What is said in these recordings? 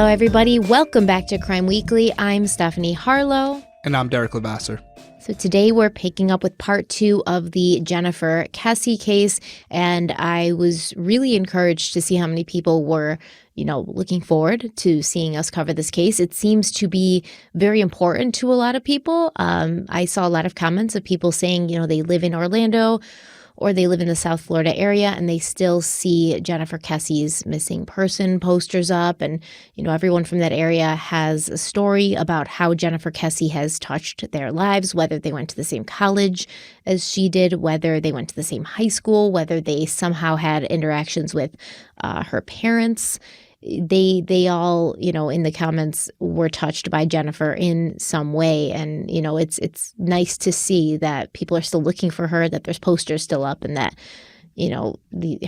Hello, everybody. Welcome back to Crime Weekly. I'm Stephanie Harlow. And I'm Derek Levasseur. So today we're picking up with part 2 of the Jennifer Kesse case, and I was really encouraged to see how many people were, looking forward to seeing us cover this case. It seems to be very important to a lot of people. I saw a lot of comments of people saying, they live in Orlando or they live in the South Florida area and they still see Jennifer Kesse's missing person posters up. And, everyone from that area has a story about how Jennifer Kesse has touched their lives, whether they went to the same college as she did, whether they went to the same high school, whether they somehow had interactions with her parents. They all, in the comments were touched by Jennifer in some way. And, it's nice to see that people are still looking for her, that there's posters still up and that,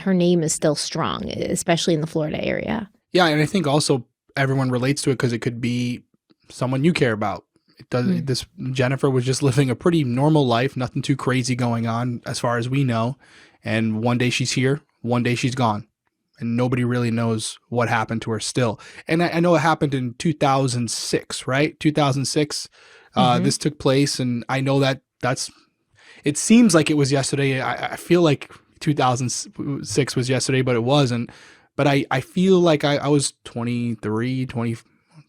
her name is still strong, especially in the Florida area. Yeah. And I think also everyone relates to it because it could be someone you care about. It does. This Jennifer was just living a pretty normal life, nothing too crazy going on as far as we know. And one day she's here, one day she's gone. And nobody really knows what happened to her still. And I know it happened in 2006, right? 2006, this took place. And I know it seems like it was yesterday. I feel like 2006 was yesterday, but it wasn't. But I feel like I was 23, 20,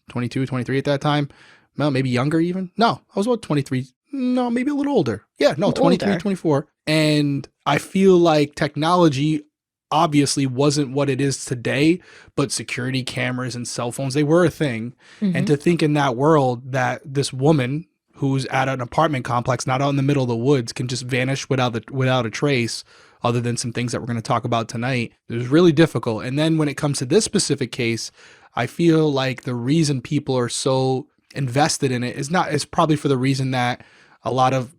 22, 23 at that time. Well, maybe younger even. No, I was about 23. No, maybe a little older. Yeah, no, 23, older. 24. And I feel like technology obviously wasn't what it is today, but security cameras and cell phones, they were a thing. And to think in that world that this woman who's at an apartment complex, not out in the middle of the woods, can just vanish without a trace, other than some things that we're going to talk about tonight, it was really difficult. And then when it comes to this specific case, I feel like the reason people are so invested in it is probably for the reason that a lot of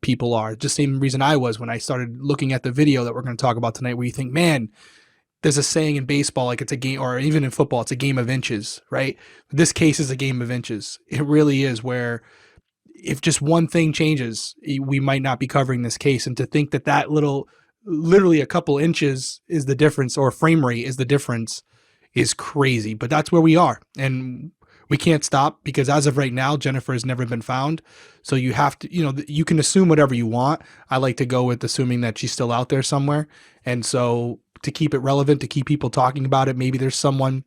people are. Just the same reason I was when I started looking at the video that we're going to talk about tonight, where you think, man, there's a saying in baseball, like it's a game, or even in football, it's a game of inches, right? This case is a game of inches. It really is, where if just one thing changes, we might not be covering this case. And to think that literally a couple inches is the difference, or frame rate is the difference, is crazy. But that's where we are. And we can't stop, because as of right now, Jennifer has never been found. So you have to, you can assume whatever you want. I like to go with assuming that she's still out there somewhere. And so to keep it relevant, to keep people talking about it, maybe there's someone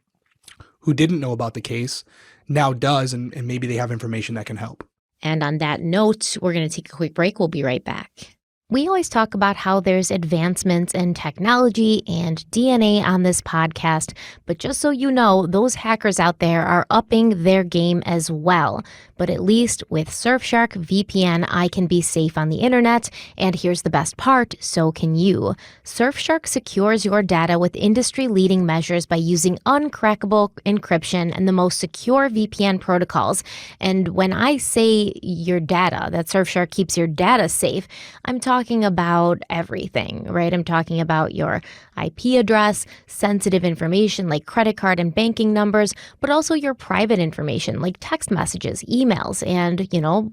who didn't know about the case now does, and maybe they have information that can help. And on that note, we're going to take a quick break. We'll be right back. We always talk about how there's advancements in technology and DNA on this podcast, but just so you know, those hackers out there are upping their game as well. But at least with Surfshark VPN, I can be safe on the internet, and here's the best part, so can you. Surfshark secures your data with industry-leading measures by using uncrackable encryption and the most secure VPN protocols. And when I say your data, that Surfshark keeps your data safe, I'm talking about everything, right? I'm talking about your IP address, sensitive information like credit card and banking numbers, but also your private information like text messages, emails, and,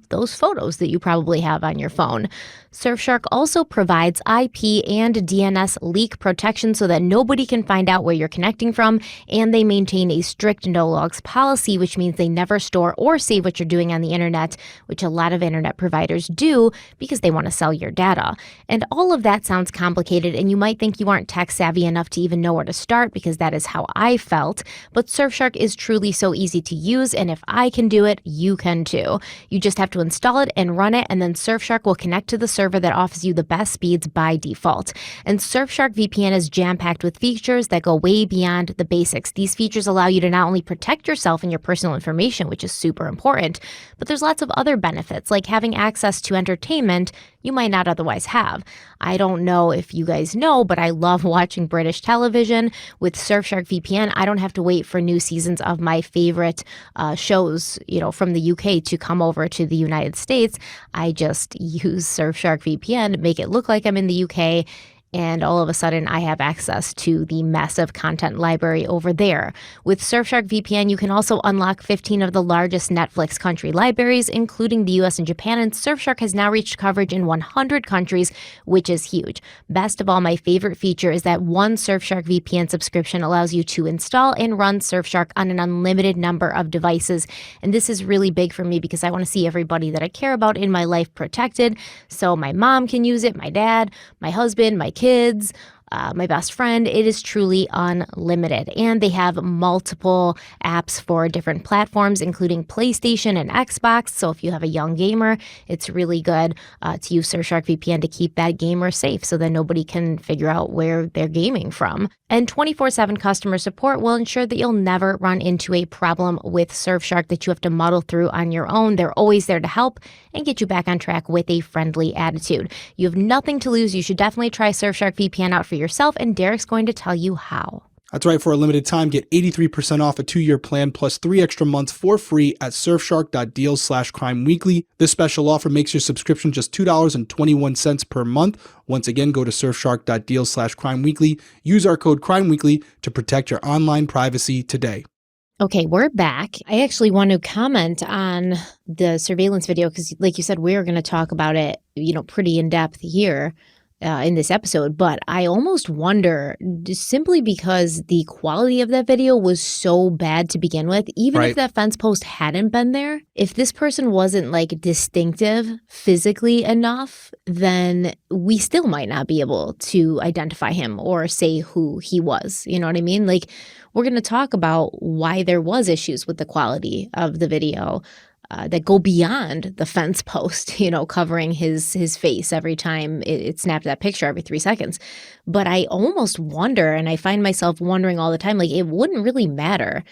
those photos that you probably have on your phone. Surfshark also provides IP and DNS leak protection so that nobody can find out where you're connecting from, and they maintain a strict no-logs policy, which means they never store or save what you're doing on the internet, which a lot of internet providers do because they want to sell your data. And all of that sounds complicated, and you might think you aren't tech savvy enough to even know where to start, because that is how I felt. But Surfshark is truly so easy to use, and if I can do it, you can too. You just have to install it and run it, and then Surfshark will connect to the server that offers you the best speeds by default. And Surfshark VPN is jam-packed with features that go way beyond the basics. These features allow you to not only protect yourself and your personal information, which is super important, but there's lots of other benefits, like having access to entertainment you might not otherwise have. I don't know if you guys know, but I love watching British television. With Surfshark VPN, I don't have to wait for new seasons of my favorite shows, from the UK to come over to the United States. I just use Surfshark VPN, make it look like I'm in the UK, and all of a sudden I have access to the massive content library over there. With Surfshark VPN, you can also unlock 15 of the largest Netflix country libraries, including the US and Japan, and Surfshark has now reached coverage in 100 countries, which is huge. Best of all, my favorite feature is that one Surfshark VPN subscription allows you to install and run Surfshark on an unlimited number of devices. And this is really big for me because I want to see everybody that I care about in my life protected. So my mom can use it, my dad, my husband, my kids, my best friend. It is truly unlimited. And they have multiple apps for different platforms, including PlayStation and Xbox. So if you have a young gamer, it's really good to use Surfshark VPN to keep that gamer safe so that nobody can figure out where they're gaming from. And 24/7 customer support will ensure that you'll never run into a problem with Surfshark that you have to muddle through on your own. They're always there to help and get you back on track with a friendly attitude. You have nothing to lose. You should definitely try Surfshark VPN out for yourself, and Derek's going to tell you how. That's right. For a limited time, get 83% off a 2-year plan plus 3 extra months for free at surfshark.deals/crimeweekly. This special offer makes your subscription just $2.21 per month. Once again, go to surfshark.deals/crimeweekly. Use our code crimeweekly to protect your online privacy today. Okay, we're back. I actually want to comment on the surveillance video because, like you said, we're going to talk about it, pretty in depth here in this episode. But I almost wonder, simply because the quality of that video was so bad to begin with, even if that fence post hadn't been there, if this person wasn't like distinctive physically enough, then we still might not be able to identify him or say who he was. You know what I mean? Like, we're going to talk about why there was issues with the quality of the video that go beyond the fence post, covering his face every time it snapped that picture every 3 seconds. But I almost wonder, and I find myself wondering all the time, like, it wouldn't really matter.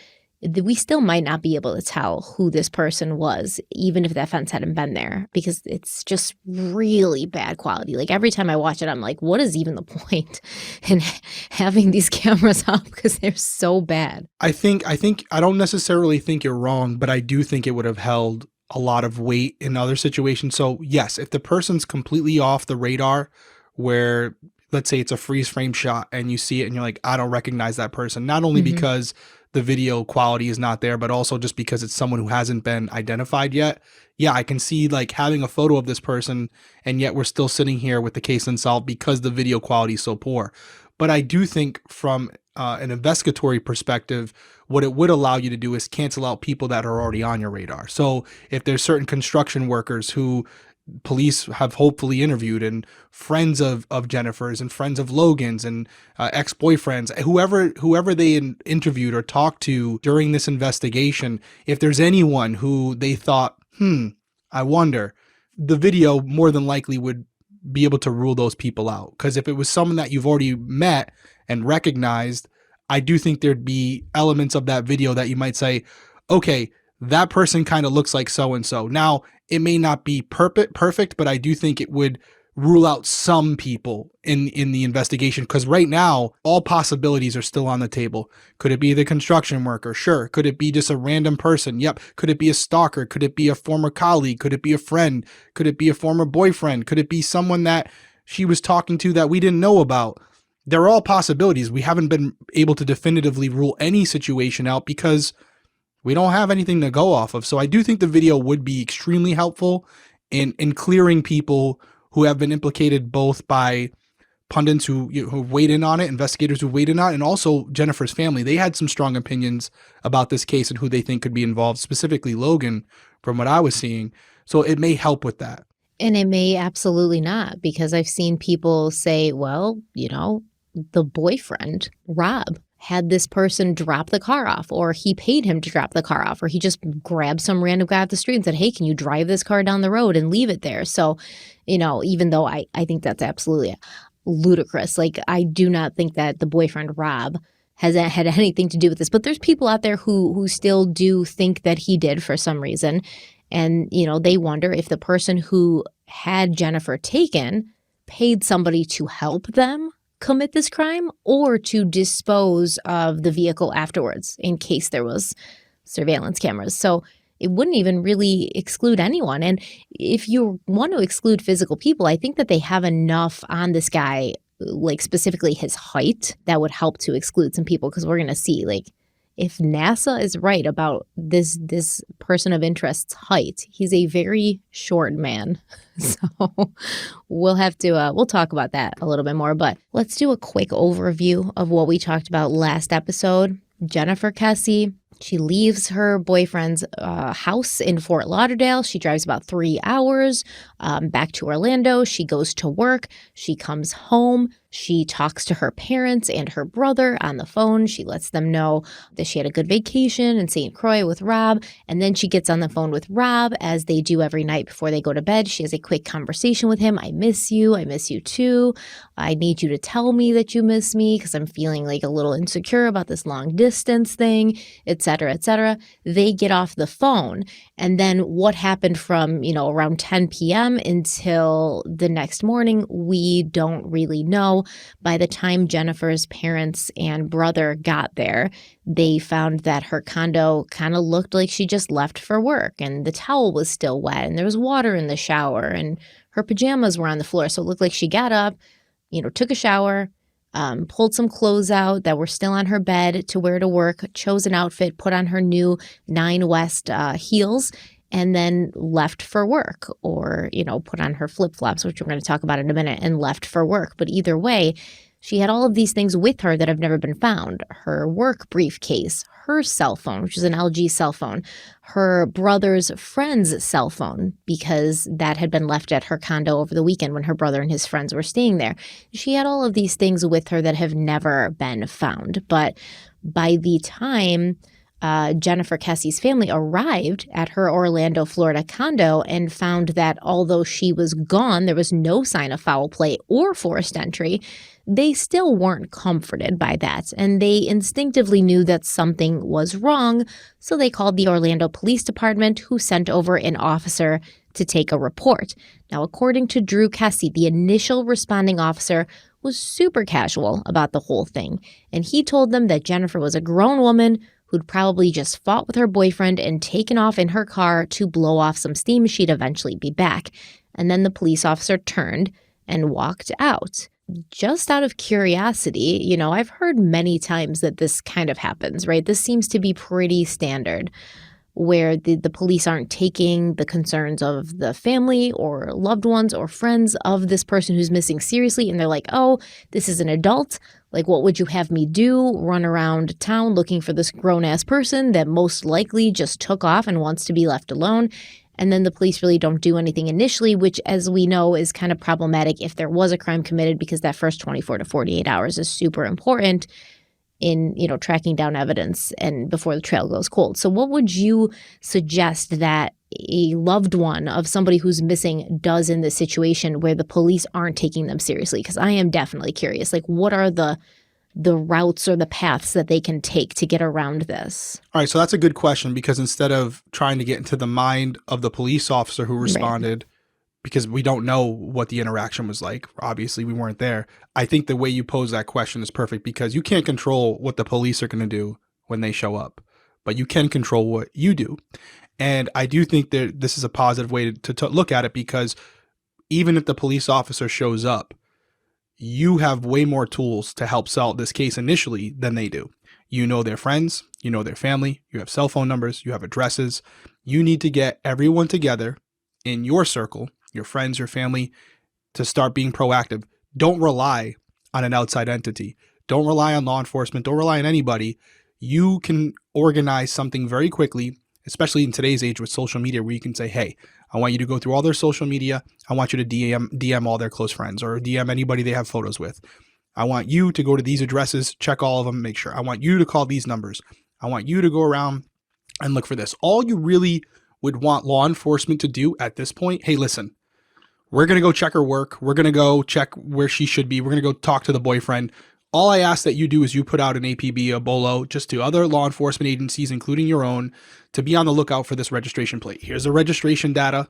We still might not be able to tell who this person was, even if that fence hadn't been there, because it's just really bad quality. Like, every time I watch it, I'm like, what is even the point in having these cameras up? Because they're so bad. I don't necessarily think you're wrong, but I do think it would have held a lot of weight in other situations. So yes, if the person's completely off the radar, where let's say it's a freeze frame shot and you see it and you're like, I don't recognize that person, not only because the video quality is not there, but also just because it's someone who hasn't been identified yet. Yeah, I can see like having a photo of this person, and yet we're still sitting here with the case unsolved because the video quality is so poor. But I do think from an investigatory perspective, what it would allow you to do is cancel out people that are already on your radar. So if there's certain construction workers who police have hopefully interviewed, and friends of Jennifer's and friends of Logan's and ex-boyfriends, whoever they interviewed or talked to during this investigation, if there's anyone who they thought, I wonder, the video more than likely would be able to rule those people out. Because if it was someone that you've already met and recognized, I do think there'd be elements of that video that you might say, okay, that person kind of looks like so-and-so. Now, it may not be perfect, but I do think it would rule out some people in the investigation, because right now, all possibilities are still on the table. Could it be the construction worker? Sure. Could it be just a random person? Yep. Could it be a stalker? Could it be a former colleague? Could it be a friend? Could it be a former boyfriend? Could it be someone that she was talking to that we didn't know about? They're all possibilities. We haven't been able to definitively rule any situation out because we don't have anything to go off of. So I do think the video would be extremely helpful in clearing people who have been implicated, both by pundits who weighed in on it, investigators who weighed in on it, and also Jennifer's family. They had some strong opinions about this case and who they think could be involved, specifically Logan, from what I was seeing. So it may help with that. And it may absolutely not, because I've seen people say, well, the boyfriend, Rob, had this person drop the car off, or he paid him to drop the car off, or he just grabbed some random guy off the street and said, hey, can you drive this car down the road and leave it there? So, even though I think that's absolutely ludicrous, like, I do not think that the boyfriend, Rob, has had anything to do with this. But there's people out there who still do think that he did for some reason. And, they wonder if the person who had Jennifer taken paid somebody to help them commit this crime, or to dispose of the vehicle afterwards in case there was surveillance cameras. So it wouldn't even really exclude anyone. And if you want to exclude physical people, I think that they have enough on this guy like specifically his height, that would help to exclude some people, because we're going to see, like, if NASA is right about this person of interest's height, he's a very short man. So we'll have to we'll talk about that a little bit more. But let's do a quick overview of what we talked about last episode. Jennifer Kesse, she leaves her boyfriend's house in Fort Lauderdale. She drives about 3 hours back to Orlando. She goes to work. She comes home. She talks to her parents and her brother on the phone. She lets them know that she had a good vacation in St. Croix with Rob. And then she gets on the phone with Rob, as they do every night before they go to bed. She has a quick conversation with him. I miss you. I miss you too. I need you to tell me that you miss me, because I'm feeling like a little insecure about this long distance thing, etc., etc. They get off the phone. And then what happened from, around 10 p.m. until the next morning, we don't really know. By the time Jennifer's parents and brother got there, they found that her condo kind of looked like she just left for work, and the towel was still wet, and there was water in the shower, and her pajamas were on the floor. So it looked like she got up, took a shower, pulled some clothes out that were still on her bed to wear to work, chose an outfit, put on her new 9 West heels, and then left for work, or, put on her flip-flops, which we're going to talk about in a minute, and left for work. But either way, she had all of these things with her that have never been found. Her work briefcase, her cell phone, which is an LG cell phone, her brother's friend's cell phone, because that had been left at her condo over the weekend when her brother and his friends were staying there. She had all of these things with her that have never been found. But by the time Jennifer Kesse's family arrived at her Orlando, Florida condo and found that although she was gone, there was no sign of foul play or forced entry, they still weren't comforted by that, and they instinctively knew that something was wrong, so they called the Orlando Police Department, who sent over an officer to take a report. Now, according to Drew Kesse, the initial responding officer was super casual about the whole thing, and he told them that Jennifer was a grown woman who'd probably just fought with her boyfriend and taken off in her car to blow off some steam. She'd eventually be back. And then the police officer turned and walked out. Just out of curiosity, I've heard many times that this kind of happens, right? This seems to be pretty standard, where the police aren't taking the concerns of the family or loved ones or friends of this person who's missing seriously. And they're like, oh, this is an adult. Like, what would you have me do? Run around town looking for this grown-ass person that most likely just took off and wants to be left alone? And then the police really don't do anything initially, which, as we know, is kind of problematic if there was a crime committed, because that first 24 to 48 hours is super important in, tracking down evidence and before the trail goes cold. So what would you suggest that a loved one of somebody who's missing does in this situation where the police aren't taking them seriously? Because I am definitely curious. Like, what are the routes or the paths that they can take to get around this? All right, so that's a good question, because instead of trying to get into the mind of the police officer who responded, because we don't know what the interaction was like, obviously we weren't there, I think the way you pose that question is perfect, because you can't control what the police are going to do when they show up, but you can control what you do. And I do think that this is a positive way to look at it, because even if the police officer shows up, you have way more tools to help solve this case initially than they do. You know their friends, you know their family, you have cell phone numbers, you have addresses. You need to get everyone together in your circle, your friends, your family, to start being proactive. Don't rely on an outside entity. Don't rely on law enforcement. Don't rely on anybody. You can organize something very quickly, especially in today's age with social media, where you can say, hey, I want you to go through all their social media. I want you to DM all their close friends, or DM anybody they have photos with. I want you to go to these addresses, check all of them, make sure. I want you to call these numbers. I want you to go around and look for this. All you really would want law enforcement to do at this point, hey, listen, we're going to go check her work. We're going to go check where she should be. We're going to go talk to the boyfriend. All I ask that you do is you put out an APB, a BOLO, just to other law enforcement agencies, including your own, to be on the lookout for this registration plate. Here's the registration data.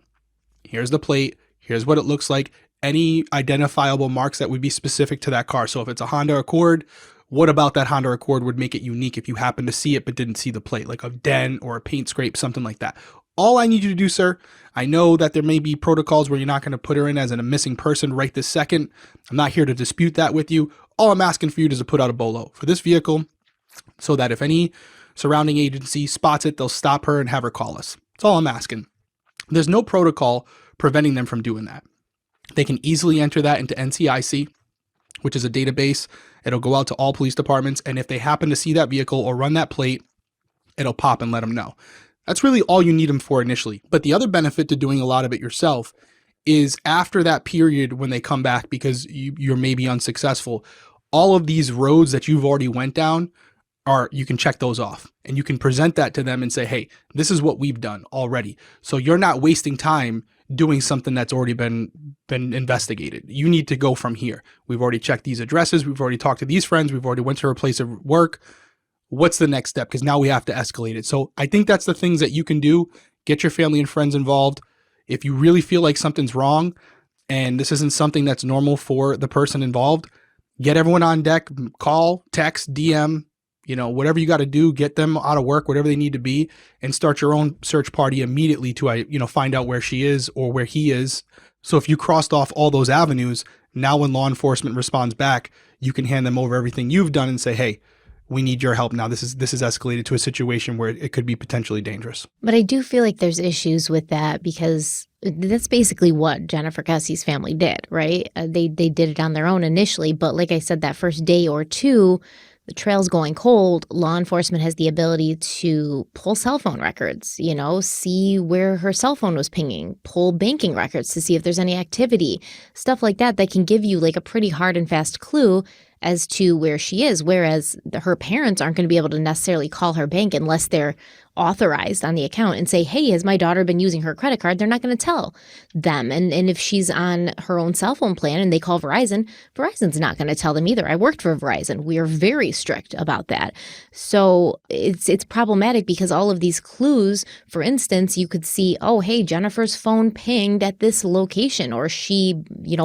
Here's the plate. Here's what it looks like. Any identifiable marks that would be specific to that car. So if it's a Honda Accord, what about that Honda Accord would make it unique if you happen to see it but didn't see the plate, like a dent or a paint scrape, something like that. All I need you to do, sir, I know that there may be protocols where you're not going to put her in as a missing person right this second. I'm not here to dispute that with you. All I'm asking for you is to put out a BOLO for this vehicle so that if any surrounding agency spots it, they'll stop her and have her call us. That's all I'm asking. There's no protocol preventing them from doing that. They can easily enter that into NCIC, which is a database. It'll go out to all police departments, and if they happen to see that vehicle or run that plate, it'll pop and let them know. That's really all you need them for initially. But the other benefit to doing a lot of it yourself is after that period when they come back because you're maybe unsuccessful, all of these roads that you've already went down you can check those off and you can present that to them and say, hey, this is what we've done already. So you're not wasting time doing something that's already been investigated. You need to go from here. We've already checked these addresses. We've already talked to these friends. We've already went to her place of work. What's the next step? Because now we have to escalate it. So I think that's the things that you can do. Get your family and friends involved. If you really feel like something's wrong and this isn't something that's normal for the person involved, get everyone on deck, call, text, DM, whatever you got to do, get them out of work, whatever they need to be, and start your own search party immediately to, find out where she is or where he is. So if you crossed off all those avenues, now when law enforcement responds back, you can hand them over everything you've done and say, hey, we need your help now. This is escalated to a situation where it could be potentially dangerous. But I do feel like there's issues with that because that's basically what Jennifer Kesse's family did, right? They did it on their own initially, but like I said, that first day or two, the trail's going cold, law enforcement has the ability to pull cell phone records, see where her cell phone was pinging, pull banking records to see if there's any activity, stuff like that can give you like a pretty hard and fast clue as to where she is, whereas her parents aren't going to be able to necessarily call her bank unless they're authorized on the account and say, hey, has my daughter been using her credit card? They're not going to tell them. And if she's on her own cell phone plan and they call Verizon, Verizon's not going to tell them either. I worked for Verizon. We are very strict about that. So it's problematic because all of these clues, for instance, you could see, oh, hey, Jennifer's phone pinged at this location, or she,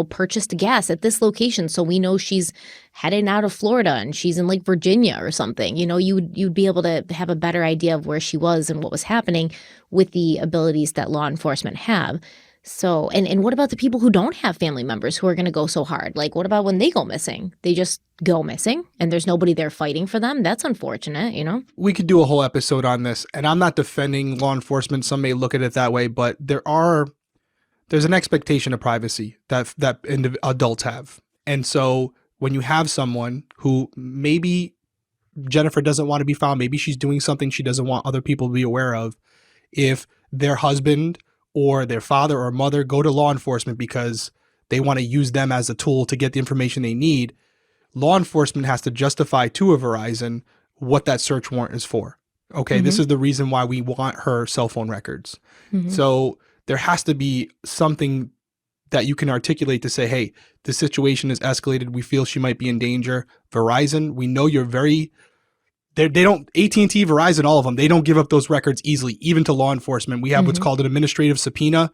purchased gas at this location. So we know she's heading out of Florida and she's in like Virginia or something. You'd be able to have a better idea of where she was and what was happening with the abilities that law enforcement have. So, and what about the people who don't have family members who are going to go so hard? Like, what about when they go missing? They just go missing and there's nobody there fighting for them? That's unfortunate, We could do a whole episode on this, and I'm not defending law enforcement. Some may look at it that way, but there's an expectation of privacy that adults have. And so when you have someone who maybe Jennifer doesn't want to be found, maybe she's doing something she doesn't want other people to be aware of, if their husband or their father or mother go to law enforcement because they want to use them as a tool to get the information they need, law enforcement has to justify to a Verizon what that search warrant is for. Okay, This is the reason why we want her cell phone records. So there has to be something that you can articulate to say, hey, the situation is escalated. We feel she might be in danger. Verizon, we know you're they don't, AT&T, Verizon, all of them, they don't give up those records easily, even to law enforcement. We have what's called an administrative subpoena.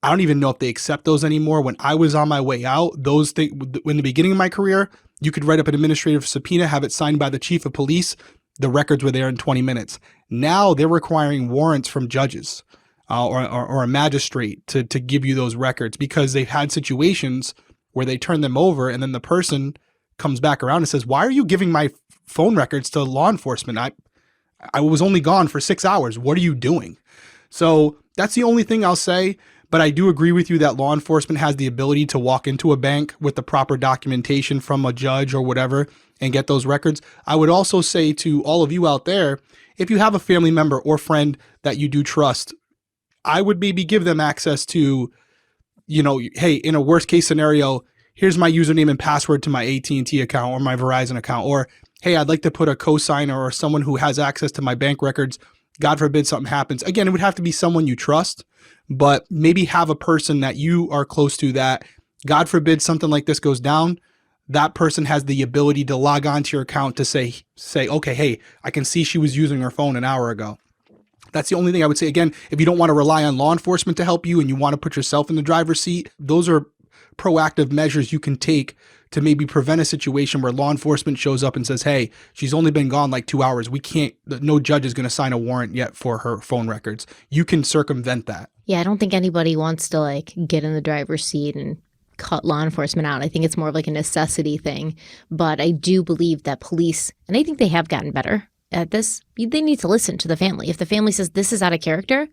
I don't even know if they accept those anymore. When I was on my way out, those things, in the beginning of my career, you could write up an administrative subpoena, have it signed by the chief of police. The records were there in 20 minutes. Now they're requiring warrants from judges or a magistrate to give you those records because they've had situations where they turn them over and then the person comes back around and says, why are you giving my phone records to law enforcement? I was only gone for 6 hours. What are you doing? So that's the only thing I'll say. But I do agree with you that law enforcement has the ability to walk into a bank with the proper documentation from a judge or whatever and get those records. I would also say to all of you out there, if you have a family member or friend that you do trust, I would maybe give them access to, hey, in a worst case scenario, here's my username and password to my AT&T account or my Verizon account. Or, hey, I'd like to put a cosigner or someone who has access to my bank records. God forbid something happens. Again, it would have to be someone you trust, but maybe have a person that you are close to that, God forbid something like this goes down, that person has the ability to log on to your account to say, okay, hey, I can see she was using her phone an hour ago. That's the only thing I would say. Again, if you don't want to rely on law enforcement to help you and you want to put yourself in the driver's seat, those are proactive measures you can take to maybe prevent a situation where law enforcement shows up and says, hey, she's only been gone like 2 hours. No judge is going to sign a warrant yet for her phone records. You can circumvent that. Yeah, I don't think anybody wants to like get in the driver's seat and cut law enforcement out. I think it's more of like a necessity thing. But I do believe that police, and I think they have gotten better at this, they need to listen to the family. If the family says this is out of character,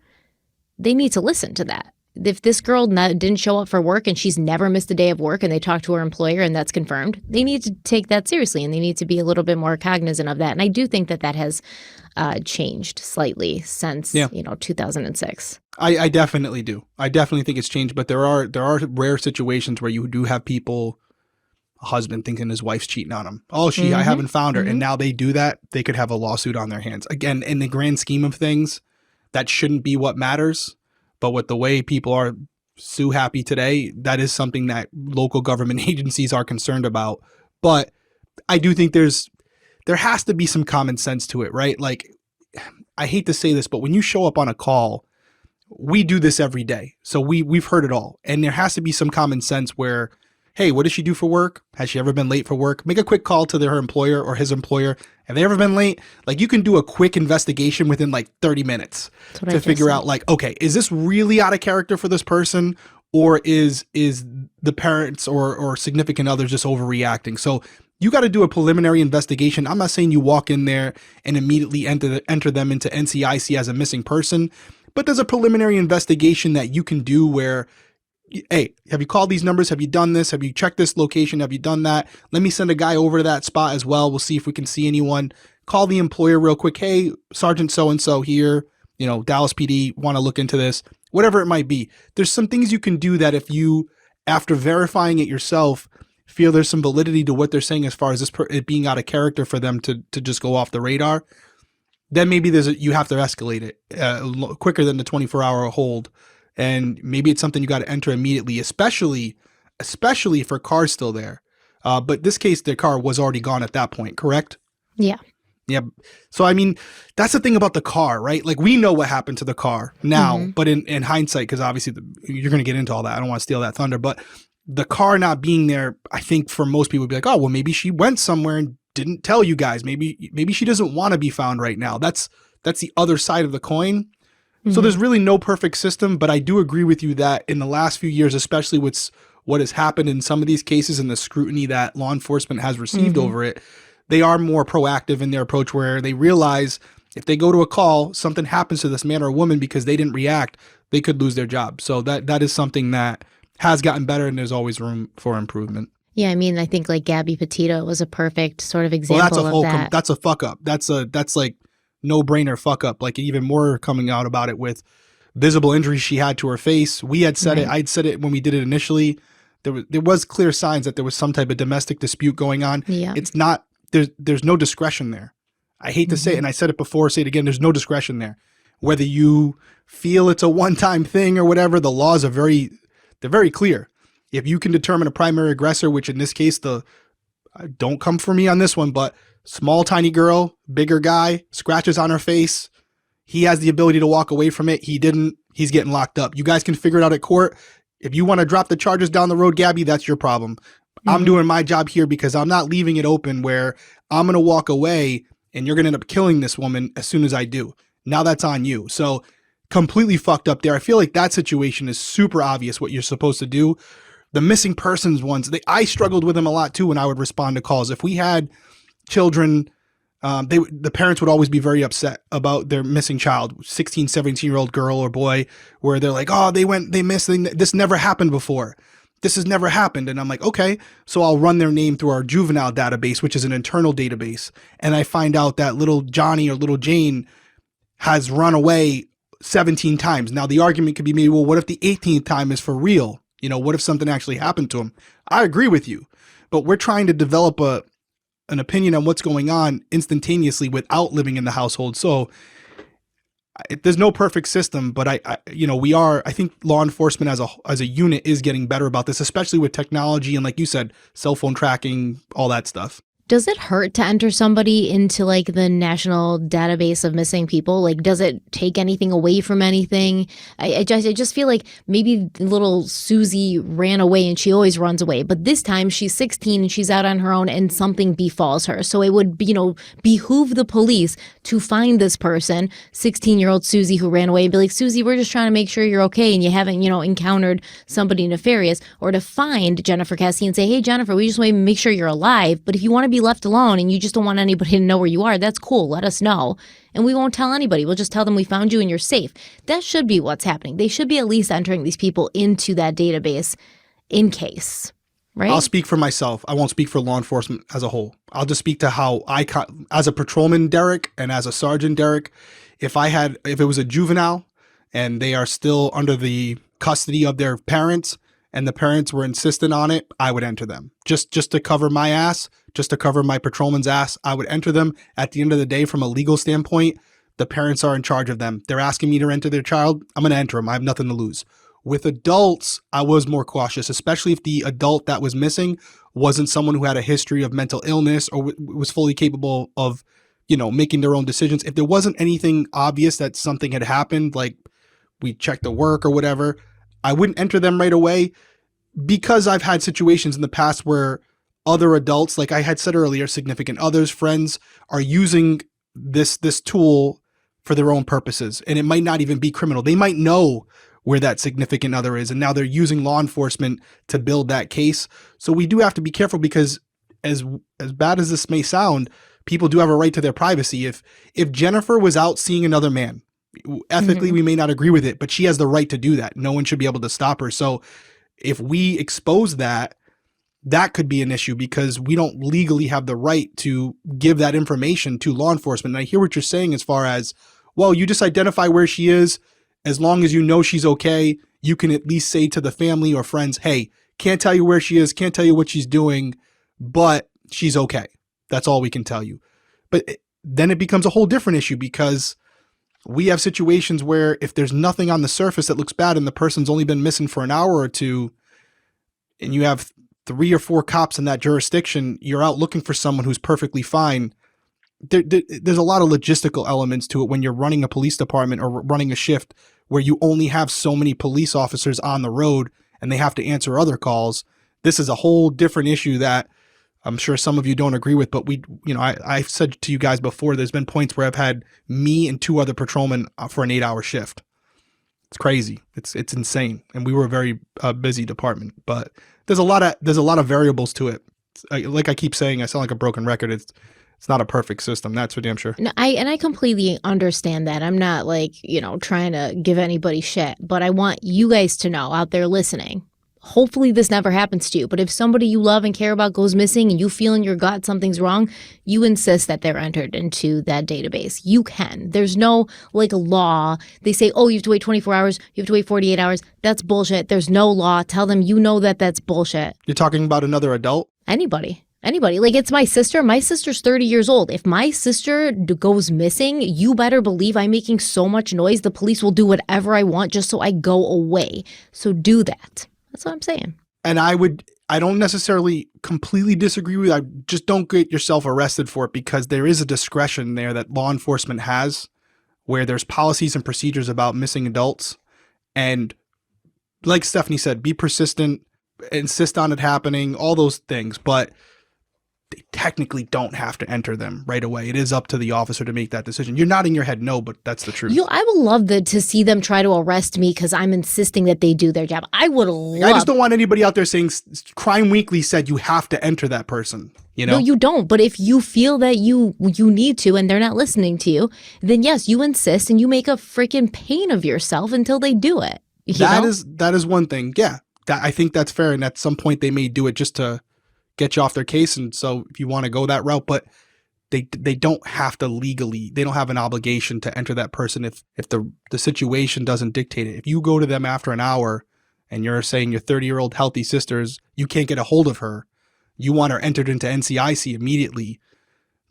they need to listen to that. If this girl didn't show up for work and she's never missed a day of work and they talk to her employer and that's confirmed, they need to take that seriously and they need to be a little bit more cognizant of that. And I do think that that has changed slightly since 2006. I definitely do. I definitely think it's changed, but there are rare situations where you do have people, a husband thinking his wife's cheating on him. Oh, I haven't found her. And now they do that. They could have a lawsuit on their hands. Again, in the grand scheme of things, that shouldn't be what matters. But with the way people are sue happy today, that is something that local government agencies are concerned about. But I do think there has to be some common sense to it, right? Like, I hate to say this, but when you show up on a call, we do this every day. So we've heard it all. And there has to be some common sense where, hey, what does she do for work? Has she ever been late for work? Make a quick call to her employer or his employer. Have they ever been late? Like, you can do a quick investigation within like 30 minutes to figure out like, okay, is this really out of character for this person? Or is the parents or significant others just overreacting? So you got to do a preliminary investigation. I'm not saying you walk in there and immediately enter them into NCIC as a missing person, but there's a preliminary investigation that you can do where, hey, have you called these numbers? Have you done this? Have you checked this location? Have you done that? Let me send a guy over to that spot as well. We'll see if we can see anyone. Call the employer real quick. Hey, Sergeant so-and-so here, Dallas PD, want to look into this, whatever it might be. There's some things you can do that if you, after verifying it yourself, feel there's some validity to what they're saying as far as it being out of character for them to just go off the radar, then maybe you have to escalate it quicker than the 24-hour hold. And maybe it's something you got to enter immediately, especially if her car's still there. But this case, their car was already gone at that point, correct? Yeah. Yeah. So, I mean, that's the thing about the car, right? Like, we know what happened to the car now, but in hindsight, because obviously you're going to get into all that. I don't want to steal that thunder, but the car not being there, I think for most people would be like, oh, well, maybe she went somewhere and didn't tell you guys. Maybe she doesn't want to be found right now. That's the other side of the coin. So there's really no perfect system, but I do agree with you that in the last few years, especially with what has happened in some of these cases and the scrutiny that law enforcement has received over it, they are more proactive in their approach where they realize if they go to a call, something happens to this man or woman because they didn't react, they could lose their job. So that is something that has gotten better and there's always room for improvement. Yeah, I mean, I think like Gabby Petito was a perfect sort of example of that. That's a fuck up. That's like no-brainer fuck up. Like, even more coming out about it with visible injuries she had to her face. We had said it. I'd said it when we did it initially. There was clear signs that there was some type of domestic dispute going on. Yeah. It's not, there's no discretion there. I hate to say it, and I said it before, say it again, there's no discretion there. Whether you feel it's a one-time thing or whatever, the laws are they're very clear. If you can determine a primary aggressor, which in this case, don't come for me on this one, but small, tiny girl, bigger guy, scratches on her face. He has the ability to walk away from it. He didn't. He's getting locked up. You guys can figure it out at court. If you want to drop the charges down the road, Gabby, that's your problem. I'm doing my job here because I'm not leaving it open where I'm going to walk away and you're going to end up killing this woman as soon as I do. Now that's on you. So completely fucked up there. I feel like that situation is super obvious what you're supposed to do. The missing persons ones, I struggled with them a lot too when I would respond to calls. If we had children, the parents would always be very upset about their missing child, 16, 17-year-old girl or boy, where they're like, oh, they missed, this never happened before. This has never happened. And I'm like, okay, so I'll run their name through our juvenile database, which is an internal database. And I find out that little Johnny or little Jane has run away 17 times. Now the argument could be made, well, what if the 18th time is for real? What if something actually happened to him? I agree with you, but we're trying to develop an opinion on what's going on instantaneously without living in the household. So there's no perfect system, but I think law enforcement as a unit is getting better about this, especially with technology and, like you said, cell phone tracking, all that stuff. Does it hurt to enter somebody into like the national database of missing people? Like, does it take anything away from anything? I just feel like maybe little Susie ran away and she always runs away. But this time she's 16 and she's out on her own and something befalls her. So it would, behoove the police to find this person, 16-year-old Susie who ran away, and be like, Susie, we're just trying to make sure you're okay and you haven't, encountered somebody nefarious. Or to find Jennifer Kesse and say, hey, Jennifer, we just want to make sure you're alive. But if you want to be left alone and you just don't want anybody to know where you are, that's cool. Let us know. And we won't tell anybody. We'll just tell them we found you and you're safe. That should be what's happening. They should be at least entering these people into that database in case, right? I'll speak for myself. I won't speak for law enforcement as a whole. I'll just speak to how as a patrolman, Derek, and as a sergeant, Derek, if it was a juvenile and they are still under the custody of their parents and the parents were insistent on it, I would enter them. Just to cover my ass, just to cover my patrolman's ass, I would enter them. At the end of the day, from a legal standpoint, the parents are in charge of them. They're asking me to enter their child. I'm going to enter them. I have nothing to lose. With adults, I was more cautious, especially if the adult that was missing wasn't someone who had a history of mental illness or was fully capable of, making their own decisions. If there wasn't anything obvious that something had happened, like we checked the work or whatever, I wouldn't enter them right away, because I've had situations in the past where other adults, like I had said earlier, significant others, friends, are using this tool for their own purposes. And it might not even be criminal. They might know where that significant other is, and now they're using law enforcement to build that case. So we do have to be careful, because as bad as this may sound, people do have a right to their privacy. If Jennifer was out seeing another man, ethically, we may not agree with it, but she has the right to do that. No one should be able to stop her. So if we expose that could be an issue, because we don't legally have the right to give that information to law enforcement. And I hear what you're saying as far as, well, you just identify where she is. As long as you know she's okay, you can at least say to the family or friends, hey, can't tell you where she is, can't tell you what she's doing, but she's okay. That's all we can tell you. But then it becomes a whole different issue, because we have situations where if there's nothing on the surface that looks bad and the person's only been missing for an hour or two, and you have 3 or 4 cops in that jurisdiction, you're out looking for someone who's perfectly fine. There's a lot of logistical elements to it when you're running a police department or running a shift where you only have so many police officers on the road and they have to answer other calls. This is a whole different issue that I'm sure some of you don't agree with, but I've said to you guys before, there's been points where I've had me and 2 other patrolmen for an 8-hour shift. It's crazy. It's insane. And we were a very busy department, but there's a lot of variables to it. Like I keep saying, I sound like a broken record. It's not a perfect system. That's for damn sure. No, I completely understand that. I'm not trying to give anybody shit, but I want you guys to know out there listening. Hopefully this never happens to you, but if somebody you love and care about goes missing and you feel in your gut something's wrong, you insist that they're entered into that database. You can. There's no law. They say, oh, you have to wait 24 hours. You have to wait 48 hours. That's bullshit. There's no law. Tell them that that's bullshit. You're talking about another adult? Anybody. Like, it's my sister. My sister's 30 years old. If my sister goes missing, you better believe I'm making so much noise, the police will do whatever I want just so I go away. So do that. That's what I'm saying. And I don't necessarily completely disagree with you. I just don't get yourself arrested for it, because there is a discretion there that law enforcement has, where there's policies and procedures about missing adults. And like Stephanie said, be persistent, insist on it happening, all those things. But they technically don't have to enter them right away. It is up to the officer to make that decision. You're nodding your head no, but that's the truth. I would love to see them try to arrest me because I'm insisting that they do their job. I just don't want anybody out there saying Crime Weekly said you have to enter that person. No, you don't. But if you feel that you need to and they're not listening to you, then yes, you insist and you make a freaking pain of yourself until they do it. That is one thing. Yeah, I think that's fair. And at some point they may do it just to get you off their case. And so if you want to go that route, but they don't have to legally, they don't have an obligation to enter that person if the situation doesn't dictate it. If you go to them after an hour and you're saying your 30-year-old healthy sister's, you can't get a hold of her, you want her entered into NCIC immediately,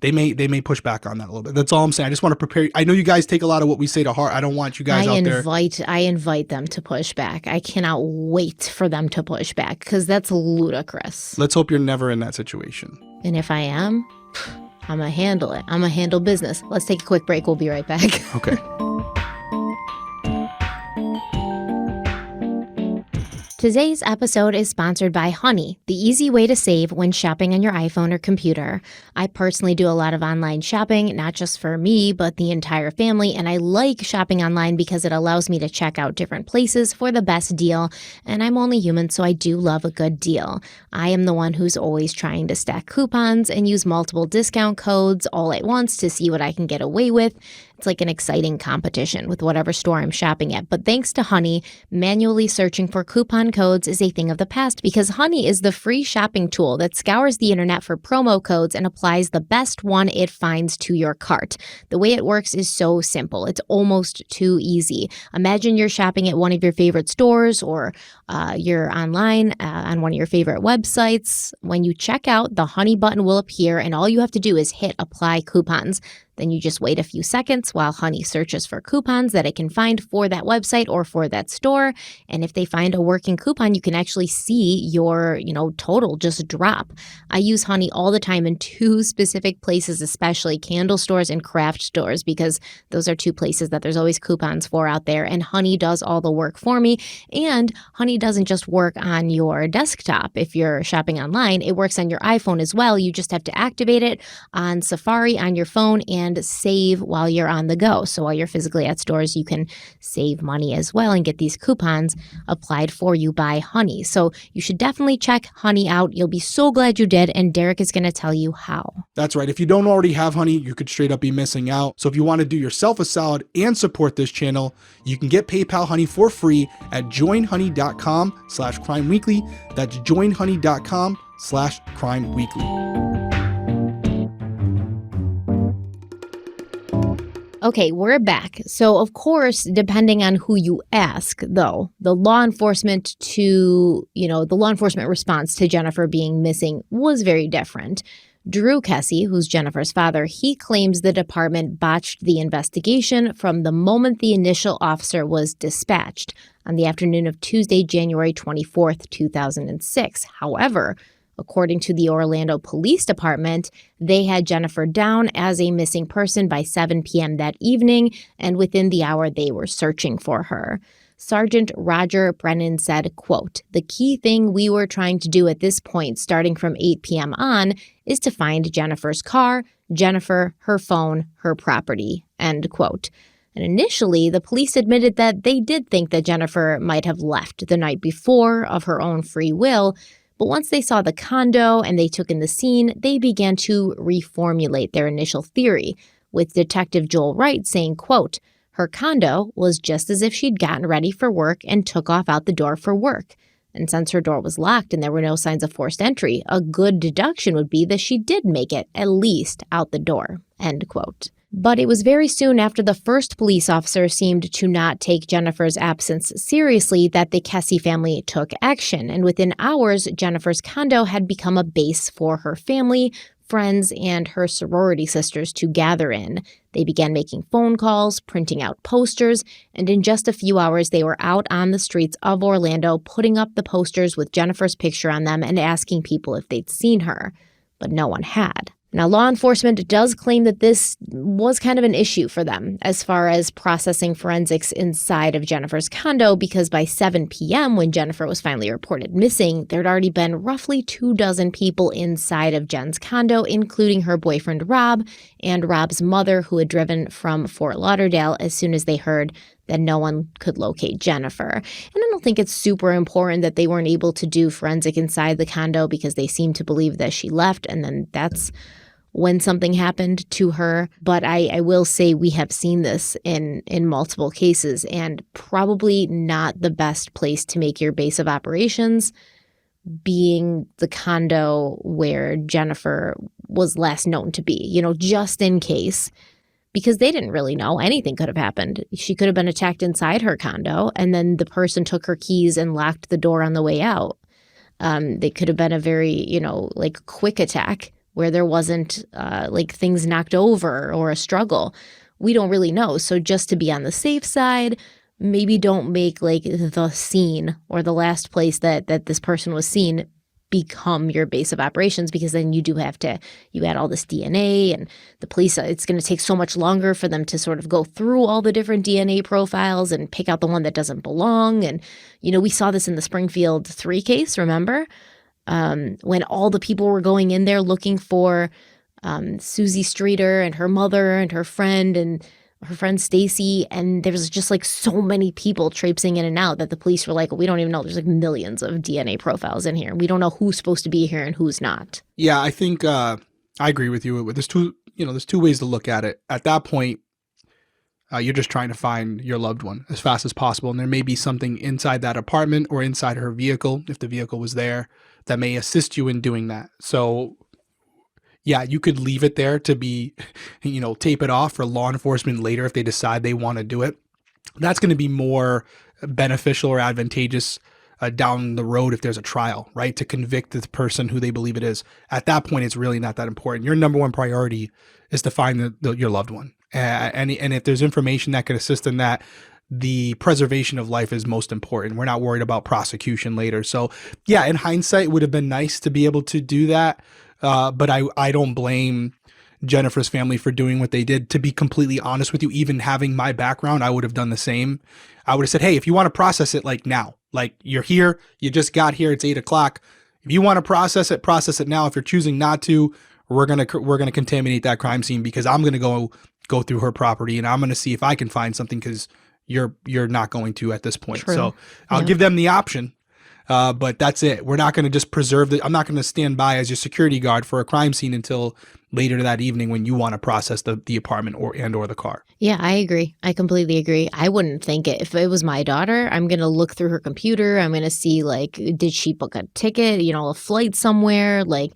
they may push back on that a little bit. That's all I'm saying. I just want to prepare. I know you guys take a lot of what we say to heart. I don't want you guys out there. I invite them to push back. I cannot wait for them to push back because that's ludicrous. Let's hope you're never in that situation. And if I am, I'm going to handle it. I'm going to handle business. Let's take a quick break. We'll be right back. Okay. Today's episode is sponsored by Honey, the easy way to save when shopping on your iPhone or computer. I personally do a lot of online shopping, not just for me, but the entire family, and I like shopping online because it allows me to check out different places for the best deal, and I'm only human, so I do love a good deal. I am the one who's always trying to stack coupons and use multiple discount codes all at once to see what I can get away with. It's like an exciting competition with whatever store I'm shopping at. But thanks to Honey, manually searching for coupon codes is a thing of the past because Honey is the free shopping tool that scours the internet for promo codes and applies the best one it finds to your cart. The way it works is so simple. It's almost too easy. Imagine you're shopping at one of your favorite stores or you're online on one of your favorite websites. When you check out, the Honey button will appear and all you have to do is hit apply coupons. Then you just wait a few seconds while Honey searches for coupons that it can find for that website or for that store. And if they find a working coupon, you can actually see your, total just drop. I use Honey all the time in two specific places, especially candle stores and craft stores, because those are two places that there's always coupons for out there. And Honey does all the work for me. And Honey doesn't just work on your desktop if you're shopping online. It works on your iPhone as well. You just have to activate it on Safari on your phone and save while you're on the go. So while you're physically at stores, you can save money as well and get these coupons applied for you by Honey. So you should definitely check Honey out. You'll be so glad you did, and Derek is going to tell you how. That's right. If you don't already have Honey, you could straight up be missing out. So if you want to do yourself a solid and support this channel, you can get PayPal Honey for free at joinhoney.com/crimeweekly. That's joinhoney.com/crimeweekly. Okay, we're back. So, of course, depending on who you ask, though, the law enforcement response to Jennifer being missing was very different. Drew Kesse, who's Jennifer's father, he claims the department botched the investigation from the moment the initial officer was dispatched on the afternoon of Tuesday, January 24th, 2006. However, according to the Orlando Police Department, they had Jennifer down as a missing person by 7 p.m. that evening, and within the hour they were searching for her. Sergeant Roger Brennan said, quote, "The key thing we were trying to do at this point, starting from 8 p.m. on, is to find Jennifer's car, Jennifer, her phone, her property," end quote. And initially, the police admitted that they did think that Jennifer might have left the night before of her own free will. But once they saw the condo and they took in the scene, they began to reformulate their initial theory, with Detective Joel Wright saying, quote, "Her condo was just as if she'd gotten ready for work and took off out the door for work. And since her door was locked and there were no signs of forced entry, a good deduction would be that she did make it at least out the door," end quote. But it was very soon after the first police officer seemed to not take Jennifer's absence seriously that the Kesse family took action. And within hours, Jennifer's condo had become a base for her family, friends, and her sorority sisters to gather in. They began making phone calls, printing out posters, and in just a few hours, they were out on the streets of Orlando putting up the posters with Jennifer's picture on them and asking people if they'd seen her. But no one had. Now, law enforcement does claim that this was kind of an issue for them as far as processing forensics inside of Jennifer's condo, because by 7 p.m. when Jennifer was finally reported missing, there'd already been roughly 24 people inside of Jen's condo, including her boyfriend Rob and Rob's mother, who had driven from Fort Lauderdale as soon as they heard that no one could locate Jennifer. And I don't think it's super important that they weren't able to do forensic inside the condo because they seem to believe that she left, and then that's when something happened to her. But I will say we have seen this in multiple cases, and probably not the best place to make your base of operations being the condo where Jennifer was last known to be, just in case, because they didn't really know. Anything could have happened. She could have been attacked inside her condo, and then the person took her keys and locked the door on the way out. They could have been a very, quick attack where there wasn't things knocked over or a struggle. We don't really know. So just to be on the safe side, maybe don't make the scene or the last place that this person was seen become your base of operations, because then you add all this DNA, and the police, it's going to take so much longer for them to sort of go through all the different DNA profiles and pick out the one that doesn't belong. And, we saw this in the Springfield 3 case, remember? When all the people were going in there looking for Susie Streeter and her mother and her friend Stacy, and there was just like so many people traipsing in and out that the police were like, we don't even know. There's like millions of DNA profiles in here. We don't know who's supposed to be here and who's not. Yeah, I think I agree with you. There's two ways to look at it. At that point, you're just trying to find your loved one as fast as possible, and there may be something inside that apartment or inside her vehicle, if the vehicle was there, that may assist you in doing that. So yeah, you could leave it there to be, tape it off for law enforcement later if they decide they want to do it. That's going to be more beneficial or advantageous down the road if there's a trial, right? To convict the person who they believe it is. At that point, it's really not that important. Your number one priority is to find your loved one. And if there's information that could assist in that, the preservation of life is most important. We're not worried about prosecution later. So yeah, in hindsight, it would have been nice to be able to do that. But I don't blame Jennifer's family for doing what they did. To be completely honest with you, even having my background, I would have done the same. I would have said, hey, if you want to process it, like now, like you're here, you just got here, it's 8:00. If you want to process it now. If you're choosing not to, we're going to contaminate that crime scene, because I'm going to go through her property and I'm going to see if I can find something, because you're not going to at this point. True. So I'll give them the option. But that's it. We're not going to just preserve I'm not going to stand by as your security guard for a crime scene until later that evening when you want to process the apartment or the car. Yeah, I agree. I completely agree. I wouldn't think it. If it was my daughter, I'm going to look through her computer. I'm going to see, like, did she book a ticket, a flight somewhere, like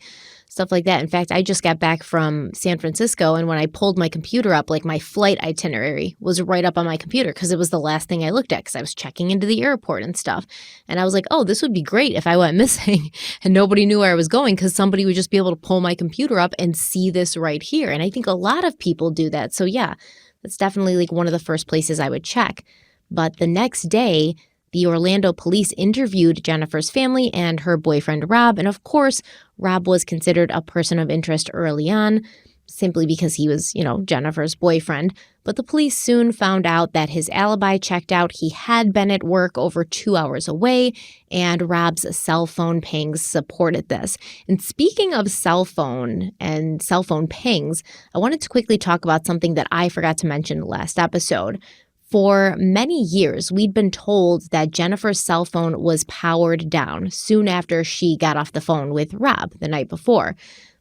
stuff like that. In fact, I just got back from San Francisco, and when I pulled my computer up, like my flight itinerary was right up on my computer, because it was the last thing I looked at, because I was checking into the airport and stuff. And I was like, oh, this would be great if I went missing and nobody knew where I was going, because somebody would just be able to pull my computer up and see this right here. And I think a lot of people do that. So yeah, that's definitely like one of the first places I would check. But the next day, the Orlando police interviewed Jennifer's family and her boyfriend, Rob. And of course, Rob was considered a person of interest early on, simply because he was, Jennifer's boyfriend. But the police soon found out that his alibi checked out. He had been at work over 2 hours away, and Rob's cell phone pings supported this. And speaking of cell phone and cell phone pings, I wanted to quickly talk about something that I forgot to mention in the last episode. For many years, we'd been told that Jennifer's cell phone was powered down soon after she got off the phone with Rob the night before.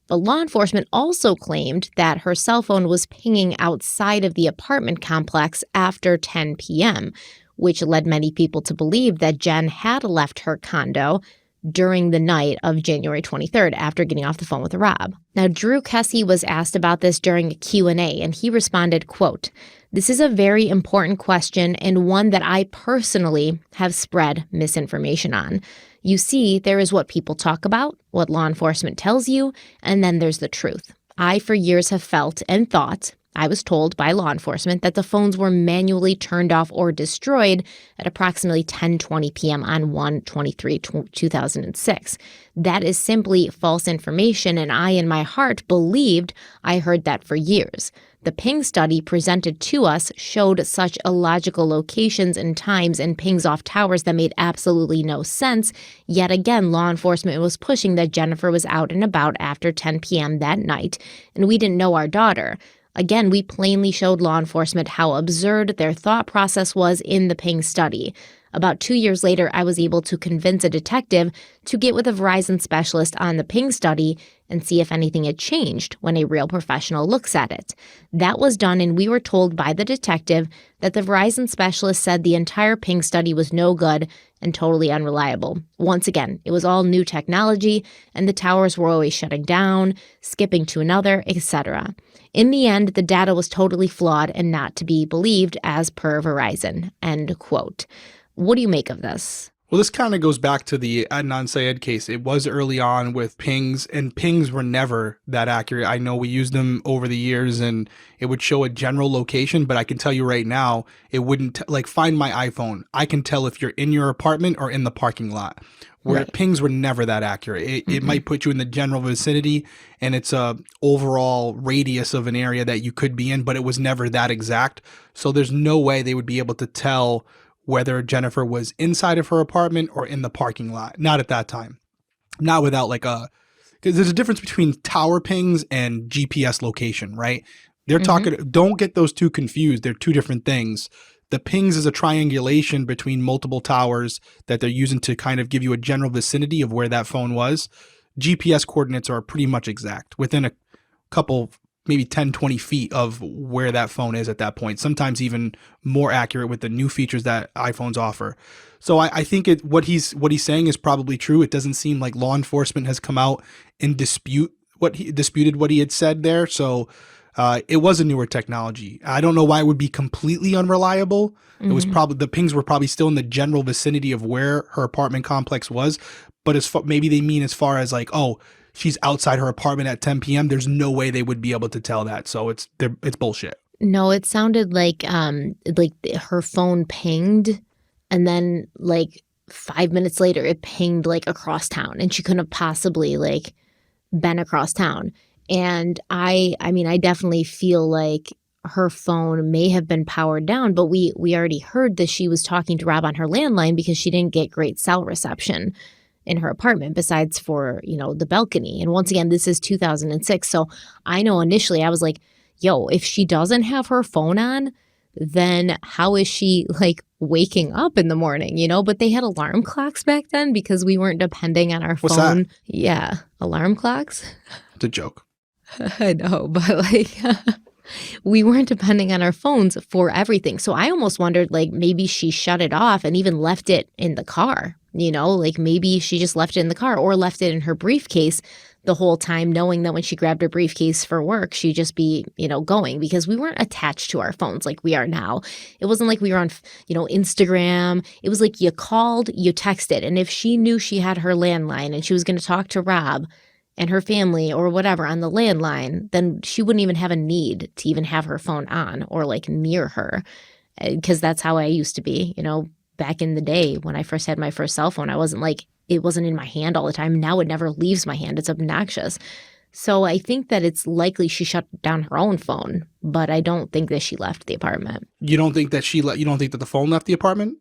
But law enforcement also claimed that her cell phone was pinging outside of the apartment complex after 10 p.m., which led many people to believe that Jen had left her condo during the night of January 23rd after getting off the phone with Rob. Now, Drew Kesse was asked about this during a Q&A, and he responded, quote, "This is a very important question and one that I personally have spread misinformation on. You see, there is what people talk about, what law enforcement tells you, and then there's the truth. I, for years, have felt and thought, I was told by law enforcement, that the phones were manually turned off or destroyed at approximately 10:20 p.m. on 1/23/2006. That is simply false information, and I, in my heart, believed I heard that for years. The ping study presented to us showed such illogical locations and times and pings off towers that made absolutely no sense. Yet again, law enforcement was pushing that Jennifer was out and about after 10 p.m. that night, and we didn't know our daughter. Again, we plainly showed law enforcement how absurd their thought process was in the ping study. About 2 years later, I was able to convince a detective to get with a Verizon specialist on the ping study and see if anything had changed when a real professional looks at it. That was done, and we were told by the detective that the Verizon specialist said the entire ping study was no good and totally unreliable. Once again, it was all new technology, and the towers were always shutting down, skipping to another, etc. In the end, the data was totally flawed and not to be believed as per Verizon." End quote. What do you make of this? Well, this kind of goes back to the Adnan Syed case. It was early on with pings, and pings were never that accurate. I know we used them over the years, and it would show a general location, but I can tell you right now, it wouldn't, like, find my iPhone. I can tell if you're in your apartment or in the parking lot. Where Right. pings were never that accurate. It might put you in the general vicinity, and it's a overall radius of an area that you could be in, but it was never that exact. So there's no way they would be able to tell whether Jennifer was inside of her apartment or in the parking lot. Not at that time. Not without like because there's a difference between tower pings and GPS location, right? They're talking, don't get those two confused. They're two different things. The pings is a triangulation between multiple towers that they're using to kind of give you a general vicinity of where that phone was. GPS coordinates are pretty much exact within a couple, maybe 10, 20 feet of where that phone is at that point. Sometimes even more accurate with the new features that iPhones offer. So I think what he's saying is probably true. It doesn't seem like law enforcement has come out and disputed what he had said there. So it was a newer technology. I don't know why it would be completely unreliable. It was probably, the pings were probably still in the general vicinity of where her apartment complex was. But maybe they mean as far as like, oh, she's outside her apartment at 10 p.m. There's no way they would be able to tell that. So it's bullshit. No, it sounded like her phone pinged, and then like 5 minutes later it pinged like across town, and she couldn't have possibly like been across town. And I mean, I definitely feel like her phone may have been powered down, but we already heard that she was talking to Rob on her landline because she didn't get great cell reception in her apartment besides for, the balcony. And once again, this is 2006. So I know initially I was like, yo, if she doesn't have her phone on, then how is she like waking up in the morning, But they had alarm clocks back then because we weren't depending on our What's phone. that? Yeah, alarm clocks. It's a joke. I know, but like we weren't depending on our phones for everything. So I almost wondered like maybe she shut it off and even left it in the car, like maybe she just left it in the car or left it in her briefcase the whole time, knowing that when she grabbed her briefcase for work, she'd just be, going, because we weren't attached to our phones like we are now. It wasn't like we were on, Instagram. It was like you called, you texted. And if she knew she had her landline and she was going to talk to Rob and her family or whatever on the landline, then she wouldn't even have a need to even have her phone on or like near her, because that's how I used to be, back in the day when I first had my first cell phone. I wasn't like, it wasn't in my hand all the time. Now it never leaves my hand. It's obnoxious. So I think that it's likely she shut down her own phone, but I don't think that she left the apartment. You don't think that you don't think that the phone left the apartment?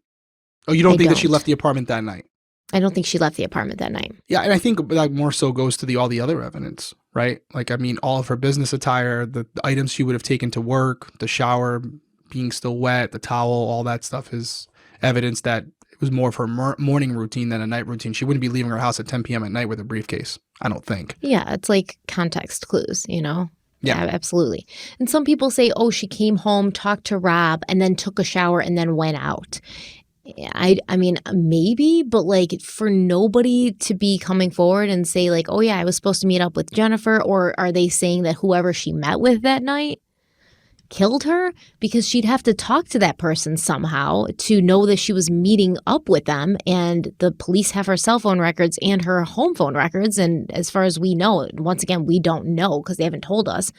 Oh, you don't think that she left the apartment that night? I don't think she left the apartment that night. Yeah, and I think that more so goes to all the other evidence, right? Like, I mean, all of her business attire, the items she would have taken to work, the shower being still wet, the towel, all that stuff is evidence that it was more of her morning routine than a night routine. She wouldn't be leaving her house at 10 p.m. at night with a briefcase, I don't think. Yeah, it's like context clues, Yeah, absolutely. And some people say, oh, she came home, talked to Rob, and then took a shower and then went out. I mean, maybe, but like for nobody to be coming forward and say like, oh yeah, I was supposed to meet up with Jennifer, or are they saying that whoever she met with that night killed her? Because she'd have to talk to that person somehow to know that she was meeting up with them, and the police have her cell phone records and her home phone records, and as far as we know, once again, we don't know because they haven't told us,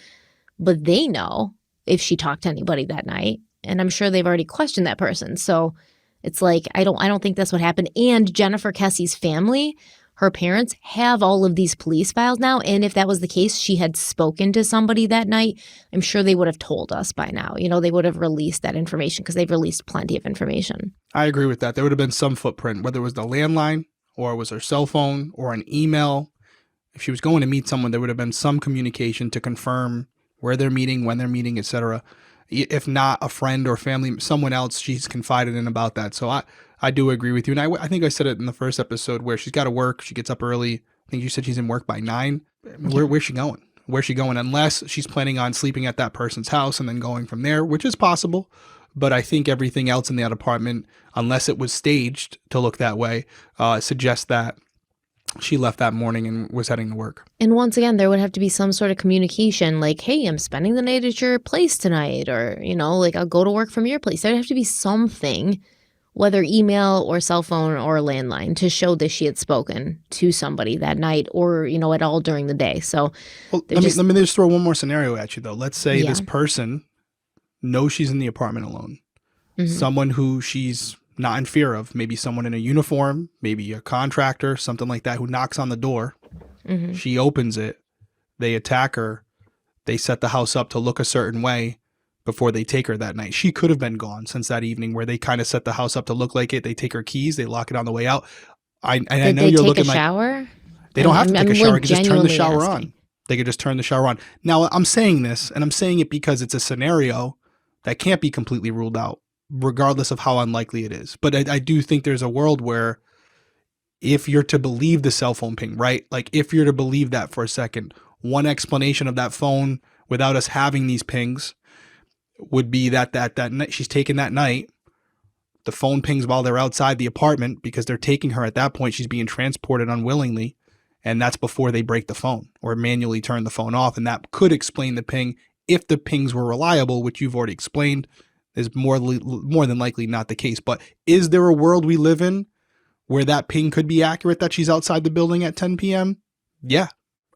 but they know if she talked to anybody that night, and I'm sure they've already questioned that person. So it's like, I don't think that's what happened. And Jennifer Kesse's family, her parents, have all of these police files now. And if that was the case, she had spoken to somebody that night, I'm sure they would have told us by now. They would have released that information because they've released plenty of information. I agree with that. There would have been some footprint, whether it was the landline or it was her cell phone or an email. If she was going to meet someone, there would have been some communication to confirm where they're meeting, when they're meeting, etc. If not a friend or family, someone else she's confided in about that. So I do agree with you. And I think I said it in the first episode where she's got to work. She gets up early. I think you said she's in work by 9. Where's she going? Where's she going? Unless she's planning on sleeping at that person's house and then going from there, which is possible. But I think everything else in that apartment, unless it was staged to look that way, suggests that she left that morning and was heading to work. And once again, there would have to be some sort of communication like, hey, I'm spending the night at your place tonight, or, like I'll go to work from your place. There'd have to be something whether email or cell phone or landline, to show that she had spoken to somebody that night or, at all during the day. So let me just throw one more scenario at you, though. Let's say Yeah. this person knows she's in the apartment alone. Mhm. Someone who she's not in fear of, maybe someone in a uniform, maybe a contractor, something like that, who knocks on the door. Mhm. She opens it. They attack her. They set the house up to look a certain way before they take her that night. She could have been gone since that evening where they kind of set the house up to look like it. They take her keys. They lock it on the way out. I know Did you're they take looking a like shower? they don't have to take a shower. like, They can just turn the genuinely shower asking. on. They could just turn the shower on. Now, I'm saying this, and I'm saying it because it's a scenario that can't be completely ruled out, regardless of how unlikely it is. But I do think there's a world where if you're to believe the cell phone ping, right? Like if you're to believe that for a second, one explanation of that phone without us having these pings would be that night she's taken that night. The phone pings while they're outside the apartment because they're taking her at that point. She's being transported unwillingly. And that's before they break the phone or manually turn the phone off. And that could explain the ping if the pings were reliable, which you've already explained is more than likely not the case. But is there a world we live in where that ping could be accurate that she's outside the building at 10 p.m.? Yeah.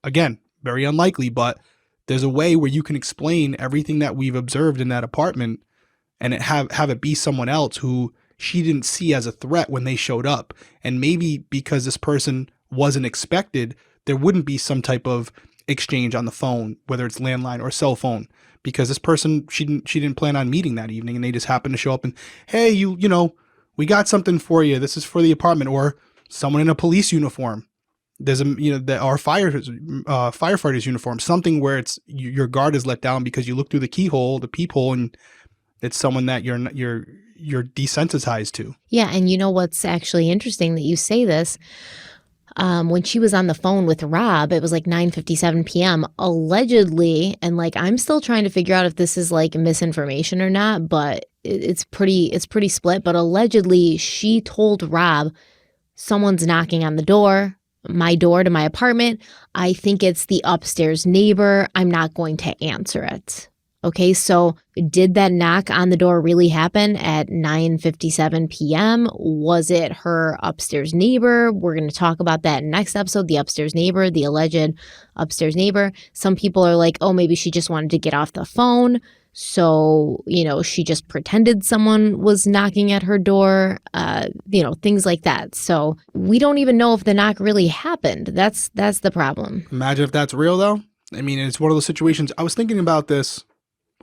Again, very unlikely, but there's a way where you can explain everything that we've observed in that apartment and have it be someone else who she didn't see as a threat when they showed up. And maybe because this person wasn't expected, there wouldn't be some type of exchange on the phone, whether it's landline or cell phone, because this person, she didn't plan on meeting that evening and they just happened to show up and, hey, you know, we got something for you. This is for the apartment. Or someone in a police uniform. There's our firefighters uniform, something where it's your guard is let down because you look through the keyhole, the peephole, and it's someone that you're desensitized to. Yeah, and you know what's actually interesting that you say this? When she was on the phone with Rob, it was like 9:57 p.m. Allegedly, and like I'm still trying to figure out if this is like misinformation or not, but it's pretty split. But allegedly, she told Rob, "Someone's knocking on the door. My door to my apartment. I think it's the upstairs neighbor. I'm not going to answer it." Okay, so did that knock on the door really happen at 9:57 p.m.? Was it her upstairs neighbor? We're going to talk about that next episode, the upstairs neighbor, the alleged upstairs neighbor. Some people are like, oh, maybe she just wanted to get off the phone. So, she just pretended someone was knocking at her door, things like that. So we don't even know if the knock really happened. That's the problem. Imagine if that's real, though. I mean, it's one of those situations. I was thinking about this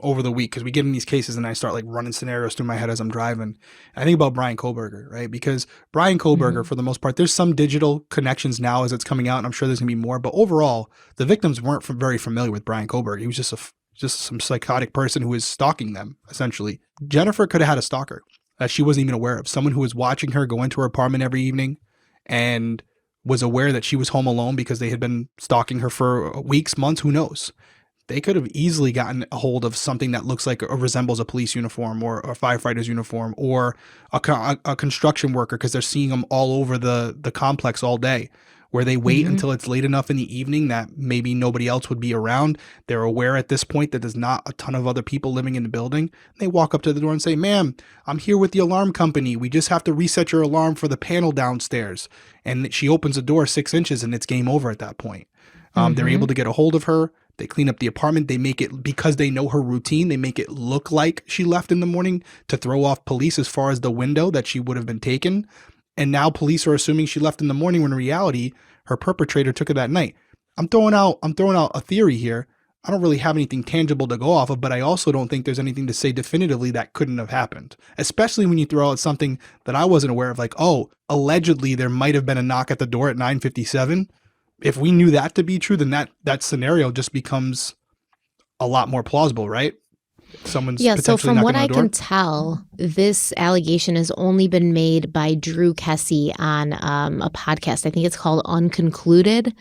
over the week because we get in these cases and I start like running scenarios through my head as I'm driving. I think about Brian Kohlberger, right? Because Brian Kohlberger, for the most part, there's some digital connections now as it's coming out, and I'm sure there's gonna be more. But overall, the victims weren't very familiar with Brian Kohlberger. He was just some psychotic person who was stalking them, essentially. Jennifer could have had a stalker that she wasn't even aware of. Someone who was watching her go into her apartment every evening and was aware that she was home alone because they had been stalking her for weeks, months, who knows. They could have easily gotten a hold of something that looks like or resembles a police uniform or a firefighter's uniform or a construction worker because they're seeing them all over the complex all day, where they wait until it's late enough in the evening that maybe nobody else would be around. They're aware at this point that there's not a ton of other people living in the building. They walk up to the door and say, "Ma'am, I'm here with the alarm company. We just have to reset your alarm for the panel downstairs." And she opens the door 6 inches and it's game over at that point. They're able to get a hold of her. They clean up the apartment. They make it, because they know her routine, they make it look like she left in the morning to throw off police as far as the window that she would have been taken. And now police are assuming she left in the morning when in reality, her perpetrator took her that night. I'm throwing out a theory here. I don't really have anything tangible to go off of, but I also don't think there's anything to say definitively that couldn't have happened, especially when you throw out something that I wasn't aware of, like, oh, allegedly there might have been a knock at the door at 9:57. If we knew that to be true, then that scenario just becomes a lot more plausible, right? Someone's so from what I on the door. can tell, this allegation has only been made by Drew Kesse on a podcast. I think it's called Unconcluded,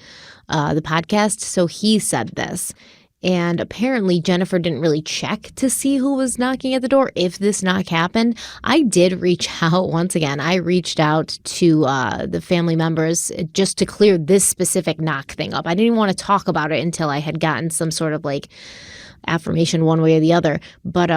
the podcast. So he said this. And apparently Jennifer didn't really check to see who was knocking at the door, if this knock happened. I did reach out once again. I reached out to the family members just to clear this specific knock thing up. I didn't even want to talk about it until I had gotten some sort of like affirmation one way or the other. But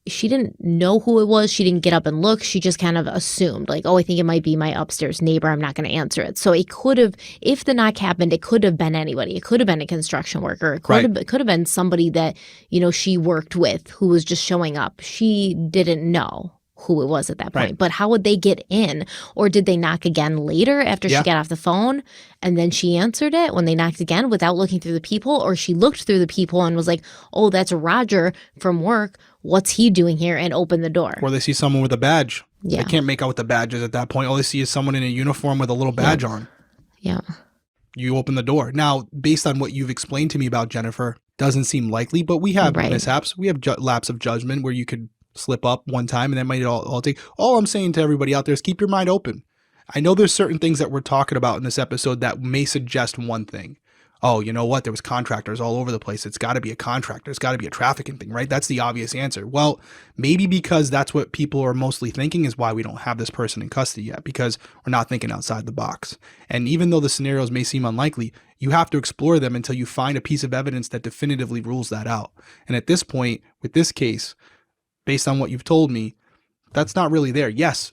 she didn't know who it was. She didn't get up and look. She just kind of assumed like, oh, I think it might be my upstairs neighbor. I'm not going to answer it. So it could have, if the knock happened, it could have been anybody. It could have been a construction worker. It could have been somebody that, she worked with who was just showing up. She didn't know who it was at that point. Right. But how would they get in? Or did they knock again later after she got off the phone and then she answered it when they knocked again without looking through the people? Or she looked through the people and was like, oh, that's Roger from work. What's he doing here? And opened the door. Or they see someone with a badge. Yeah. They can't make out what the badge is at that point. All they see is someone in a uniform with a little badge on. Yeah. You open the door. Now, based on what you've explained to me about Jennifer, doesn't seem likely, but we have mishaps. We have lapse of judgment where you could slip up one time and that might all take. All I'm saying to everybody out there is keep your mind open. I know there's certain things that we're talking about in this episode that may suggest one thing. Oh, you know what? There was contractors all over the place. It's got to be a contractor. It's got to be a trafficking thing, right? That's the obvious answer. Well, maybe because that's what people are mostly thinking is why we don't have this person in custody yet, because we're not thinking outside the box. And even though the scenarios may seem unlikely, you have to explore them until you find a piece of evidence that definitively rules that out. And at this point, with this case, based on what you've told me, that's not really there. Yes,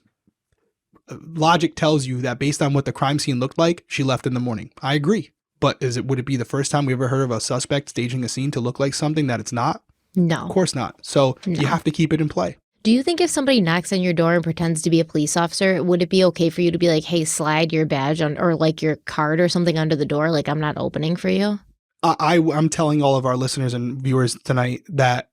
logic tells you that based on what the crime scene looked like, she left in the morning. I agree. But would it be the first time we ever heard of a suspect staging a scene to look like something that it's not? No. Of course not. So you have to keep it in play. Do you think if somebody knocks on your door and pretends to be a police officer, would it be okay for you to be like, hey, slide your badge on or like your card or something under the door? Like, I'm not opening for you? I'm telling all of our listeners and viewers tonight that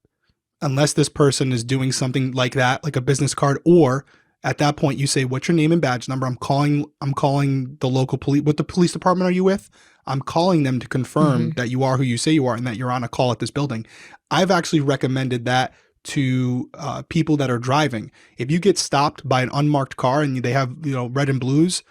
unless this person is doing something like that, like a business card, or at that point you say, what's your name and badge number? I'm calling the local police. What the police department are you with? I'm calling them to confirm that you are who you say you are and that you're on a call at this building. I've actually recommended that to people that are driving. If you get stopped by an unmarked car and they have red and blues,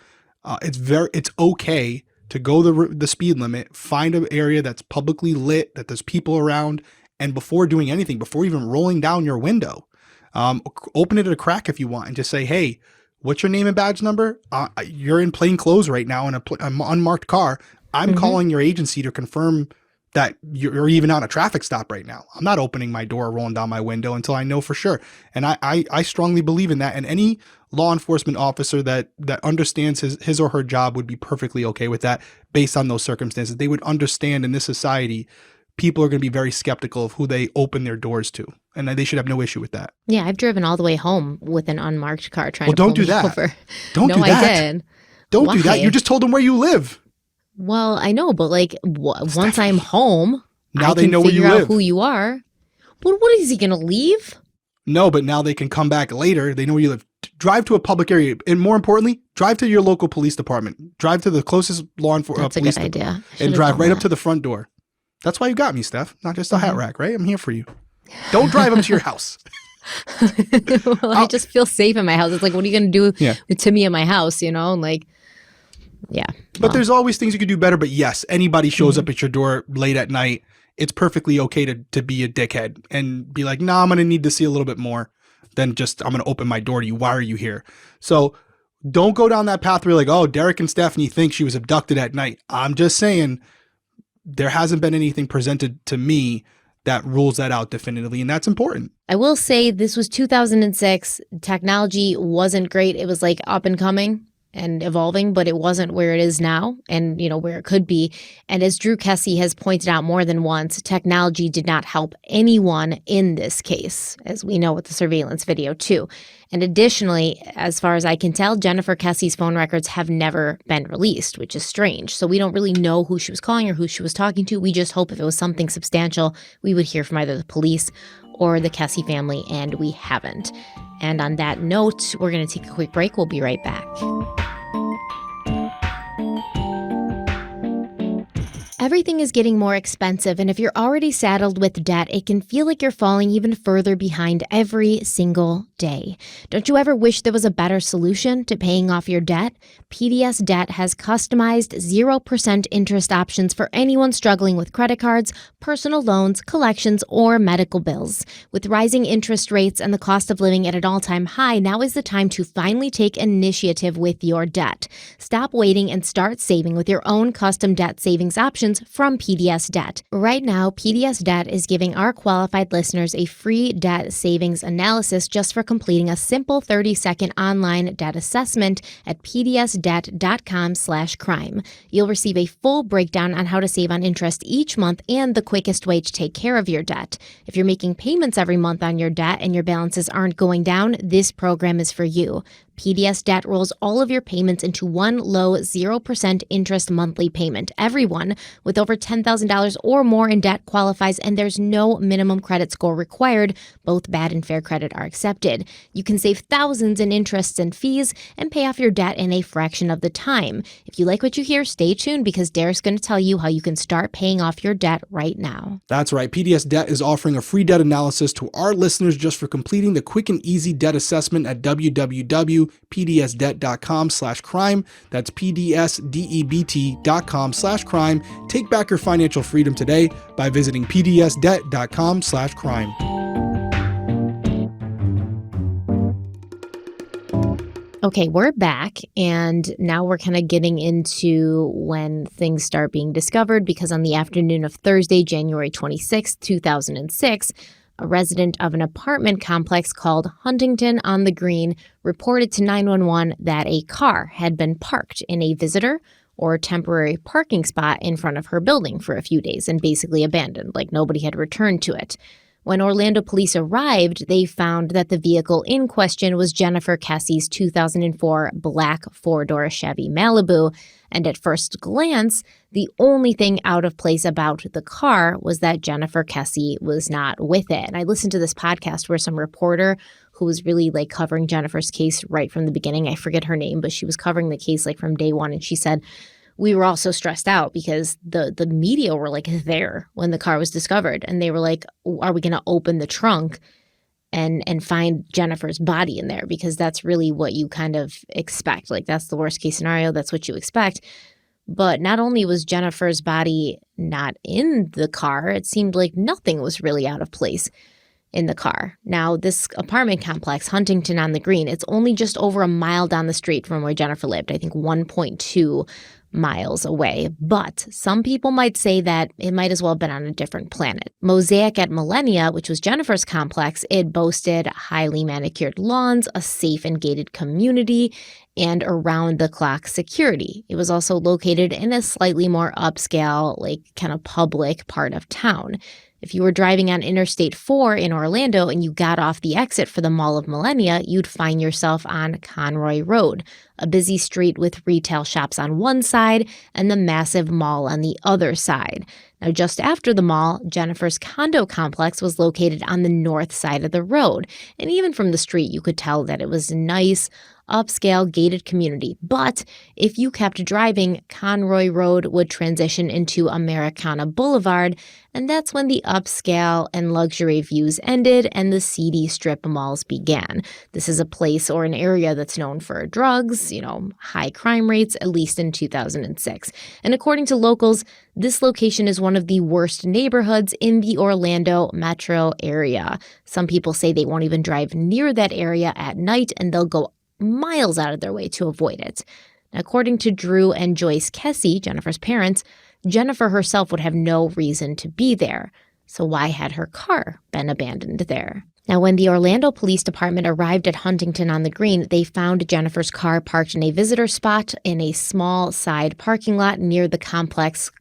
it's okay to go the speed limit, find an area that's publicly lit, that there's people around, and before doing anything, before even rolling down your window, open it at a crack if you want and just say, hey, what's your name and badge number? You're in plain clothes right now in an unmarked car. I'm calling your agency to confirm that you're even on a traffic stop right now. I'm not opening my door or rolling down my window until I know for sure. And I strongly believe in that. And any law enforcement officer that understands his or her job would be perfectly okay with that based on those circumstances. They would understand in this society, people are going to be very skeptical of who they open their doors to. And they should have no issue with that. Yeah, I've driven all the way home with an unmarked car trying to don't pull do me that. over. Don't do that. I did. Don't do that. You just told them where you live. Well, I know, but like once I'm home, now I they can know where you figure out live. who you are. What is he going to leave? No, but now they can come back later. They know where you live. Drive to a public area. And more importantly, drive to your local police department. Drive to the closest law enforcement police That's a good idea. And drive right up to the front door. That's why you got me, Steph. Not just a hat rack, right? I'm here for you. Don't drive them to your house. Well, I just feel safe in my house. It's like, what are you going to do to me in my house, Like, yeah. But there's always things you could do better. But yes, anybody shows up at your door late at night, it's perfectly okay to be a dickhead and be like, I'm going to need to see a little bit more than just, I'm going to open my door to you. Why are you here? So don't go down that path where you're like, oh, Derek and Stephanie think she was abducted at night. I'm just saying there hasn't been anything presented to me that rules that out definitively, and that's important. I will say this was 2006. Technology wasn't great. It was like up and coming and evolving, but it wasn't where it is now and, where it could be. And as Drew Kesse has pointed out more than once, technology did not help anyone in this case, as we know with the surveillance video too. And additionally, as far as I can tell, Jennifer Kesse's phone records have never been released, which is strange. So we don't really know who she was calling or who she was talking to. We just hope if it was something substantial, we would hear from either the police or the Kesse family, and we haven't. And on that note, we're going to take a quick break. We'll be right back. Everything is getting more expensive, and if you're already saddled with debt, it can feel like you're falling even further behind every single day. Don't you ever wish there was a better solution to paying off your debt? PDS Debt has customized 0% interest options for anyone struggling with credit cards, personal loans, collections, or medical bills. With rising interest rates and the cost of living at an all-time high, now is the time to finally take initiative with your debt. Stop waiting and start saving with your own custom debt savings options from PDS Debt. Right now, PDS Debt is giving our qualified listeners a free debt savings analysis just for completing a simple 30-second online debt assessment at pdsdebt.com/crime. You'll receive a full breakdown on how to save on interest each month and the quickest way to take care of your debt. If you're making payments every month on your debt and your balances aren't going down, this program is for you. PDS Debt rolls all of your payments into one low 0% interest monthly payment. Everyone with over $10,000 or more in debt qualifies, and there's no minimum credit score required. Both bad and fair credit are accepted. You can save thousands in interests and fees and pay off your debt in a fraction of the time. If you like what you hear, stay tuned because Derek's going to tell you how you can start paying off your debt right now. That's right. PDS Debt is offering a free debt analysis to our listeners just for completing the quick and easy debt assessment at www.pdsdebt.com/crime. That's pdsdebt.com/crime. Take back your financial freedom today by visiting pdsdebt.com/crime. Okay, we're back, and now we're kind of getting into when things start being discovered, because on the afternoon of Thursday, January 26, 2006, a resident of an apartment complex called Huntington on the Green reported to 911 that a car had been parked in a visitor or temporary parking spot in front of her building for a few days and basically abandoned, like nobody had returned to it. When Orlando police arrived, they found that the vehicle in question was Jennifer Kesse's 2004 black four-door Chevy Malibu, and at first glance, the only thing out of place about the car was that Jennifer Kesse was not with it. And I listened to this podcast where some reporter who was really like covering Jennifer's case right from the beginning, I forget her name, but she was covering the case like from day one, and she said, we were all so stressed out because the media were like there when the car was discovered. And they were like, are we going to open the trunk and find Jennifer's body in there? Because that's really what you kind of expect. Like that's the worst case scenario. That's what you expect. But not only was Jennifer's body not in the car, it seemed like nothing was really out of place in the car. Now, this apartment complex, Huntington on the Green, it's only just over a mile down the street from where Jennifer lived. I think 1.2 miles away, but some people might say that it might as well have been on a different planet. Mosaic at Millennia, which was Jennifer's complex, it boasted highly manicured lawns, a safe and gated community, and around-the-clock security. It was also located in a slightly more upscale, like kind of public part of town. If you were driving on Interstate 4 in Orlando and you got off the exit for the Mall of Millennia, you'd find yourself on Conroy Road, a busy street with retail shops on one side and the massive mall on the other side. Now, just after the mall, Jennifer's condo complex was located on the north side of the road. And even from the street, you could tell that it was a nice, upscale, gated community. But if you kept driving, Conroy Road would transition into Americana Boulevard, and that's when the upscale and luxury views ended and the seedy strip malls began. This is a place or an area that's known for drugs, high crime rates, at least in 2006. And according to locals, this location is one of the worst neighborhoods in the Orlando metro area. Some people say they won't even drive near that area at night, and they'll go miles out of their way to avoid it. Now, according to Drew and Joyce Kesse, Jennifer's parents, Jennifer herself would have no reason to be there. So why had her car been abandoned there? Now, when the Orlando Police Department arrived at Huntington on the Green, they found Jennifer's car parked in a visitor spot in a small side parking lot near the complex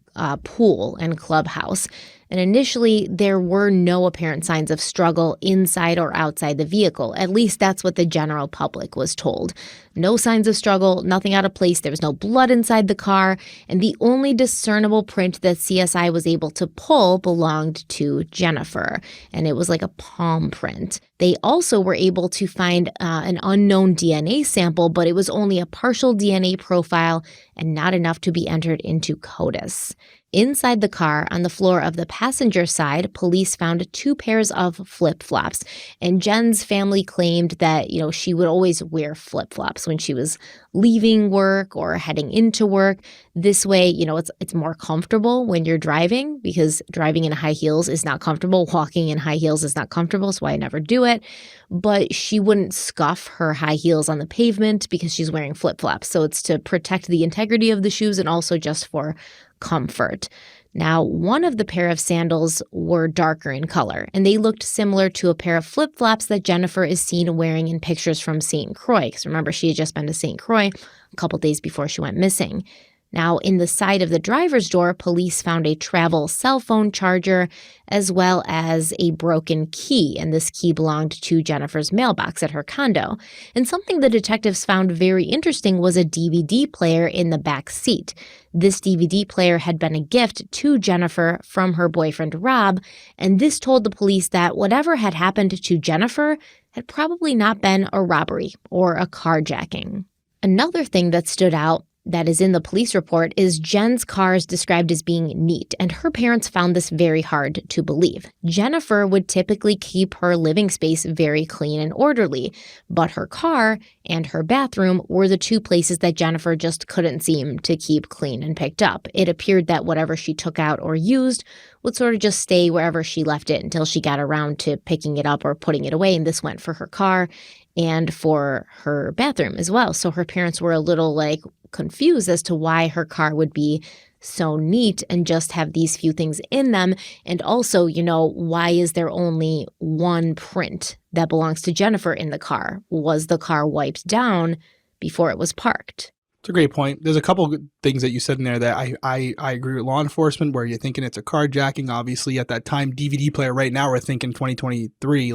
pool and clubhouse. And initially, there were no apparent signs of struggle inside or outside the vehicle. At least that's what the general public was told. No signs of struggle, nothing out of place. There was no blood inside the car. And the only discernible print that CSI was able to pull belonged to Jennifer. And it was like a palm print. They also were able to find an unknown DNA sample, but it was only a partial DNA profile and not enough to be entered into CODIS. Inside the car, on the floor of the passenger side, police found 2 pairs of flip-flops. And Jen's family claimed that, she would always wear flip-flops when she was leaving work or heading into work. This way, it's more comfortable when you're driving, because driving in high heels is not comfortable. Walking in high heels is not comfortable, so I never do it. But she wouldn't scuff her high heels on the pavement because she's wearing flip-flops. So it's to protect the integrity of the shoes and also just for comfort. Now, one of the pair of sandals were darker in color, and they looked similar to a pair of flip-flops that Jennifer is seen wearing in pictures from St. Croix. Because remember, she had just been to St. Croix a couple days before she went missing. Now, in the side of the driver's door, police found a travel cell phone charger as well as a broken key, and this key belonged to Jennifer's mailbox at her condo. And something the detectives found very interesting was a DVD player in the back seat. This DVD player had been a gift to Jennifer from her boyfriend Rob, and this told the police that whatever had happened to Jennifer had probably not been a robbery or a carjacking. Another thing that stood out that is in the police report is Jen's car is described as being neat, and her parents found this very hard to believe. Jennifer would typically keep her living space very clean and orderly, but her car and her bathroom were the 2 places that Jennifer just couldn't seem to keep clean and picked up. It appeared that whatever she took out or used would sort of just stay wherever she left it until she got around to picking it up or putting it away, and this went for her car and for her bathroom as well. So her parents were a little confused as to why her car would be so neat and just have these few things in them. And also, why is there only one print that belongs to Jennifer in the car? Was the car wiped down before it was parked? It's a great point. There's a couple good things that you said in there that I agree with law enforcement, where you're thinking it's a carjacking. Obviously, at that time, DVD player. Right now, we're thinking 2023,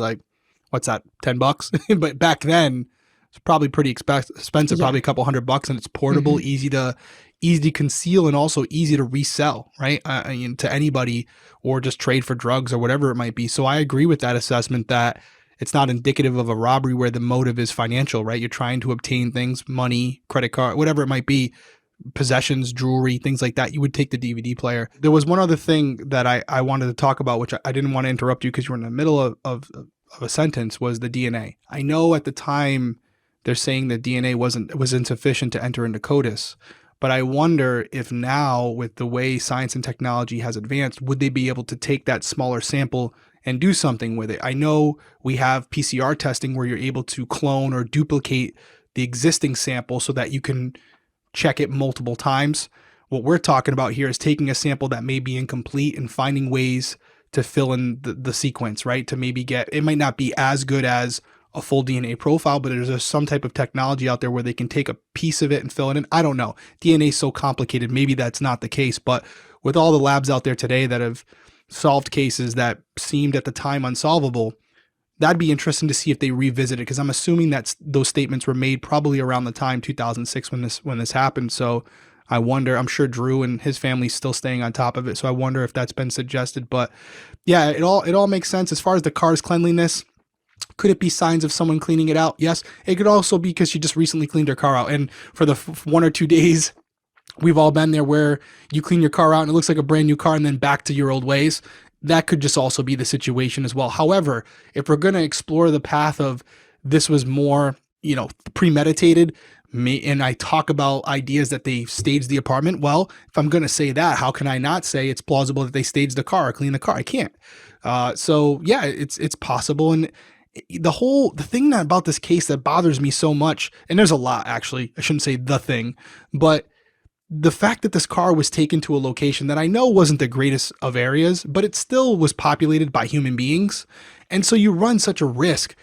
what's that, $10? But back then, it's probably pretty expensive, probably a couple $100, and it's portable, easy to conceal, and also easy to resell, right? To anybody, or just trade for drugs or whatever it might be. So I agree with that assessment that it's not indicative of a robbery where the motive is financial, right? You're trying to obtain things, money, credit card, whatever it might be, possessions, jewelry, things like that. You would take the DVD player. There was one other thing that I wanted to talk about, which I didn't want to interrupt you because you were in the middle of a sentence, was the DNA. I know at the time they're saying that DNA was insufficient to enter into CODIS, but I wonder if now, with the way science and technology has advanced, would they be able to take that smaller sample and do something with it? I know we have PCR testing where you're able to clone or duplicate the existing sample so that you can check it multiple times. What we're talking about here is taking a sample that may be incomplete and finding ways to fill in the sequence, right? To maybe it might not be as good as a full DNA profile, but there's some type of technology out there where they can take a piece of it and fill it in. I don't know. DNA is so complicated. Maybe that's not the case, but with all the labs out there today that have solved cases that seemed at the time unsolvable, that'd be interesting to see if they revisit it, because I'm assuming that those statements were made probably around the time 2006 when this happened. So I wonder, I'm sure Drew and his family's still staying on top of it. So I wonder if that's been suggested. But yeah, it all makes sense. As far as the car's cleanliness, could it be signs of someone cleaning it out? Yes. It could also be because she just recently cleaned her car out. And for the 1 or 2 days, we've all been there where you clean your car out and it looks like a brand new car and then back to your old ways. That could just also be the situation as well. However, if we're going to explore the path of this was more, premeditated, and I talk about ideas that they staged the apartment, well, if I'm going to say that, how can I not say it's plausible that they staged the car or cleaned the car? I can't. So yeah, it's possible. And the thing about this case that bothers me so much, and there's a lot actually, I shouldn't say the thing, but the fact that this car was taken to a location that I know wasn't the greatest of areas, but it still was populated by human beings. And so you run such a risk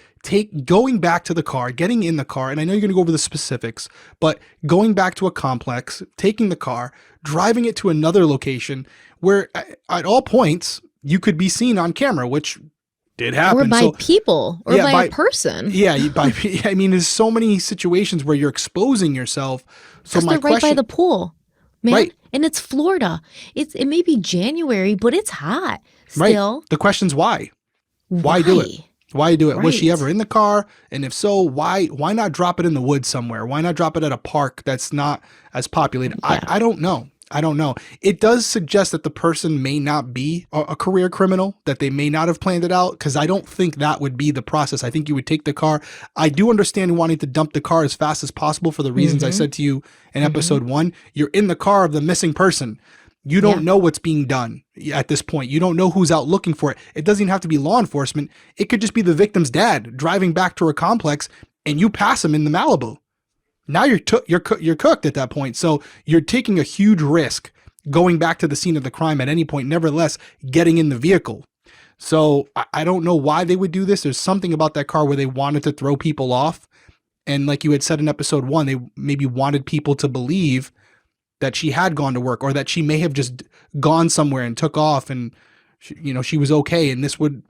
going back to the car, getting in the car, and I know you're going to go over the specifics, but going back to a complex, taking the car, driving it to another location where at all points you could be seen on camera, which did happen. Or by people, or by a person. Yeah, I mean, there's so many situations where you're exposing yourself. So they're right by the pool, man. Right. And it's Florida. It may be January, but it's hot still. Right. The question's why? Why do it? Why do it? Right. Was she ever in the car? And if so, why not drop it in the woods somewhere? Why not drop it at a park that's not as populated? Yeah. I don't know. I don't know. It does suggest that the person may not be a career criminal, that they may not have planned it out, because I don't think that would be the process. I think you would take the car. I do understand wanting to dump the car as fast as possible for the reasons I said to you in episode 1. You're in the car of the missing person. You don't know what's being done at this point. You don't know who's out looking for it. It doesn't even have to be law enforcement. It could just be the victim's dad driving back to her complex, and you pass him in the Malibu. Now you're cooked at that point. So you're taking a huge risk going back to the scene of the crime at any point, nevertheless getting in the vehicle. So I don't know why they would do this. There's something about that car where they wanted to throw people off. And like you had said in episode 1, they maybe wanted people to believe that she had gone to work, or that she may have just gone somewhere and took off and she was okay. And this would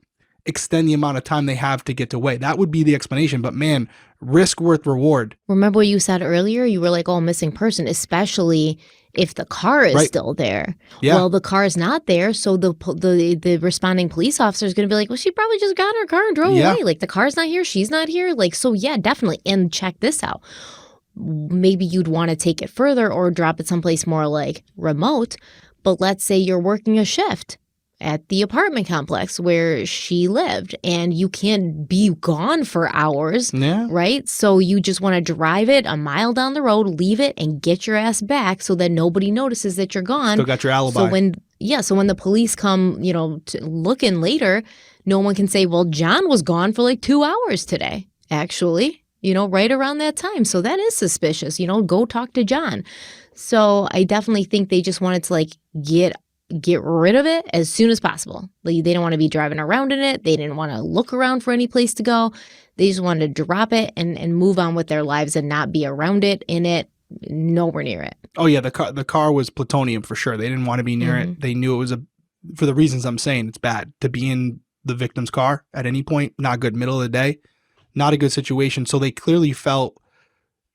extend the amount of time they have to get away. That would be the explanation. But man, risk worth reward. Remember what you said earlier? You were like, oh, missing person, especially if the car is still there. Yeah. Well, the car is not there. So the responding police officer is going to be like, well, she probably just got in her car and drove away. Like, the car's not here. She's not here. Like, so yeah, definitely. And check this out. Maybe you'd want to take it further or drop it someplace more like remote. But let's say you're working a shift at the apartment complex where she lived, and you can't be gone for hours, right? So you just want to drive it a mile down the road, leave it, and get your ass back so that nobody notices that you're gone. Still got your alibi. So when the police come, to look in later, no one can say, well, John was gone for like 2 hours today, actually, right around that time. So that is suspicious, go talk to John. So I definitely think they just wanted to like get rid of it as soon as possible. They didn't want to be driving around in it. They didn't want to look around for any place to go. They just wanted to drop it and move on with their lives and not be around it, in it, nowhere near it. Oh yeah, the car was plutonium for sure. They didn't want to be near it. They knew it was for the reasons I'm saying, it's bad to be in the victim's car at any point. Not good. Middle of the day, not a good situation. So they clearly felt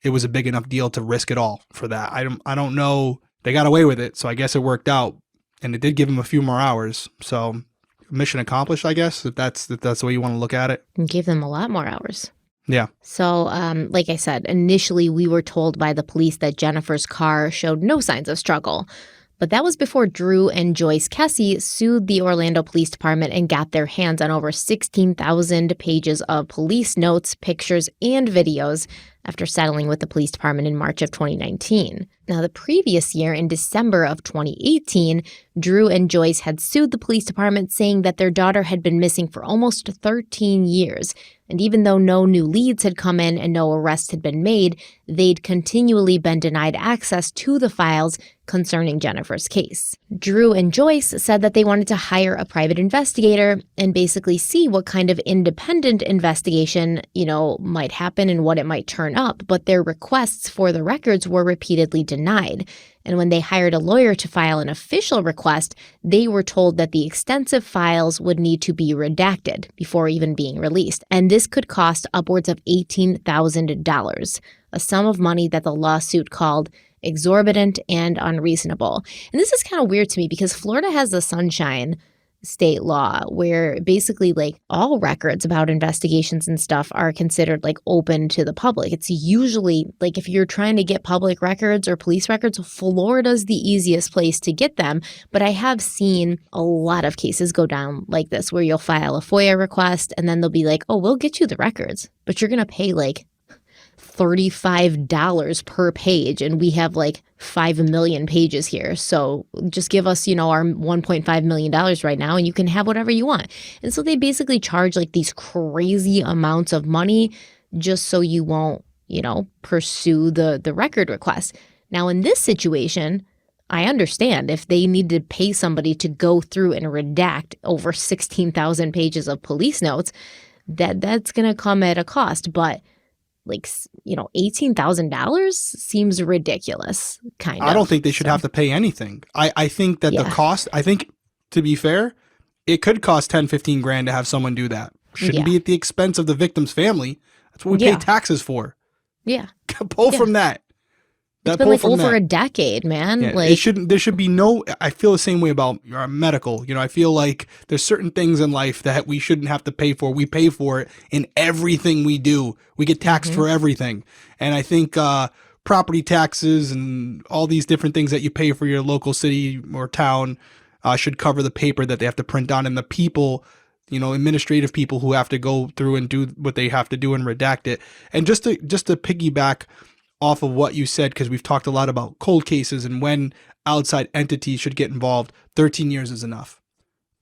it was a big enough deal to risk it all for that. I don't know. They got away with it, so I guess it worked out. And it did give him a few more hours. So mission accomplished, I guess, if that's the way you want to look at it. And gave them a lot more hours. Yeah. So like I said, initially we were told by the police that Jennifer's car showed no signs of struggle. But that was before Drew and Joyce Kesse sued the Orlando Police Department and got their hands on over 16,000 pages of police notes, pictures, and videos after settling with the police department in March of 2019. Now, the previous year, in December of 2018, Drew and Joyce had sued the police department, saying that their daughter had been missing for almost 13 years. And even though no new leads had come in and no arrests had been made, they'd continually been denied access to the files concerning Jennifer's case. Drew and Joyce said that they wanted to hire a private investigator and basically see what kind of independent investigation, might happen and what it might turn up, but their requests for the records were repeatedly denied. And when they hired a lawyer to file an official request, they were told that the extensive files would need to be redacted before even being released. And this could cost upwards of $18,000, a sum of money that the lawsuit called exorbitant and unreasonable. And this is kind of weird to me because Florida has the Sunshine State law where basically like all records about investigations and stuff are considered like open to the public. It's usually like if you're trying to get public records or police records, Florida's the easiest place to get them. But I have seen a lot of cases go down like this where you'll file a FOIA request and then they'll be like, oh, we'll get you the records, but you're going to pay like $35 per page, and we have like 5 million pages here. So just give us, our $1.5 million right now, and you can have whatever you want. And so they basically charge like these crazy amounts of money just so you won't, pursue the record request. Now, in this situation, I understand if they need to pay somebody to go through and redact over 16,000 pages of police notes, that's going to come at a cost. But like, $18,000 seems ridiculous, kind of. I don't think they should have to pay anything. I think that the cost, to be fair, it could cost 10, 15 grand to have someone do that. Shouldn't be at the expense of the victim's family. That's what we pay taxes for. Yeah. Pull from that. It's been like over a decade, man. Yeah, like there should be no, I feel the same way about medical. I feel like there's certain things in life that we shouldn't have to pay for. We pay for it in everything we do. We get taxed for everything. And I think property taxes and all these different things that you pay for your local city or town should cover the paper that they have to print on, and the people, administrative people who have to go through and do what they have to do and redact it. And just to piggyback off of what you said, because we've talked a lot about cold cases and when outside entities should get involved, 13 years is enough.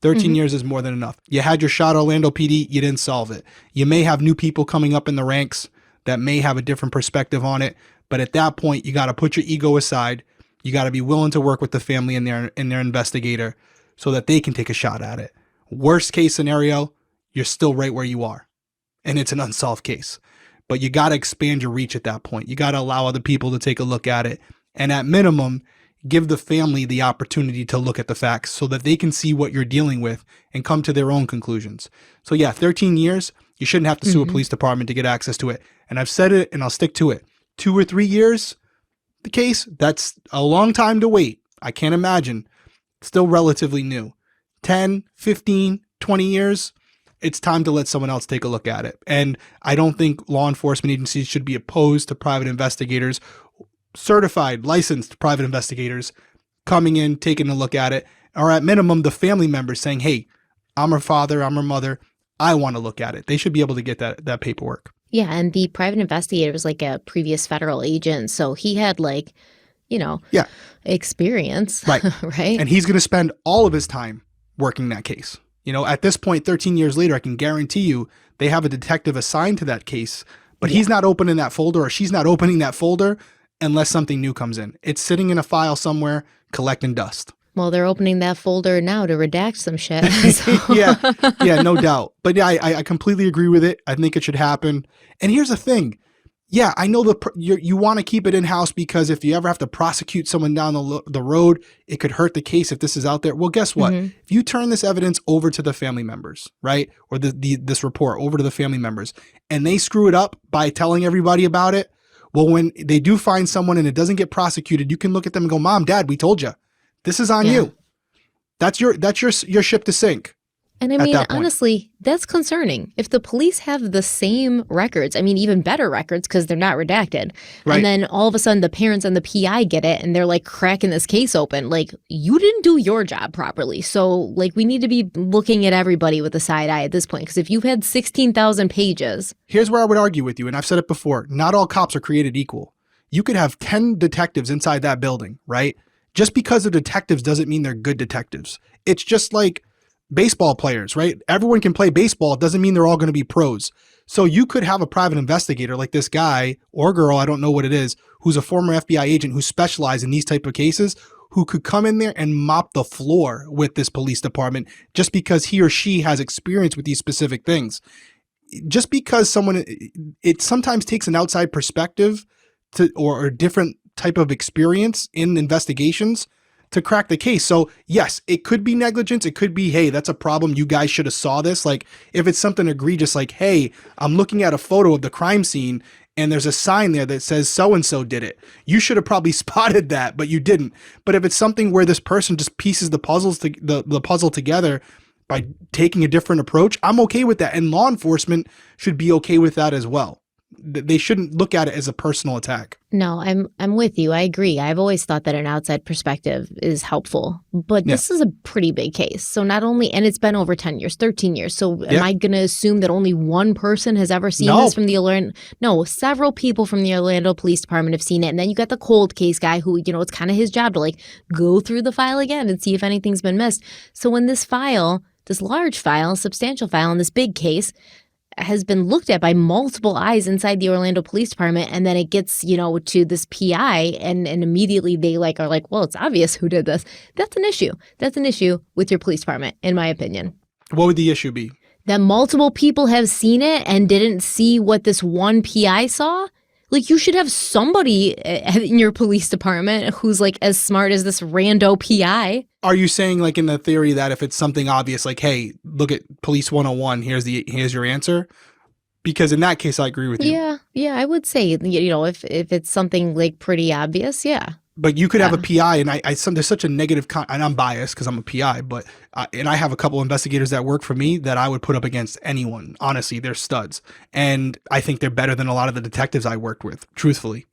13 years is more than enough. You had your shot, Orlando PD, you didn't solve it. You may have new people coming up in the ranks that may have a different perspective on it, but at that point, you got to put your ego aside. You got to be willing to work with the family and their investigator so that they can take a shot at it. Worst case scenario, you're still right where you are, and it's an unsolved case. But you got to expand your reach at that point. You got to allow other people to take a look at it, and at minimum, give the family the opportunity to look at the facts so that they can see what you're dealing with and come to their own conclusions. So yeah, 13 years, you shouldn't have to sue a police department to get access to it. And I've said it and I'll stick to it. 2 or 3 years, the case, that's a long time to wait. I can't imagine. Still relatively new. 10, 15, 20 years, it's time to let someone else take a look at it. And I don't think law enforcement agencies should be opposed to private investigators, certified, licensed private investigators coming in, taking a look at it, or at minimum, the family members saying, hey, I'm her father, I'm her mother, I want to look at it. They should be able to get that paperwork. Yeah, and the private investigator was like a previous federal agent, so he had experience. Right. Right? And he's going to spend all of his time working that case. At this point, 13 years later, I can guarantee you they have a detective assigned to that case, but he's not opening that folder or she's not opening that folder unless something new comes in. It's sitting in a file somewhere collecting dust. Well, they're opening that folder now to redact some shit. So. Yeah, no doubt. But yeah, I completely agree with it. I think it should happen. And here's the thing. Yeah, I know you want to keep it in-house because if you ever have to prosecute someone down the road, it could hurt the case if this is out there. Well, guess what? If you turn this evidence over to the family members, right, or this report over to the family members, and they screw it up by telling everybody about it, well, when they do find someone and it doesn't get prosecuted, you can look at them and go, Mom, Dad, we told you. This is on you. That's your ship to sink. And I mean, honestly, that's concerning. If the police have the same records, I mean, even better records because they're not redacted. Right. And then all of a sudden the parents and the PI get it and they're like cracking this case open. Like, you didn't do your job properly. So like we need to be looking at everybody with a side eye at this point. Because if you've had 16,000 pages. Here's where I would argue with you. And I've said it before. Not all cops are created equal. You could have 10 detectives inside that building, right? Just because they're detectives doesn't mean they're good detectives. It's just like baseball players, right? Everyone can play baseball. It doesn't mean they're all going to be pros. So you could have a private investigator like this guy or girl, I don't know what it is, who's a former FBI agent who specializes in these type of cases, who could come in there and mop the floor with this police department just because he or she has experience with these specific things. Just because it sometimes takes an outside perspective or a different type of experience in investigations to crack the case. So yes, it could be negligence. It could be, hey, that's a problem. You guys should have saw this. Like if it's something egregious, like, hey, I'm looking at a photo of the crime scene and there's a sign there that says so-and-so did it. You should have probably spotted that, but you didn't. But if it's something where this person just pieces the puzzle together by taking a different approach, I'm okay with that. And law enforcement should be okay with that as well. They shouldn't look at it as a personal attack. No, I'm with you. I agree. I've always thought that an outside perspective is helpful, but this is a pretty big case. So not only, and it's been over 10 years, 13 years. So am I going to assume that only one person has ever seen this from the Orlando? No, several people from the Orlando Police Department have seen it. And then you got the cold case guy who, it's kind of his job to like go through the file again and see if anything's been missed. So when this file, this large file, substantial file in this big case has been looked at by multiple eyes inside the Orlando Police Department, and then it gets, to this PI, and immediately they are like, well, it's obvious who did this. That's an issue. That's an issue with your police department, in my opinion. What would the issue be? That multiple people have seen it and didn't see what this one PI saw? Like, you should have somebody in your police department who's like as smart as this rando PI. Are you saying like in the theory that if it's something obvious, like, hey, look at Police 101, here's your answer? Because in that case, I agree with you. Yeah, I would say, if it's something like pretty obvious, yeah. But you could have a PI, and there's such a negative, and I'm biased because I'm a PI, but and I have a couple investigators that work for me that I would put up against anyone. Honestly, they're studs, and I think they're better than a lot of the detectives I worked with, truthfully,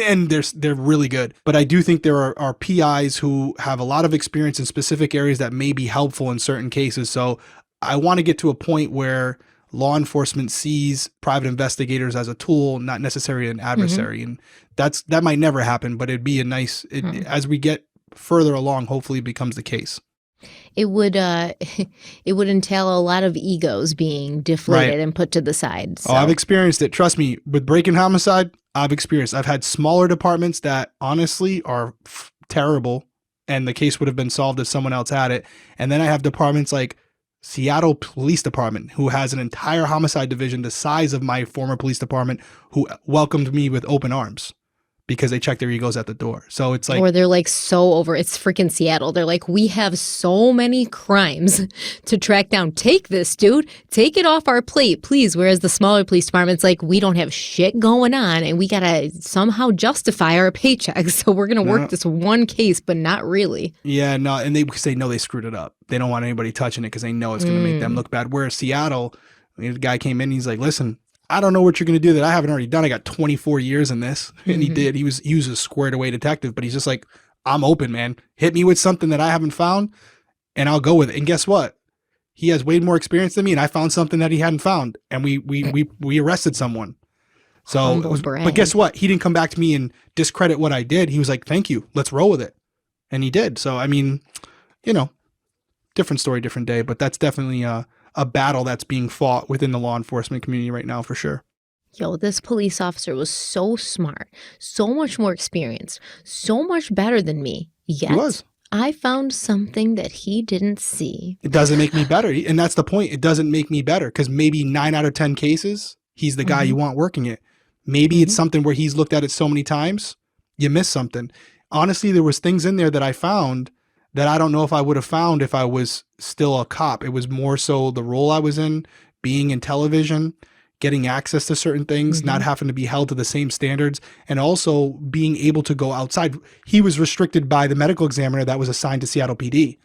and they're really good. But I do think there are PIs who have a lot of experience in specific areas that may be helpful in certain cases. So I want to get to a point where law enforcement sees private investigators as a tool, not necessarily an adversary. And that might never happen, but it'd be a nice, as we get further along, hopefully it becomes the case. It would it would entail a lot of egos being deflated and put to the side. So. Oh, I've experienced it. Trust me, with break-in homicide, I've had smaller departments that honestly are terrible, and the case would have been solved if someone else had it. And then I have departments like Seattle Police Department, who has an entire homicide division the size of my former police department, who welcomed me with open arms because they checked their egos at the door. So it's like, or they're like so over, it's freaking Seattle. They're like, we have so many crimes to track down. Take this, dude. Take it off our plate, please. Whereas the smaller police department's like, we don't have shit going on and we got to somehow justify our paychecks. So we're going to work this one case, but not really. Yeah, no. And because they know they screwed it up. They don't want anybody touching it because they know it's going to make them look bad. Whereas Seattle, the guy came in, he's like, listen, I don't know what you're going to do that I haven't already done. I got 24 years in this. And he did. He was a squared away detective, but he's just like, I'm open, man. Hit me with something that I haven't found and I'll go with it. And guess what? He has way more experience than me, and I found something that he hadn't found, and we arrested someone. So, but guess what? He didn't come back to me and discredit what I did. He was like, thank you. Let's roll with it. And he did. So, I mean, different story, different day, but that's definitely a battle that's being fought within the law enforcement community right now, for sure. Yo, this police officer was so smart, so much more experienced, so much better than me. Yet, he was. I found something that he didn't see. It doesn't make me better. And that's the point. It doesn't make me better because maybe 9 out of 10 cases, he's the guy you want working it. Maybe it's something where he's looked at it so many times, you miss something. Honestly, there was things in there that I found that I don't know if I would have found if I was still a cop. It was more so the role I was in, being in television, getting access to certain things, not having to be held to the same standards, and also being able to go outside. He was restricted by the medical examiner that was assigned to Seattle PD.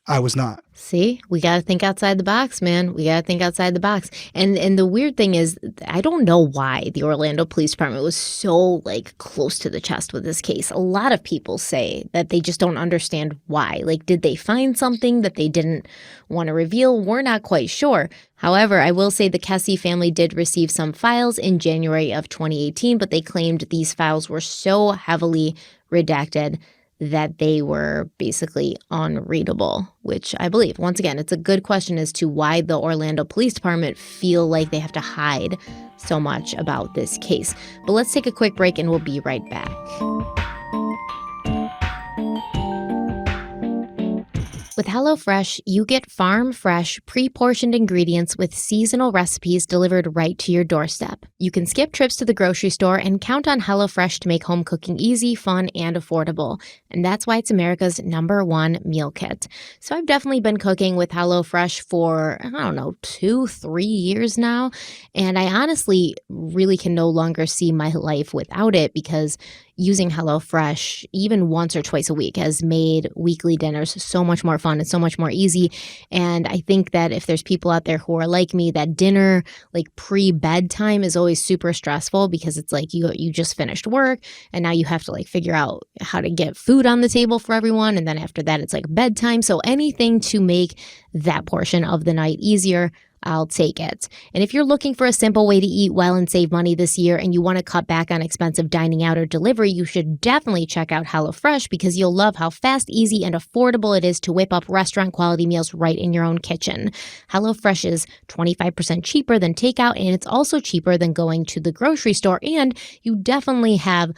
I was not. See, we got to think outside the box, man. We got to think outside the box. And the weird thing is, I don't know why the Orlando Police Department was so close to the chest with this case. A lot of people say that they just don't understand why. Did they find something that they didn't want to reveal? We're not quite sure. However, I will say the Kesse family did receive some files in January of 2018, but they claimed these files were so heavily redacted that they were basically unreadable, which I believe. Once again, it's a good question as to why the Orlando Police Department feel like they have to hide so much about this case. But let's take a quick break and we'll be right back. With HelloFresh, you get farm-fresh, pre-portioned ingredients with seasonal recipes delivered right to your doorstep. You can skip trips to the grocery store and count on HelloFresh to make home cooking easy, fun, and affordable. And that's why it's America's #1 meal kit. So I've definitely been cooking with HelloFresh for, 2-3 years now. And I honestly really can no longer see my life without it because using HelloFresh even once or twice a week has made weekly dinners so much more fun and so much more easy. And I think that if there's people out there who are like me, that dinner, pre-bedtime is always super stressful because it's you just finished work and now you have to figure out how to get food on the table for everyone. And then after that, it's bedtime. So anything to make that portion of the night easier, I'll take it. And if you're looking for a simple way to eat well and save money this year and you want to cut back on expensive dining out or delivery, you should definitely check out HelloFresh because you'll love how fast, easy, and affordable it is to whip up restaurant quality meals right in your own kitchen. HelloFresh is 25% cheaper than takeout, and it's also cheaper than going to the grocery store, and you definitely have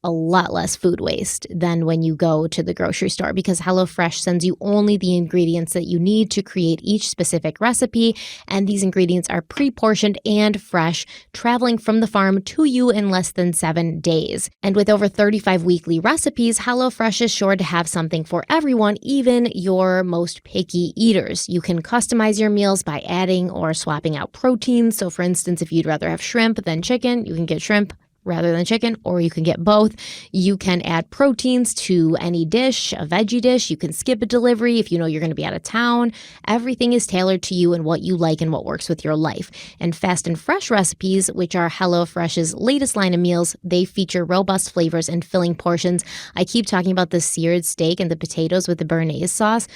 a lot less food waste than when you go to the grocery store because HelloFresh sends you only the ingredients that you need to create each specific recipe, and these ingredients are pre-portioned and fresh, traveling from the farm to you in less than 7 days. And with over 35 weekly recipes, HelloFresh is sure to have something for everyone, even your most picky eaters. You can customize your meals by adding or swapping out proteins. So for instance, if you'd rather have shrimp than chicken, you can get shrimp rather than chicken, or you can get both. You can add proteins to any dish, a veggie dish. You can skip a delivery if you know you're going to be out of town. Everything is tailored to you and what you like and what works with your life. And Fast and Fresh recipes, which are HelloFresh's latest line of meals, they feature robust flavors and filling portions. I keep talking about the seared steak and the potatoes with the béarnaise sauce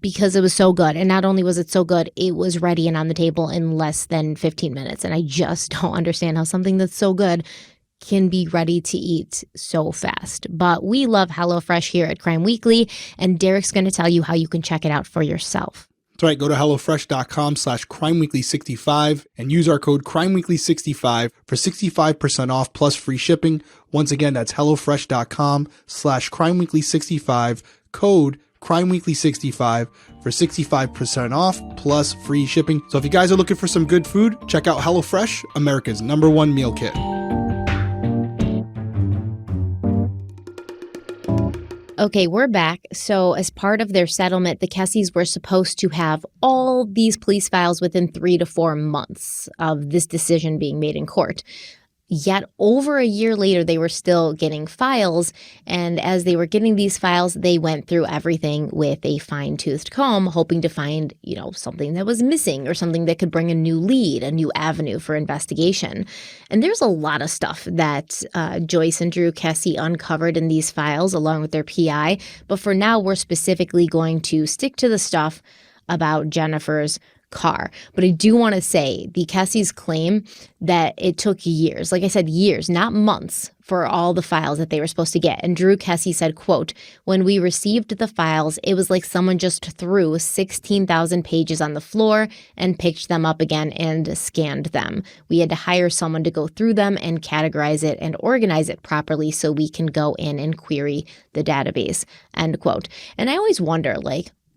because it was so good. And not only was it so good, it was ready and on the table in less than 15 minutes. And I just don't understand how something that's so good can be ready to eat so fast. But we love HelloFresh here at Crime Weekly, and Derek's going to tell you how you can check it out for yourself. That's right. Go to HelloFresh.com/CrimeWeekly65 and use our code CrimeWeekly65 for 65% off plus free shipping. Once again, that's HelloFresh.com/CrimeWeekly65, code CrimeWeekly65 for 65% off plus free shipping. So if you guys are looking for some good food, check out HelloFresh, America's #1 meal kit. Okay, we're back. So as part of their settlement, the Kesses were supposed to have all these police files within 3 to 4 months of this decision being made in court. Yet over a year later, they were still getting files. And as they were getting these files, they went through everything with a fine-toothed comb, hoping to find, something that was missing or something that could bring a new lead, a new avenue for investigation. And there's a lot of stuff that Joyce and Drew Kesse uncovered in these files along with their PI. But for now, we're specifically going to stick to the stuff about Jennifer's car. But I do want to say the Kesses claim that it took years, like I said, years, not months, for all the files that they were supposed to get. And Drew Kesse said, quote, "When we received the files, it was like someone just threw 16,000 pages on the floor and picked them up again and scanned them. We had to hire someone to go through them and categorize it and organize it properly so we can go in and query the database," end quote. And I always wonder,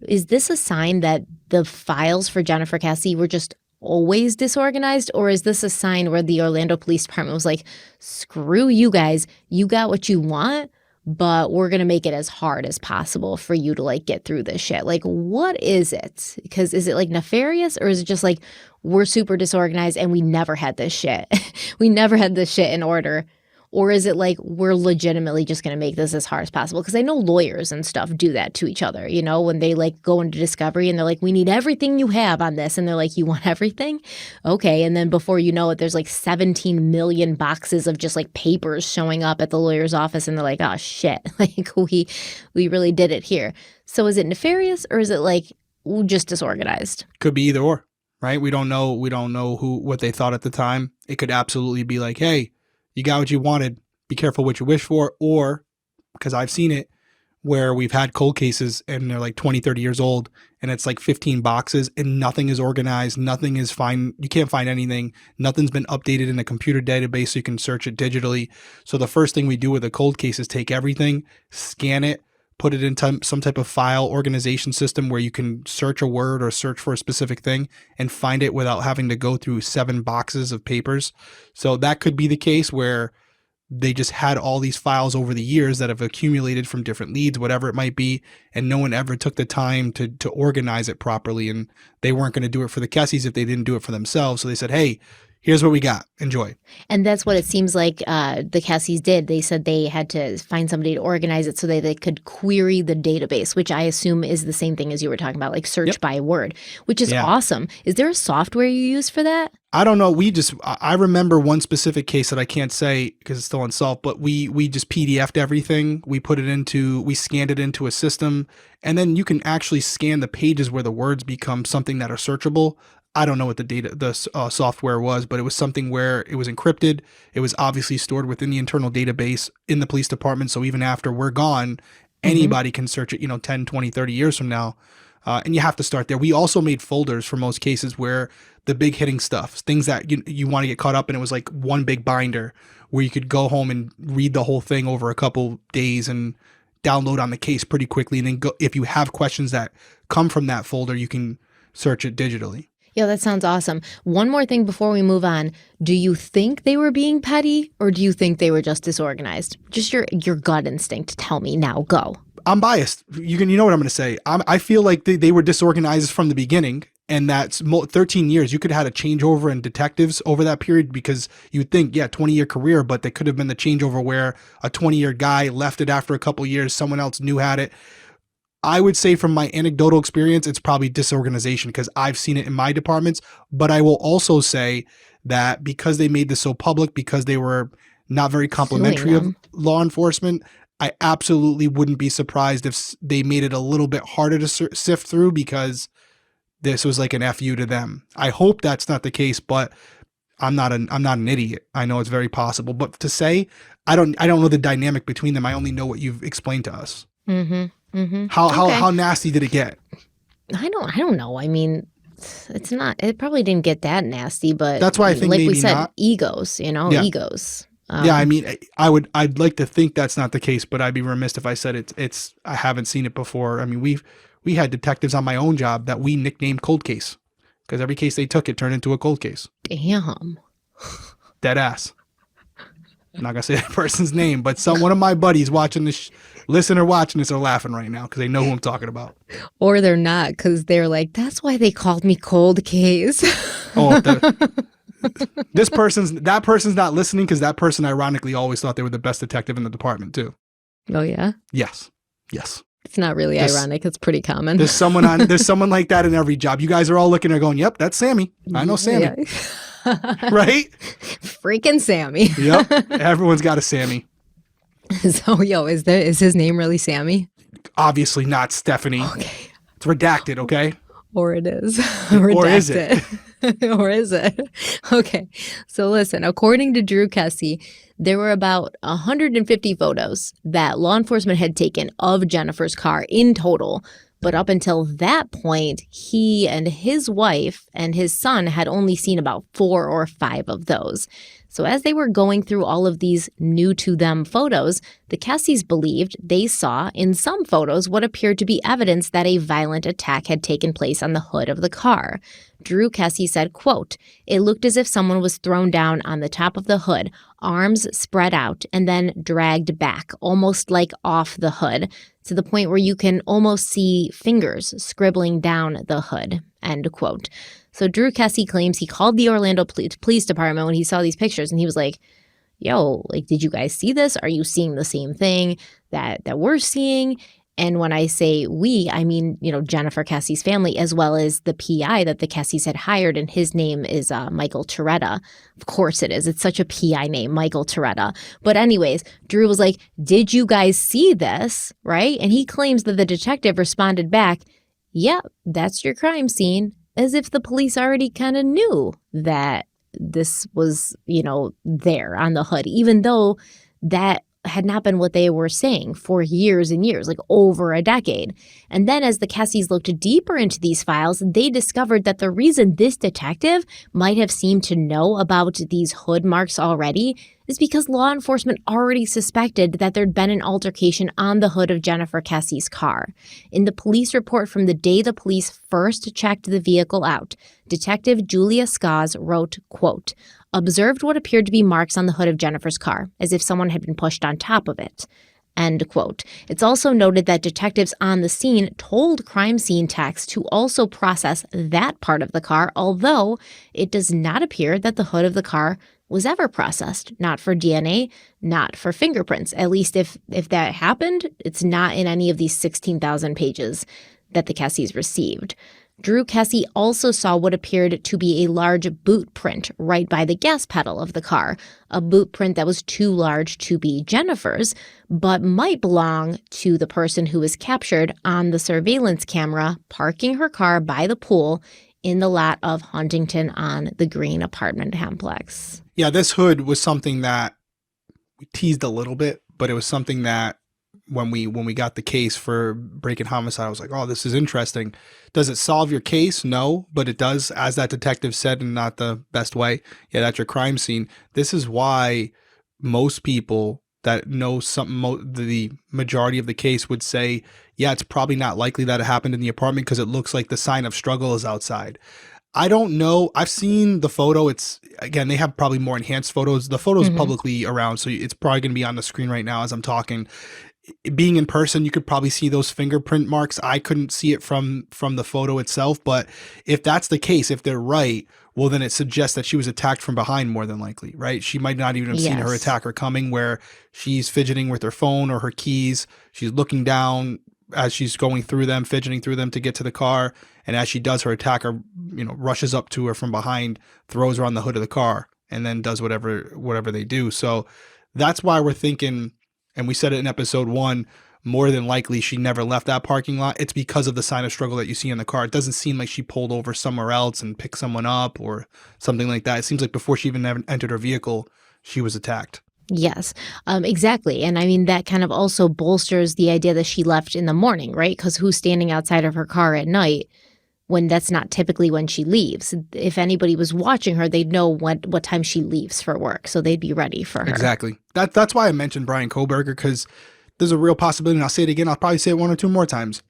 is this a sign that the files for Jennifer Kesse were just always disorganized? Or is this a sign where the Orlando Police Department was like, screw you guys, you got what you want, but we're going to make it as hard as possible for you to get through this shit? What is it? Because is it nefarious, or is it just we're super disorganized and we never had this shit? We never had this shit in order. Or is it we're legitimately just going to make this as hard as possible? Because I know lawyers and stuff do that to each other, when they go into discovery and they're like, we need everything you have on this. And they're like, you want everything? Okay. And then before you know it, there's 17 million boxes of just papers showing up at the lawyer's office. And they're like, oh shit, we really did it here. So is it nefarious, or is it just disorganized? Could be either or, right? We don't know what they thought at the time. It could absolutely be hey, you got what you wanted, be careful what you wish for. Or, because I've seen it, where we've had cold cases and they're 20, 30 years old and it's 15 boxes and nothing is organized, nothing is fine. You can't find anything. Nothing's been updated in a computer database so you can search it digitally. So the first thing we do with a cold case is take everything, scan it, put it into some type of file organization system where you can search a word or search for a specific thing and find it without having to go through 7 boxes of papers. So that could be the case where they just had all these files over the years that have accumulated from different leads, whatever it might be, and no one ever took the time to organize it properly. And they weren't going to do it for the Kesses if they didn't do it for themselves. So they said, hey, here's what we got. Enjoy. And that's what it seems like the Kesses did. They said they had to find somebody to organize it so they could query the database, which I assume is the same thing as you were talking about, search by word, which is awesome. Is there a software you use for that? I don't know. I remember one specific case that I can't say because it's still unsolved, but we just PDF'd everything. We scanned it into a system, and then you can actually scan the pages where the words become something that are searchable. I don't know what the software was, but it was something where it was encrypted. It was obviously stored within the internal database in the police department. So even after we're gone, anybody can search it, 10, 20, 30 years from now. And you have to start there. We also made folders for most cases where the big hitting stuff, things that you want to get caught up in, it was one big binder where you could go home and read the whole thing over a couple days and download on the case pretty quickly. And then if you have questions that come from that folder, you can search it digitally. Yeah, that sounds awesome. One more thing before we move on. Do you think they were being petty, or do you think they were just disorganized? Just your gut instinct. Tell me now. Go. I'm biased. You know what I'm going to say. I feel like they were disorganized from the beginning, And that's 13 years. You could have had a changeover in detectives over that period, because you'd think, 20-year career, but they could have been the changeover where a 20-year guy left it after a couple years, someone else new had it. I would say from my anecdotal experience, it's probably disorganization, because I've seen it in my departments. But I will also say that because they made this so public, because they were not very complimentary of law enforcement, I absolutely wouldn't be surprised if they made it a little bit harder to sift through, because this was like an FU to them. I hope that's not the case, but I'm not an idiot. I know it's very possible, but to say, I don't know the dynamic between them. I only know what you've explained to us. Mm-hmm. Mm-hmm. How nasty did it get? I don't know. I mean, it probably didn't get that nasty, but that's why I think, like maybe we said, not. Egos, egos. I mean, I'd like to think that's not the case, but I'd be remiss if I said it's I haven't seen it before. I mean, we had detectives on my own job that we nicknamed cold case, because every case they took, it turned into a cold case. Damn. Dead ass. I'm not gonna say that person's name, but one of my buddies watching this, watching this, are laughing right now because they know who I'm talking about. Or they're not, because they're like, that's why they called me cold case. That person's not listening, because that person ironically always thought they were the best detective in the department too. Oh yeah? Yes. It's not really ironic. It's pretty common. There's someone like that in every job. You guys are all looking there going, yep, that's Sammy. I know Sammy. Yeah. Right? Freaking Sammy. Yep. Everyone's got a Sammy. So, is his name really Sammy? Obviously not Stephanie. Okay. It's redacted, okay? Or it is. Or is it? Or is it? Okay. So listen, according to Drew Kesse, there were about 150 photos that law enforcement had taken of Jennifer's car in total. But up until that point, he and his wife and his son had only seen about 4 or 5 of those. So as they were going through all of these new to them photos, the Kesses believed they saw in some photos what appeared to be evidence that a violent attack had taken place on the hood of the car. Drew Kesse said, quote, "It looked as if someone was thrown down on the top of the hood, arms spread out, and then dragged back, almost like off the hood, to the point where you can almost see fingers scribbling down the hood," end quote. So Drew Kesse claims he called the Orlando Police Department when he saw these pictures, and he was like, yo, did you guys see this? Are you seeing the same thing that we're seeing? And when I say we, I mean, Jennifer Kesse's family, as well as the PI that the Kesses had hired, and his name is Michael Toretta. Of course it is. It's such a PI name, Michael Toretta. But anyways, Drew was like, did you guys see this? Right? And he claims that the detective responded back, yeah, that's your crime scene, as if the police already kind of knew that this was, there on the hood, even though that had not been what they were saying for years and years, like over a decade. And then as the Kesses looked deeper into these files, they discovered that the reason this detective might have seemed to know about these hood marks already is because law enforcement already suspected that there'd been an altercation on the hood of Jennifer Kesse's car. In the police report from the day the police first checked the vehicle out, Detective Julia Skaz wrote, quote, "Observed what appeared to be marks on the hood of Jennifer's car, as if someone had been pushed on top of it," end quote. It's also noted that detectives on the scene told crime scene techs to also process that part of the car, although it does not appear that the hood of the car was ever processed, not for DNA, not for fingerprints. At least if that happened, it's not in any of these 16,000 pages that the Kesses received. Drew Kesse also saw what appeared to be a large boot print right by the gas pedal of the car, a boot print that was too large to be Jennifer's, but might belong to the person who was captured on the surveillance camera parking her car by the pool in the lot of Huntington on the Green apartment complex. Yeah, this hood was something that we teased a little bit, but it was something that when we got the case for break-in homicide, I was like, oh, this is interesting. Does it solve your case? No, but it does, as that detective said, in not the best way. Yeah, that's your crime scene. This is why most people that know something, the majority of the case would say, yeah, it's probably not likely that it happened in the apartment because it looks like the sign of struggle is outside. I don't know. I've seen the photo. It's, again, they have probably more enhanced photos. The photo's publicly around, so it's probably going to be on the screen right now as I'm talking. being in person, you could probably see those fingerprint marks. I couldn't see it from the photo itself, but if that's the case, if they're right, well, then it suggests that she was attacked from behind more than likely, right? She might not even have seen her attacker coming, where she's fidgeting with her phone or her keys. She's looking down as she's going through them, fidgeting through them to get to the car. And as she does, her attacker, rushes up to her from behind, throws her on the hood of the car, and then does whatever they do. So that's why we're thinking, and we said it in episode 1, more than likely she never left that parking lot. It's because of the sign of struggle that you see in the car. It doesn't seem like she pulled over somewhere else and picked someone up or something like that. It seems like before she even entered her vehicle, she was attacked. Yes, exactly. And I mean, that kind of also bolsters the idea that she left in the morning, right? Because who's standing outside of her car at night when that's not typically when she leaves? If anybody was watching her, they'd know what time she leaves for work, so they'd be ready for her. Exactly. That's why I mentioned Bryan Kohberger, because there's a real possibility, and I'll say it again, I'll probably say it 1 or 2 more times.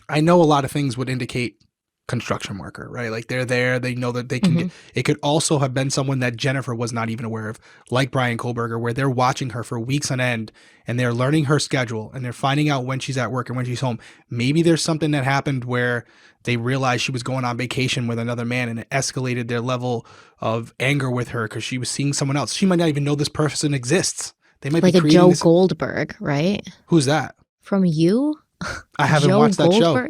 I know a lot of things would indicate construction worker, right? Like they're there, they know that they can get, it could also have been someone that Jennifer was not even aware of, like Bryan Kohberger, where they're watching her for weeks on end and they're learning her schedule and they're finding out when she's at work and when she's home. Maybe there's something that happened where they realized she was going on vacation with another man and it escalated their level of anger with her because she was seeing someone else. She might not even know this person exists. They might like be a Joe this... Goldberg, right? Who's that? From You? I haven't watched that show.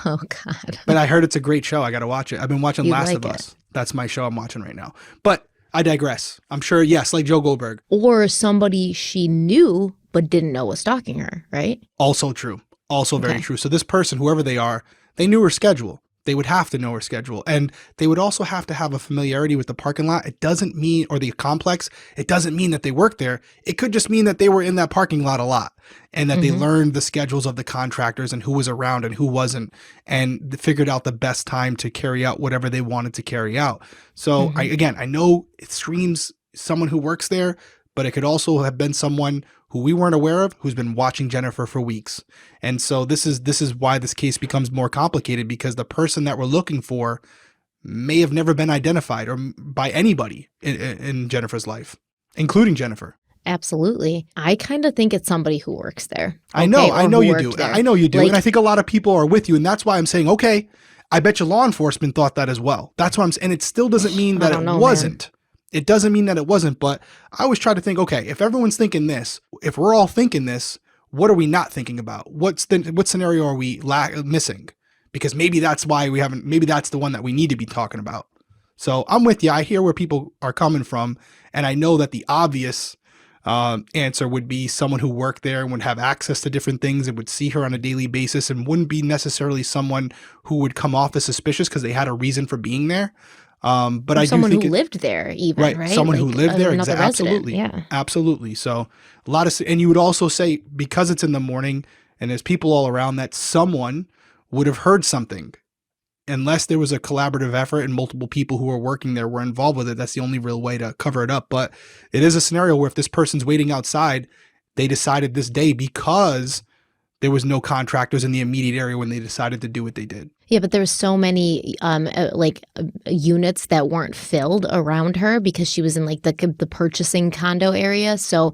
Oh, God. But I heard it's a great show. I got to watch it. I've been watching Last of Us. That's my show I'm watching right now. But I digress. I'm sure, yes, like Joe Goldberg. Or somebody she knew but didn't know was stalking her, right? Also true. Also very true. So this person, whoever they are, they knew her schedule. They would have to know her schedule. And they would also have to have a familiarity with the parking lot. It doesn't mean, or the complex, it doesn't mean that they work there. It could just mean that they were in that parking lot a lot and that they learned the schedules of the contractors and who was around and who wasn't, and figured out the best time to carry out whatever they wanted to carry out. So I know it screams someone who works there, but it could also have been someone who we weren't aware of, who's been watching Jennifer for weeks. And so this is why this case becomes more complicated, because the person that we're looking for may have never been identified or by anybody in Jennifer's life, including Jennifer. Absolutely. I kind of think it's somebody who works there. I know you do. There. I know you do. Like, and I think a lot of people are with you. And that's why I'm saying, okay, I bet you law enforcement thought that as well. That's what I'm saying. And it still doesn't mean that it wasn't. Man. It doesn't mean that it wasn't, but I always try to think, okay, if everyone's thinking this, if we're all thinking this, what are we not thinking about? What scenario are we missing? Because maybe that's why maybe that's the one that we need to be talking about. So I'm with you. I hear where people are coming from. And I know that the obvious answer would be someone who worked there and would have access to different things and would see her on a daily basis and wouldn't be necessarily someone who would come off as suspicious because they had a reason for being there. But I do think someone who lived there, even right? Someone like who lived there, absolutely, yeah, absolutely. So a lot of, and you would also say, because it's in the morning and there's people all around, that someone would have heard something, unless there was a collaborative effort and multiple people who were working there were involved with it. That's the only real way to cover it up. But it is a scenario where if this person's waiting outside, they decided this day because there was no contractors in the immediate area when they decided to do what they did. Yeah, but there was so many units that weren't filled around her because she was in like the purchasing condo area. So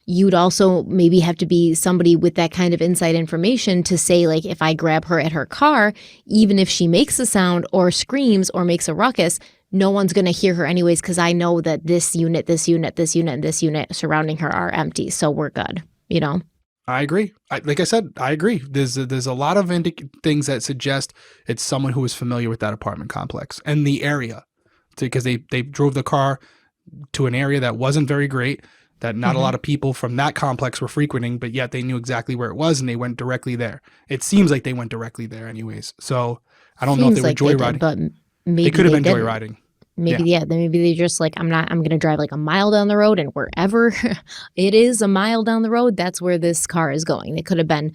you'd also maybe have to be somebody with that kind of inside information to say, like, if I grab her at her car, even if she makes a sound or screams or makes a ruckus, no one's going to hear her anyways because I know that this unit, and this unit surrounding her are empty. So we're good, you know? I agree. Like I said, I agree. There's a lot of things that suggest it's someone who is familiar with that apartment complex and the area, because they drove the car to an area that wasn't very great, that not a lot of people from that complex were frequenting, but yet they knew exactly where it was and they went directly there. It seems like they went directly there anyways. So I don't know if they were joyriding. But maybe they could have been joyriding. Maybe, maybe they just like, I'm going to drive like a mile down the road, and wherever it is a mile down the road, that's where this car is going. It could have been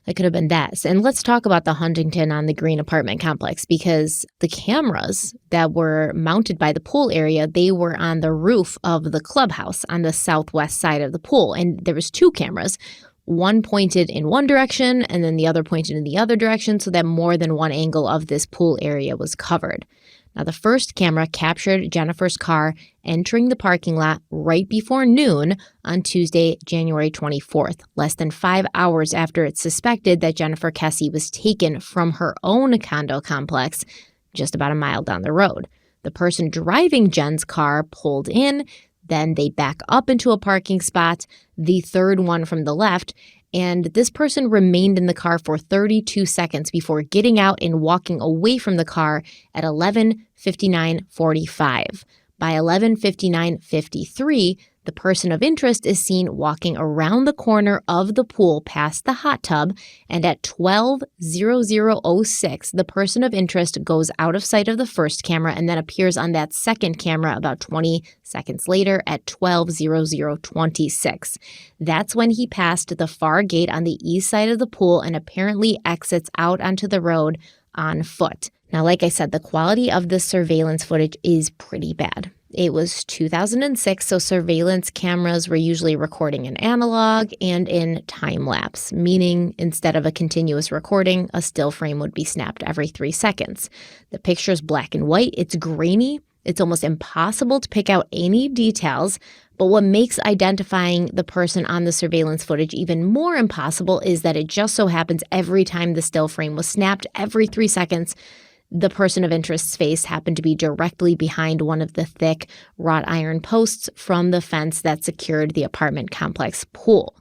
that. And let's talk about the Huntington on the Green apartment complex, because the cameras that were mounted by the pool area, they were on the roof of the clubhouse on the southwest side of the pool. And there was 2 cameras. One pointed in one direction and then the other pointed in the other direction, so that more than one angle of this pool area was covered. Now, the first camera captured Jennifer's car entering the parking lot right before noon on Tuesday, January 24th, less than 5 hours after it's suspected that Jennifer Kesse was taken from her own condo complex just about a mile down the road. The person driving Jen's car pulled in, then they back up into a parking spot, the third one from the left, and this person remained in the car for 32 seconds before getting out and walking away from the car at 11:59:45. By 11:59:53, the person of interest is seen walking around the corner of the pool past the hot tub, and at 12:00:06, the person of interest goes out of sight of the first camera and then appears on that second camera about 20 seconds later at 12:00:26. That's when he passed the far gate on the east side of the pool and apparently exits out onto the road on foot. Now, like I said, the quality of this surveillance footage is pretty bad. It was 2006, so surveillance cameras were usually recording in analog and in time lapse, meaning instead of a continuous recording, a still frame would be snapped every 3 seconds. The picture's black and white, it's grainy, it's almost impossible to pick out any details, but what makes identifying the person on the surveillance footage even more impossible is that it just so happens every time the still frame was snapped, every 3 seconds, the person of interest's face happened to be directly behind one of the thick wrought iron posts from the fence that secured the apartment complex pool.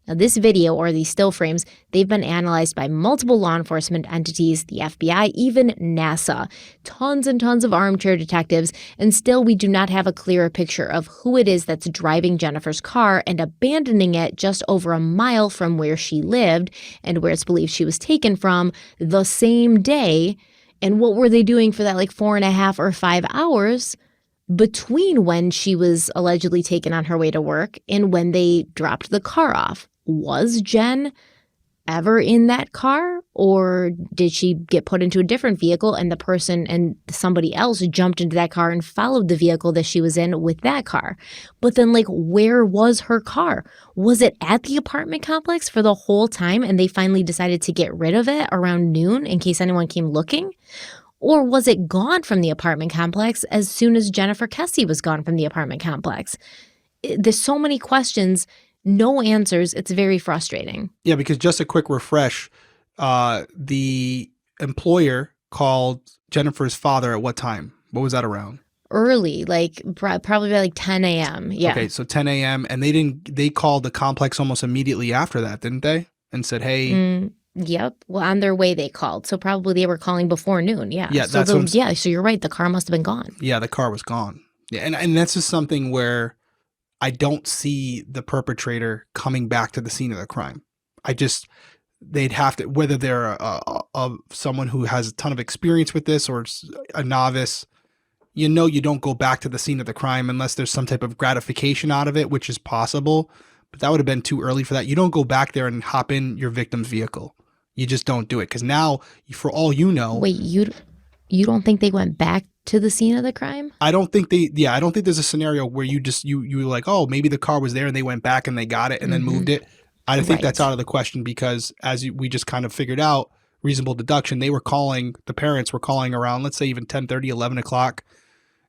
Now, this video, or these still frames, they've been analyzed by multiple law enforcement entities, the FBI, even NASA, tons and tons of armchair detectives, and still we do not have a clearer picture of who it is that's driving Jennifer's car and abandoning it just over a mile from where she lived and where it's believed she was taken from the same day. And what were they doing for that 4.5 or 5 hours between when she was allegedly taken on her way to work and when they dropped the car off? Was Jen ever in that car, or did she get put into a different vehicle and the person and somebody else jumped into that car and followed the vehicle that she was in with that car? But then, where was her car? Was it at the apartment complex for the whole time and they finally decided to get rid of it around noon in case anyone came looking? Or was it gone from the apartment complex as soon as Jennifer Kesse was gone from the apartment complex? There's so many questions, no answers. It's very frustrating. Yeah, because just a quick refresh, the employer called Jennifer's father at what time? What was that around? Early, probably by 10 a.m. Yeah. Okay, so 10 a.m. And they called the complex almost immediately after that, didn't they? And said, hey. Yep. Well, on their way they called. So probably they were calling before noon. Yeah. Yeah, so so you're right. The car must have been gone. Yeah, the car was gone. Yeah, and that's just something where I don't see the perpetrator coming back to the scene of the crime. They'd have to, whether they're someone who has a ton of experience with this or a novice, you don't go back to the scene of the crime unless there's some type of gratification out of it, which is possible. But that would have been too early for that. You don't go back there and hop in your victim's vehicle. You just don't do it. Because now, for all you know. Wait, you don't think they went back to the scene of the crime? I don't think I don't think there's a scenario where you like, oh, maybe the car was there and they went back and they got it and then moved it. I think that's out of the question because we just kind of figured out, reasonable deduction, the parents were calling around, let's say even 10:30, 11 o'clock,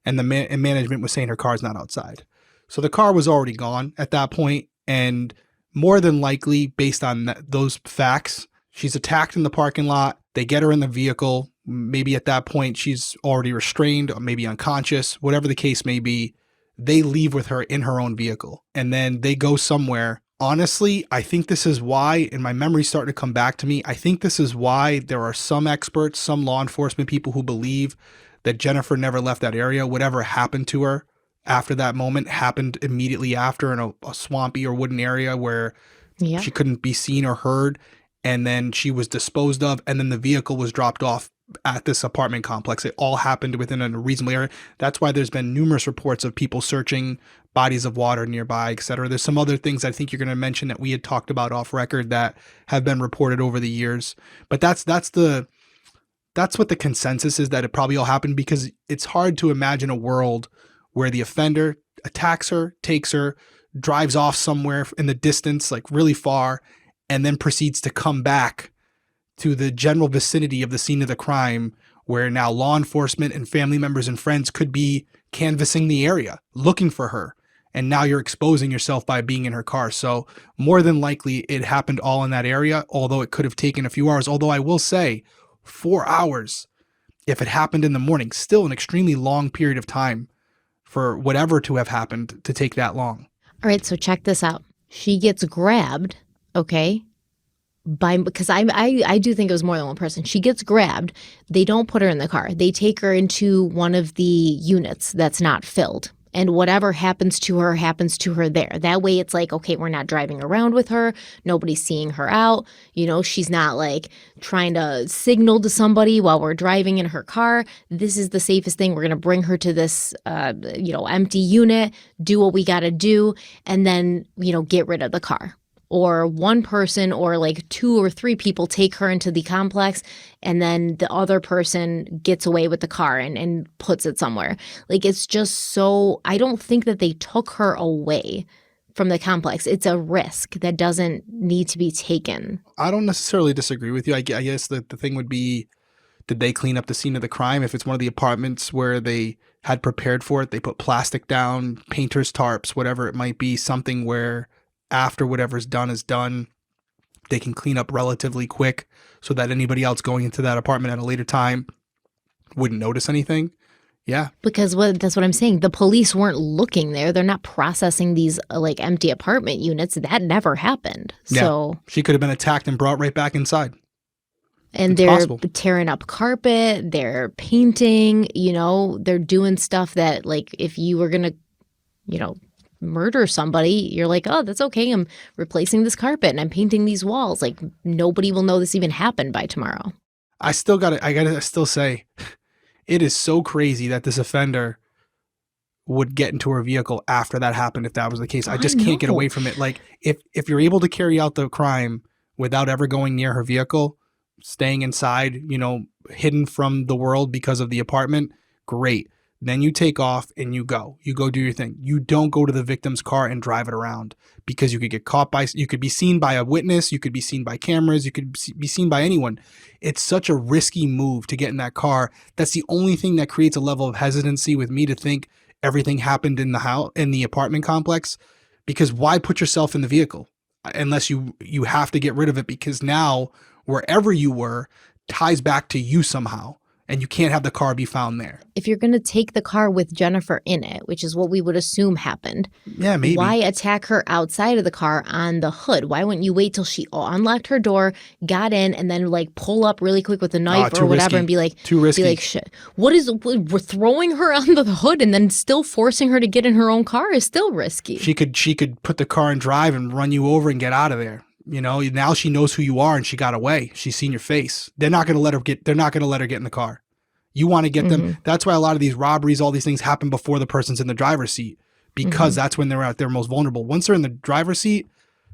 and the management was saying her car's not outside. So the car was already gone at that point, and more than likely, based on those facts, she's attacked in the parking lot. They get her in the vehicle. Maybe at that point she's already restrained or maybe unconscious, whatever the case may be. They leave with her in her own vehicle and then they go somewhere. Honestly, I think this is why, and my memory's starting to come back to me, I think this is why there are some experts, some law enforcement people who believe that Jennifer never left that area. Whatever happened to her after that moment happened immediately after in a swampy or wooden area where she couldn't be seen or heard. And then she was disposed of, and then the vehicle was dropped off at this apartment complex. It all happened within a reasonable area. That's why there's been numerous reports of people searching bodies of water nearby, et cetera. There's some other things I think you're going to mention that we had talked about off record that have been reported over the years. But that's what the consensus is, that it probably all happened, because it's hard to imagine a world where the offender attacks her, takes her, drives off somewhere in the distance, really far, and then proceeds to come back to the general vicinity of the scene of the crime where now law enforcement and family members and friends could be canvassing the area, looking for her. And now you're exposing yourself by being in her car. So more than likely it happened all in that area, although it could have taken a few hours. Although I will say 4 hours, if it happened in the morning, still an extremely long period of time for whatever to have happened to take that long. All right, so check this out. She gets grabbed, okay, because I do think it was more than one person. She gets grabbed. They don't put her in the car. They take her into one of the units that's not filled. And whatever happens to her there. That way it's like, okay, we're not driving around with her. Nobody's seeing her out. You know, she's not like trying to signal to somebody while we're driving in her car. This is the safest thing. We're going to bring her to this, empty unit, do what we got to do, and then, get rid of the car. Or one person or like 2 or 3 people take her into the complex, and then the other person gets away with the car and puts it somewhere. Like, it's just so, I don't think that they took her away from the complex. It's a risk that doesn't need to be taken. I don't necessarily disagree with you. I guess the thing would be, did they clean up the scene of the crime? If it's one of the apartments where they had prepared for it, they put plastic down, painter's tarps, whatever it might be, something where after whatever's done is done, they can clean up relatively quick so that anybody else going into that apartment at a later time wouldn't notice anything. Yeah. Because that's what I'm saying. The police weren't looking there. They're not processing these empty apartment units. That never happened. Yeah. So she could have been attacked and brought right back inside. And it's they're possible. Tearing up carpet. They're painting. They're doing stuff that, like, if you were going to, murder somebody, you're like, oh, that's okay. I'm replacing this carpet and I'm painting these walls. Like, nobody will know this even happened by tomorrow. I gotta still say, it is so crazy that this offender would get into her vehicle after that happened. If that was the case, I just can't get away from it. Like, if you're able to carry out the crime without ever going near her vehicle, staying inside, hidden from the world because of the apartment, great. Then you take off and you go do your thing. You don't go to the victim's car and drive it around, because you could get caught you could be seen by a witness. You could be seen by cameras. You could be seen by anyone. It's such a risky move to get in that car. That's the only thing that creates a level of hesitancy with me to think everything happened in the apartment complex, because why put yourself in the vehicle unless you have to get rid of it, because now wherever you were ties back to you somehow. And you can't have the car be found there. If you're going to take the car with Jennifer in it, which is what we would assume happened, yeah, maybe. Why attack her outside of the car on the hood? Why wouldn't you wait till she unlocked her door, got in, and then pull up really quick with a knife or whatever, and be like, too risky. Be like, shit. We're throwing her on the hood and then still forcing her to get in her own car is still risky. She could put the car in drive and run you over and get out of there. Now she knows who you are and she got away. She's seen your face. They're not going to let her get in the car. You want to get them. That's why a lot of these robberies, all these things happen before the person's in the driver's seat, because that's when they're at their most vulnerable. Once they're in the driver's seat,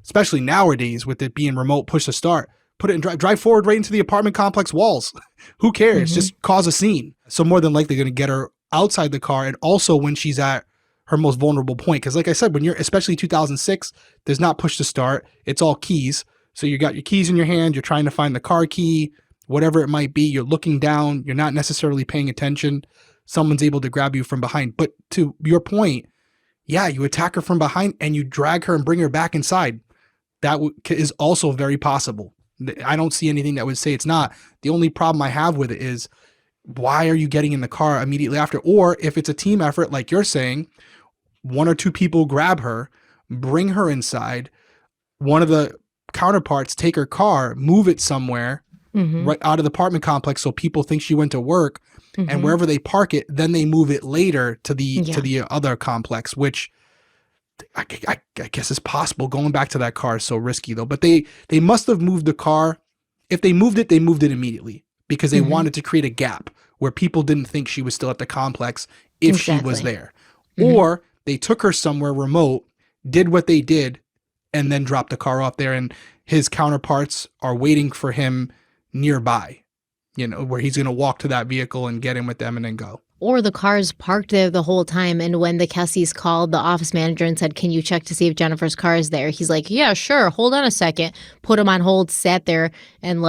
especially nowadays with it being remote push to start, put it in drive forward right into the apartment complex walls. Who cares? Just cause a scene. So more than likely going to get her outside the car, and also when she's at her most vulnerable point. Because like I said, when you're, especially 2006, there's not push to start. It's all keys. So you got your keys in your hand. You're trying to find the car key, whatever it might be. You're looking down. You're not necessarily paying attention. Someone's able to grab you from behind. But to your point, yeah, you attack her from behind and you drag her and bring her back inside. That is also very possible. I don't see anything that would say it's not. The only problem I have with it is, why are you getting in the car immediately after? Or if it's a team effort, like you're saying, 1 or 2 people grab her, bring her inside, one of the counterparts take her car, move it somewhere right out of the apartment complex so people think she went to work, and wherever they park it, then they move it later to the other complex, which I guess is possible. Going back to that car is so risky though. But they must have moved the car. If they moved it immediately, because they wanted to create a gap where people didn't think she was still at the complex if she was there. Or they took her somewhere remote, did what they did, and then dropped the car off there, and his counterparts are waiting for him nearby, where he's going to walk to that vehicle and get in with them and then go. Or the car's parked there the whole time, and when the Kesses called the office manager and said, "Can you check to see if Jennifer's car is there?" He's like, "Yeah, sure. Hold on a second." Put him on hold, sat there and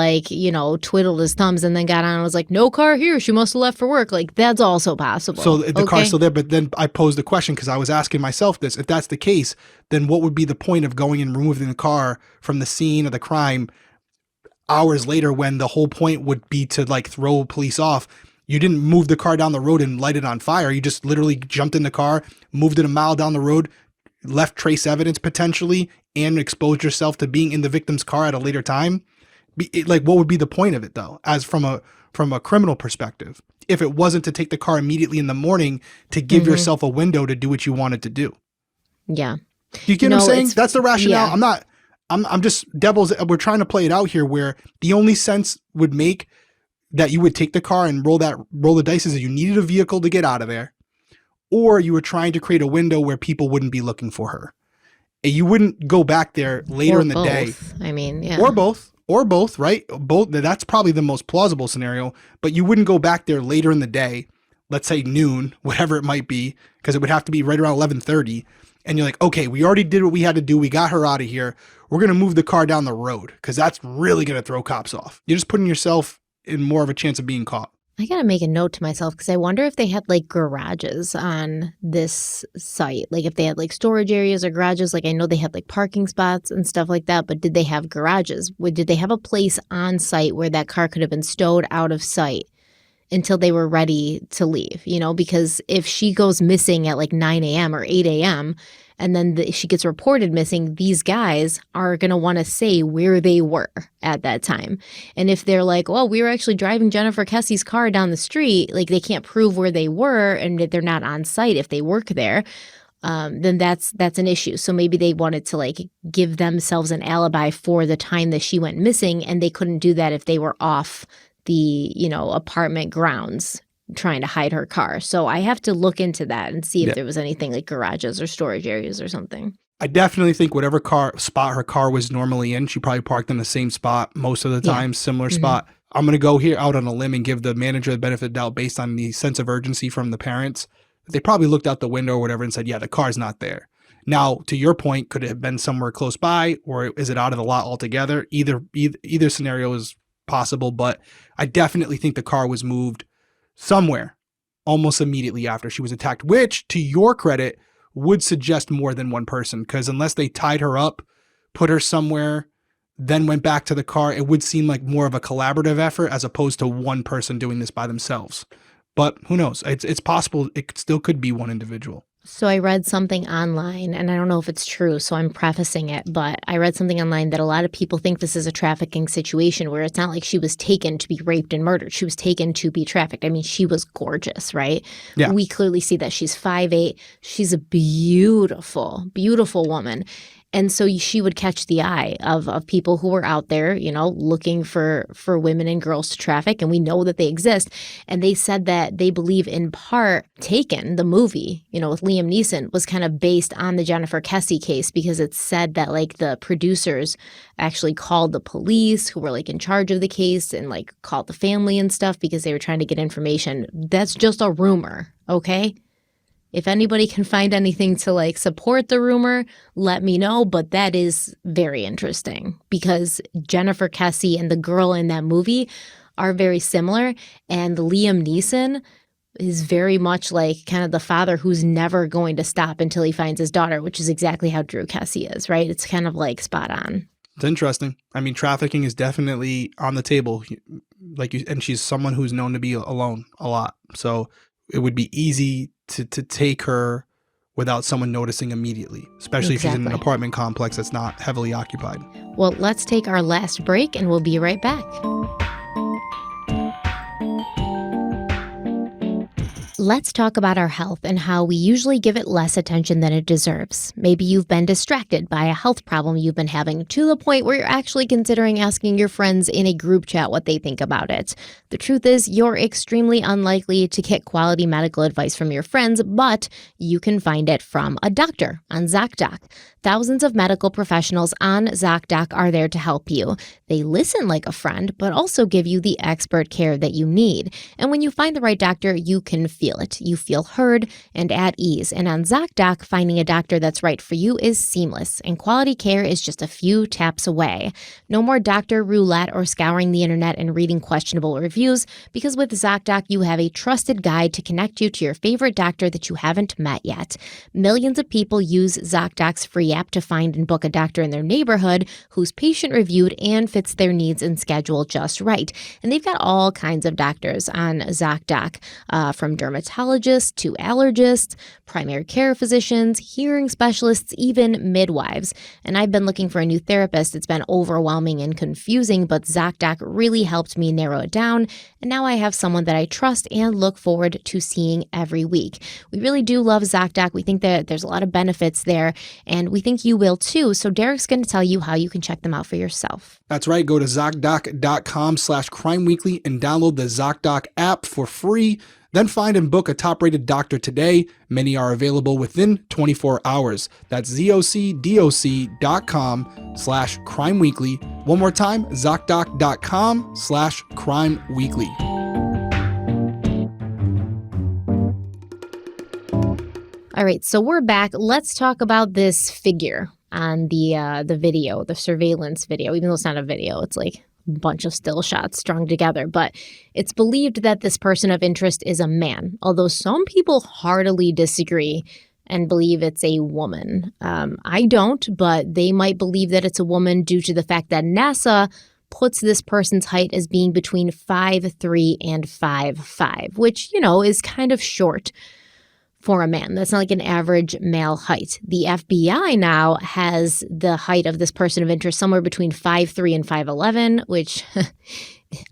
twiddled his thumbs and then got on and was like, "No car here. She must have left for work." Like, that's also possible. So the car's still there, but then I posed the question because I was asking myself this. If that's the case, then what would be the point of going and removing the car from the scene of the crime hours later when the whole point would be to throw police off? You didn't move the car down the road and light it on fire. You just literally jumped in the car, moved it a mile down the road, left trace evidence potentially, and exposed yourself to being in the victim's car at a later time. What would be the point of it though, as from a criminal perspective, if it wasn't to take the car immediately in the morning to give yourself a window to do what you wanted to do? Yeah. You get what I'm saying? That's the rationale. Yeah. I'm just we're trying to play it out here where the only sense would make that you would take the car and roll the dice is that you needed a vehicle to get out of there, or you were trying to create a window where people wouldn't be looking for her. And you wouldn't go back there later in the day. I mean, yeah. Or both, right? Both. That's probably the most plausible scenario, but you wouldn't go back there later in the day, let's say noon, whatever it might be, because it would have to be right around 11:30. And you're like, okay, we already did what we had to do. We got her out of here. We're going to move the car down the road because that's really going to throw cops off. You're just putting yourself in more of a chance of being caught. I got to make a note to myself because I wonder if they had garages on this site. If they had storage areas or garages. I know they had parking spots and stuff like that, but did they have garages? Did they have a place on site where that car could have been stowed out of sight until they were ready to leave? Because if she goes missing at 9 a.m. or 8 a.m., and then she gets reported missing, these guys are going to want to say where they were at that time. And if they're like, well, we were actually driving Jennifer Kesse's car down the street, they can't prove where they were and that they're not on site if they work there, then that's an issue. So maybe they wanted to give themselves an alibi for the time that she went missing, and they couldn't do that if they were off the, apartment grounds trying to hide her car. So I have to look into that and see if there was anything like garages or storage areas or something. I definitely think whatever spot her car was normally in, she probably parked in the same spot most of the time, similar spot. I'm going to go here out on a limb and give the manager the benefit of the doubt based on the sense of urgency from the parents. They probably looked out the window or whatever and said, yeah, the car's not there. Now, to your point, could it have been somewhere close by, or is it out of the lot altogether? Either scenario is possible, but I definitely think the car was moved somewhere almost immediately after she was attacked, which, to your credit, would suggest more than one person, because unless they tied her up, put her somewhere, then went back to the car, it would seem like more of a collaborative effort as opposed to one person doing this by themselves. But who knows? It's possible it still could be one individual. So I read something online, and I don't know if it's true, so I'm prefacing it, but I read something online that a lot of people think this is a trafficking situation where it's not like she was taken to be raped and murdered. She was taken to be trafficked. I mean, she was gorgeous, right? Yeah. We clearly see that she's 5'8". She's a beautiful, beautiful woman. And so she would catch the eye of people who were out there, looking for women and girls to traffic. And we know that they exist. And they said that they believe in part Taken, the movie, with Liam Neeson, was kind of based on the Jennifer Kesse case, because it's said that the producers actually called the police who were in charge of the case and called the family and stuff because they were trying to get information. That's just a rumor, okay? If anybody can find anything to support the rumor, let me know. But that is very interesting because Jennifer Kesse and the girl in that movie are very similar. And Liam Neeson is very much kind of the father who's never going to stop until he finds his daughter, which is exactly how Drew Kesse is, right? It's kind of spot on. It's interesting. I mean, trafficking is definitely on the table, and she's someone who's known to be alone a lot. So it would be easy to take her without someone noticing immediately, especially if she's in an apartment complex that's not heavily occupied. Well, let's take our last break and we'll be right back. Let's talk about our health and how we usually give it less attention than it deserves. Maybe you've been distracted by a health problem you've been having to the point where you're actually considering asking your friends in a group chat what they think about it. The truth is, you're extremely unlikely to get quality medical advice from your friends, but you can find it from a doctor on ZocDoc. Thousands of medical professionals on ZocDoc are there to help you. They listen like a friend, but also give you the expert care that you need. And when you find the right doctor, you can feel feel it. You feel heard and at ease. And on ZocDoc, finding a doctor that's right for you is seamless, and quality care is just a few taps away. No more doctor roulette or scouring the internet and reading questionable reviews, because with ZocDoc, you have a trusted guide to connect you to your favorite doctor that you haven't met yet. Millions of people use ZocDoc's free app to find and book a doctor in their neighborhood who's patient-reviewed and fits their needs and schedule just right. And they've got all kinds of doctors on ZocDoc, from dermatologists to allergists, primary care physicians, hearing specialists, even midwives. And I've been looking for a new therapist. It's been overwhelming and confusing, but ZocDoc really helped me narrow it down. And now I have someone that I trust and look forward to seeing every week. We really do love ZocDoc. We think that there's a lot of benefits there, and we think you will too. So Derek's going to tell you how you can check them out for yourself. That's right. Go to ZocDoc.com/crimeweekly and download the ZocDoc app for free. Then find and book a top-rated doctor today. Many are available within 24 hours. That's ZocDoc.com/crimeweekly. One more time, ZocDoc.com/crimeweekly. All right, so we're back. Let's talk about this figure on the video, the surveillance video. Even though it's not a video, it's like a bunch of still shots strung together. But it's believed that this person of interest is a man, although some people heartily disagree and believe it's a woman. I don't, but they might believe that it's a woman due to the fact that NASA puts this person's height as being between 5'3" and 5'5", which, you know, is kind of short for a man. That's not like an average male height. The FBI now has the height of this person of interest somewhere between 5'3" and 5'11", which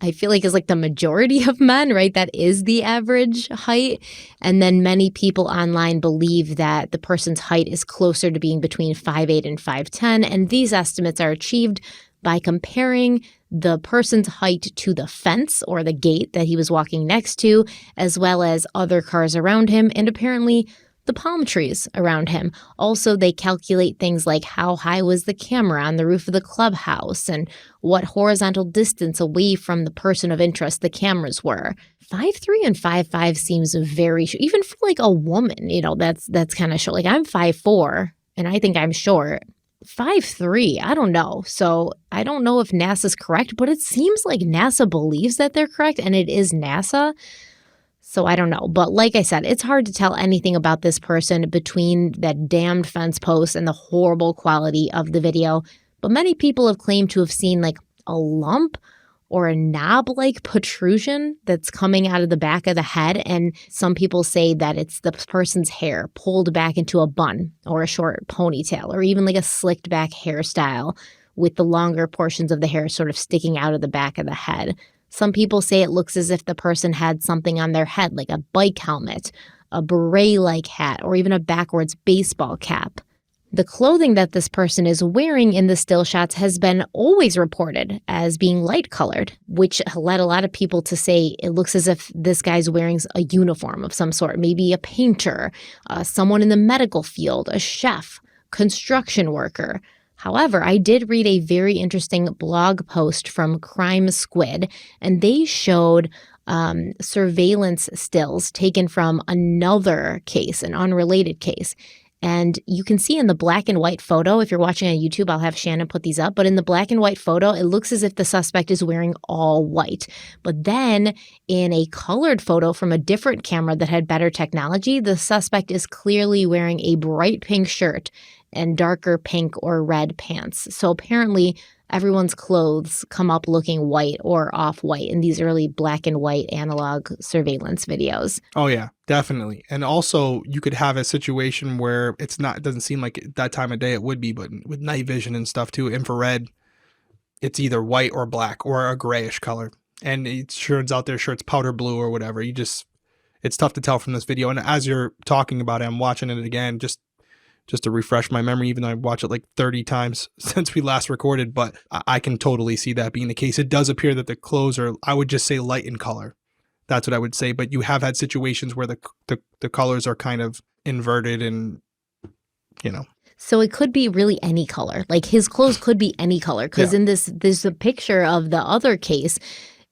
I feel like is like the majority of men, right? That is the average height. And then many people online believe that the person's height is closer to being between 5'8" and 5'10", and these estimates are achieved by comparing the person's height to the fence or the gate that he was walking next to, as well as other cars around him, and apparently the palm trees around him. Also, they calculate things like how high was the camera on the roof of the clubhouse and what horizontal distance away from the person of interest the cameras were. 5'3" and 5'5" seems very short. Even for like a woman, you know, that's kind of short. Like I'm 5'4", and I think I'm short. 5'3", I don't know. So I don't know if NASA's correct, but it seems like NASA believes that they're correct, and it is NASA. So I don't know. But like I said, it's hard to tell anything about this person between that damned fence post and the horrible quality of the video. But many people have claimed to have seen like a lump or a knob-like protrusion that's coming out of the back of the head. And some people say that it's the person's hair pulled back into a bun or a short ponytail, or even like a slicked back hairstyle with the longer portions of the hair sort of sticking out of the back of the head. Some people say it looks as if the person had something on their head, like a bike helmet, a beret-like hat, or even a backwards baseball cap. The clothing that this person is wearing in the still shots has been always reported as being light-colored, which led a lot of people to say it looks as if this guy's wearing a uniform of some sort, maybe a painter, someone in the medical field, a chef, construction worker. However, I did read a very interesting blog post from Crime Squid, and they showed surveillance stills taken from another case, an unrelated case. And you can see in the black and white photo, if you're watching on YouTube, I'll have Shannon put these up, but in the black and white photo, it looks as if the suspect is wearing all white. But then in a colored photo from a different camera that had better technology, the suspect is clearly wearing a bright pink shirt and darker pink or red pants. So apparently everyone's clothes come up looking white or off-white in these early black and white analog surveillance videos. Oh yeah, definitely. And also you could have a situation where it doesn't seem like that time of day it would be, but with night vision and stuff too, infrared, it's either white or black or a grayish color. And it turns out their shirt's powder blue or whatever. It's tough to tell from this video. And as you're talking about it, I'm watching it again, just to refresh my memory, even though I've watched it like 30 times since we last recorded, but I can totally see that being the case. It does appear that the clothes are, I would just say, light in color. That's what I would say. But you have had situations where the colors are kind of inverted and, you know. So it could be really any color. Like his clothes could be any color, because in there's a picture of the other case.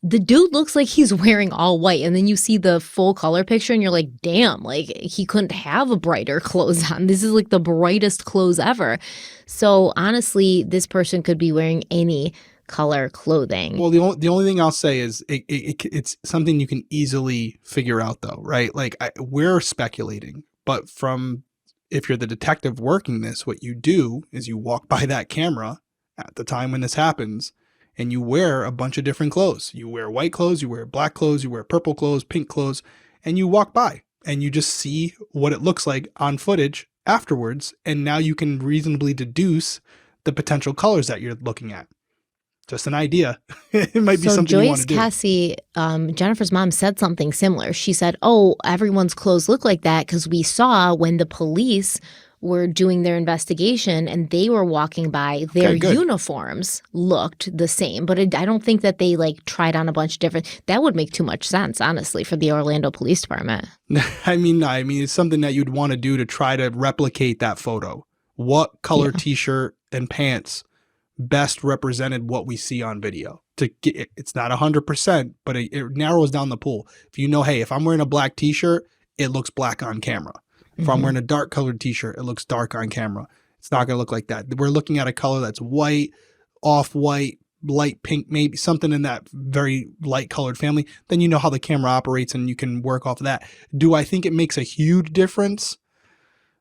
the dude looks like he's wearing all white, and then you see the full color picture and you're like, damn, like he couldn't have a brighter clothes on. This is like the brightest clothes ever. So honestly, this person could be wearing any color clothing. Well, the only thing I'll say is it's something you can easily figure out though, right? Like we're speculating, but if you're the detective working this, what you do is you walk by that camera at the time when this happens, and you wear a bunch of different clothes. You wear white clothes, you wear black clothes, you wear purple clothes, pink clothes, and you walk by and you just see what it looks like on footage afterwards. And now you can reasonably deduce the potential colors that you're looking at. Just an idea. It might be something you want to do. Kesse, Jennifer's mom said something similar. She said, oh, everyone's clothes look like that because we saw when the police were doing their investigation and they were walking by, their uniforms looked the same. But I don't think that they like tried on a bunch of different. That would make too much sense, honestly, for the Orlando Police Department. I mean, it's something that you'd want to do to try to replicate that photo. What color T-shirt and pants best represented what we see on video? It's not 100%, but it narrows down the pool. If you know, hey, if I'm wearing a black T-shirt, it looks black on camera. If I'm wearing a dark colored T-shirt, it looks dark on camera. It's not going to look like that. We're looking at a color that's white, off-white, light pink, maybe something in that very light colored family. Then you know how the camera operates and you can work off of that. Do I think it makes a huge difference?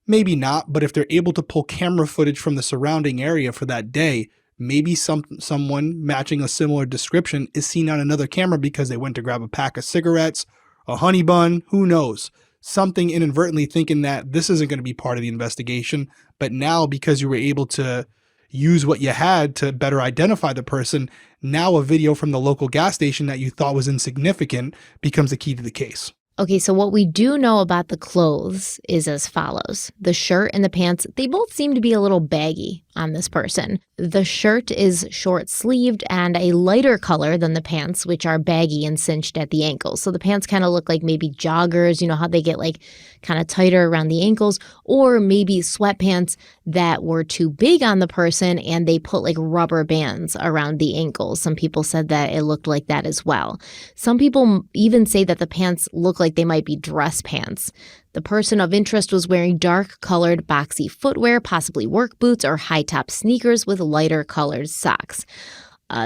Maybe not, but if they're able to pull camera footage from the surrounding area for that day, maybe someone matching a similar description is seen on another camera because they went to grab a pack of cigarettes, a honey bun, who knows? Something inadvertently thinking that this isn't going to be part of the investigation. But now because you were able to use what you had to better identify the person, now a video from the local gas station that you thought was insignificant becomes the key to the case. Okay, so what we do know about the clothes is as follows. The shirt and the pants, they both seem to be a little baggy on this person. The shirt is short-sleeved and a lighter color than the pants, which are baggy and cinched at the ankles. So the pants kind of look like maybe joggers, you know how they get like kind of tighter around the ankles, or maybe sweatpants that were too big on the person and they put like rubber bands around the ankles. Some people said that it looked like that as well. Some people even say that the pants look like they might be dress pants. The person of interest was wearing dark-colored boxy footwear, possibly work boots or high-top sneakers with lighter-colored socks.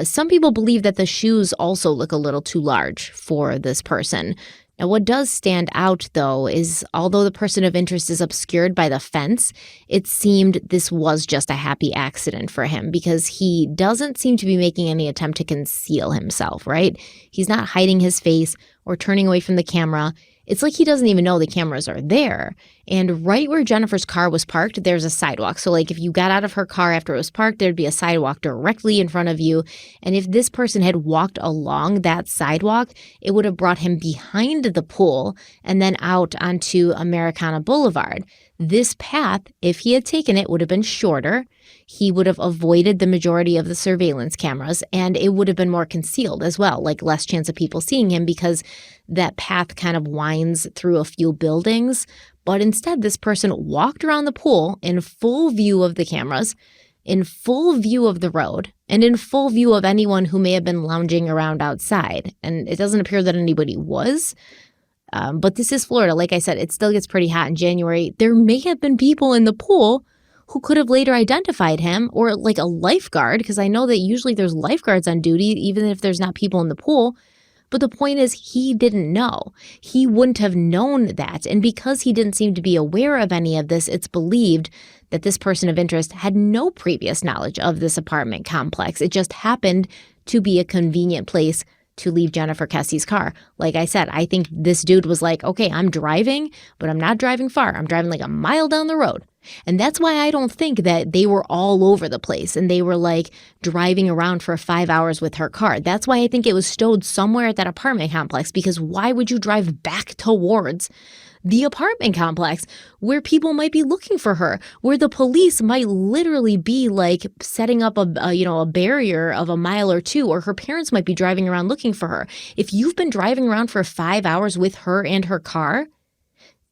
Some people believe that the shoes also look a little too large for this person. Now, what does stand out, though, is although the person of interest is obscured by the fence, it seemed this was just a happy accident for him because he doesn't seem to be making any attempt to conceal himself, right? He's not hiding his face or turning away from the camera. It's like he doesn't even know the cameras are there. And right where Jennifer's car was parked, there's a sidewalk. So like if you got out of her car after it was parked, there'd be a sidewalk directly in front of you. And if this person had walked along that sidewalk, it would have brought him behind the pool and then out onto Americana Boulevard. This path, if he had taken it, would have been shorter. He would have avoided the majority of the surveillance cameras, and it would have been more concealed as well, like less chance of people seeing him because that path kind of winds through a few buildings. But instead, this person walked around the pool in full view of the cameras, in full view of the road, and in full view of anyone who may have been lounging around outside. And it doesn't appear that anybody was. But this is Florida. Like I said, it still gets pretty hot in January. There may have been people in the pool who could have later identified him, or like a lifeguard, because I know that usually there's lifeguards on duty, even if there's not people in the pool. But the point is, he didn't know. He wouldn't have known that. And because he didn't seem to be aware of any of this, it's believed that this person of interest had no previous knowledge of this apartment complex. It just happened to be a convenient place to leave Jennifer Kesse's car. Like I said, I think this dude was like, okay, I'm driving, but I'm not driving far. I'm driving like a mile down the road. And that's why I don't think that they were all over the place and they were like driving around for 5 hours with her car. That's why I think it was stowed somewhere at that apartment complex, because why would you drive back towards the apartment complex where people might be looking for her, where the police might literally be like setting up a barrier of a mile or two, or her parents might be driving around looking for her. If you've been driving around for 5 hours with her and her car,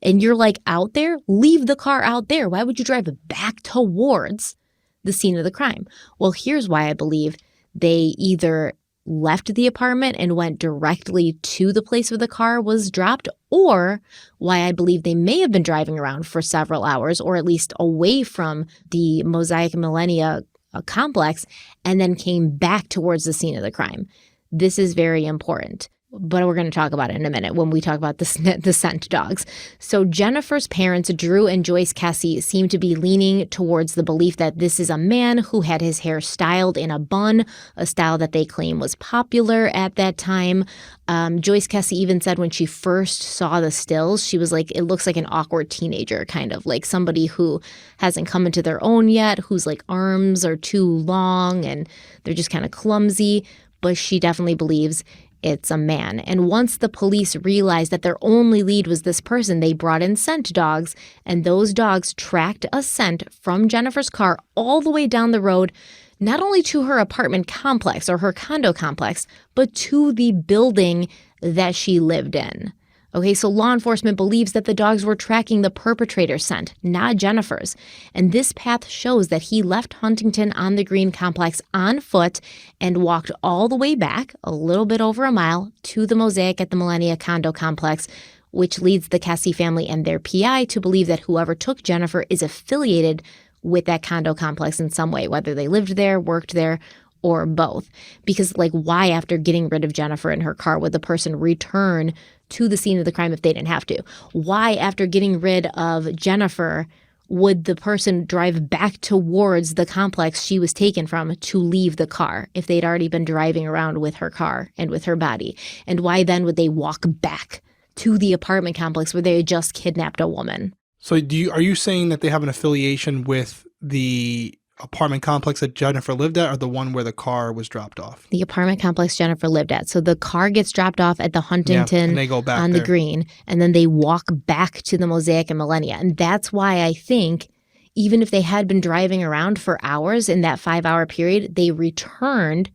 and you're like out there, leave the car out there. Why would you drive back towards the scene of the crime? Well, here's why I believe they either left the apartment and went directly to the place where the car was dropped, or why I believe they may have been driving around for several hours, or at least away from the Mosaic Millennia complex, and then came back towards the scene of the crime. This is very important, but we're going to talk about it in a minute when we talk about the scent dogs. So Jennifer's parents, Drew and Joyce Kesse, seem to be leaning towards the belief that this is a man who had his hair styled in a bun, a style that they claim was popular at that time. Joyce Kesse even said when she first saw the stills, she was like, it looks like an awkward teenager, kind of like somebody who hasn't come into their own yet, whose like arms are too long and they're just kind of clumsy. But she definitely believes it's a man. And once the police realized that their only lead was this person, they brought in scent dogs, and those dogs tracked a scent from Jennifer's car all the way down the road, not only to her apartment complex or her condo complex, but to the building that she lived in. Okay, so law enforcement believes that the dogs were tracking the perpetrator's scent, not Jennifer's. And this path shows that he left Huntington on the Green complex on foot and walked all the way back, a little bit over a mile, to the Mosaic at the Millennia condo complex, which leads the Kesse family and their PI to believe that whoever took Jennifer is affiliated with that condo complex in some way, whether they lived there, worked there, or both. Because, like, why, after getting rid of Jennifer in her car, would the person return to the scene of the crime if they didn't have to? Why, after getting rid of Jennifer, would the person drive back towards the complex she was taken from to leave the car if they'd already been driving around with her car and with her body? And why then would they walk back to the apartment complex where they had just kidnapped a woman? So are you saying that they have an affiliation with the apartment complex that Jennifer lived at, or the one where the car was dropped off? The apartment complex Jennifer lived at. So the car gets dropped off at the Huntington and they go back on there. The Green, and then they walk back to the Mosaic and Millennia. And that's why I think even if they had been driving around for hours in that 5-hour period, they returned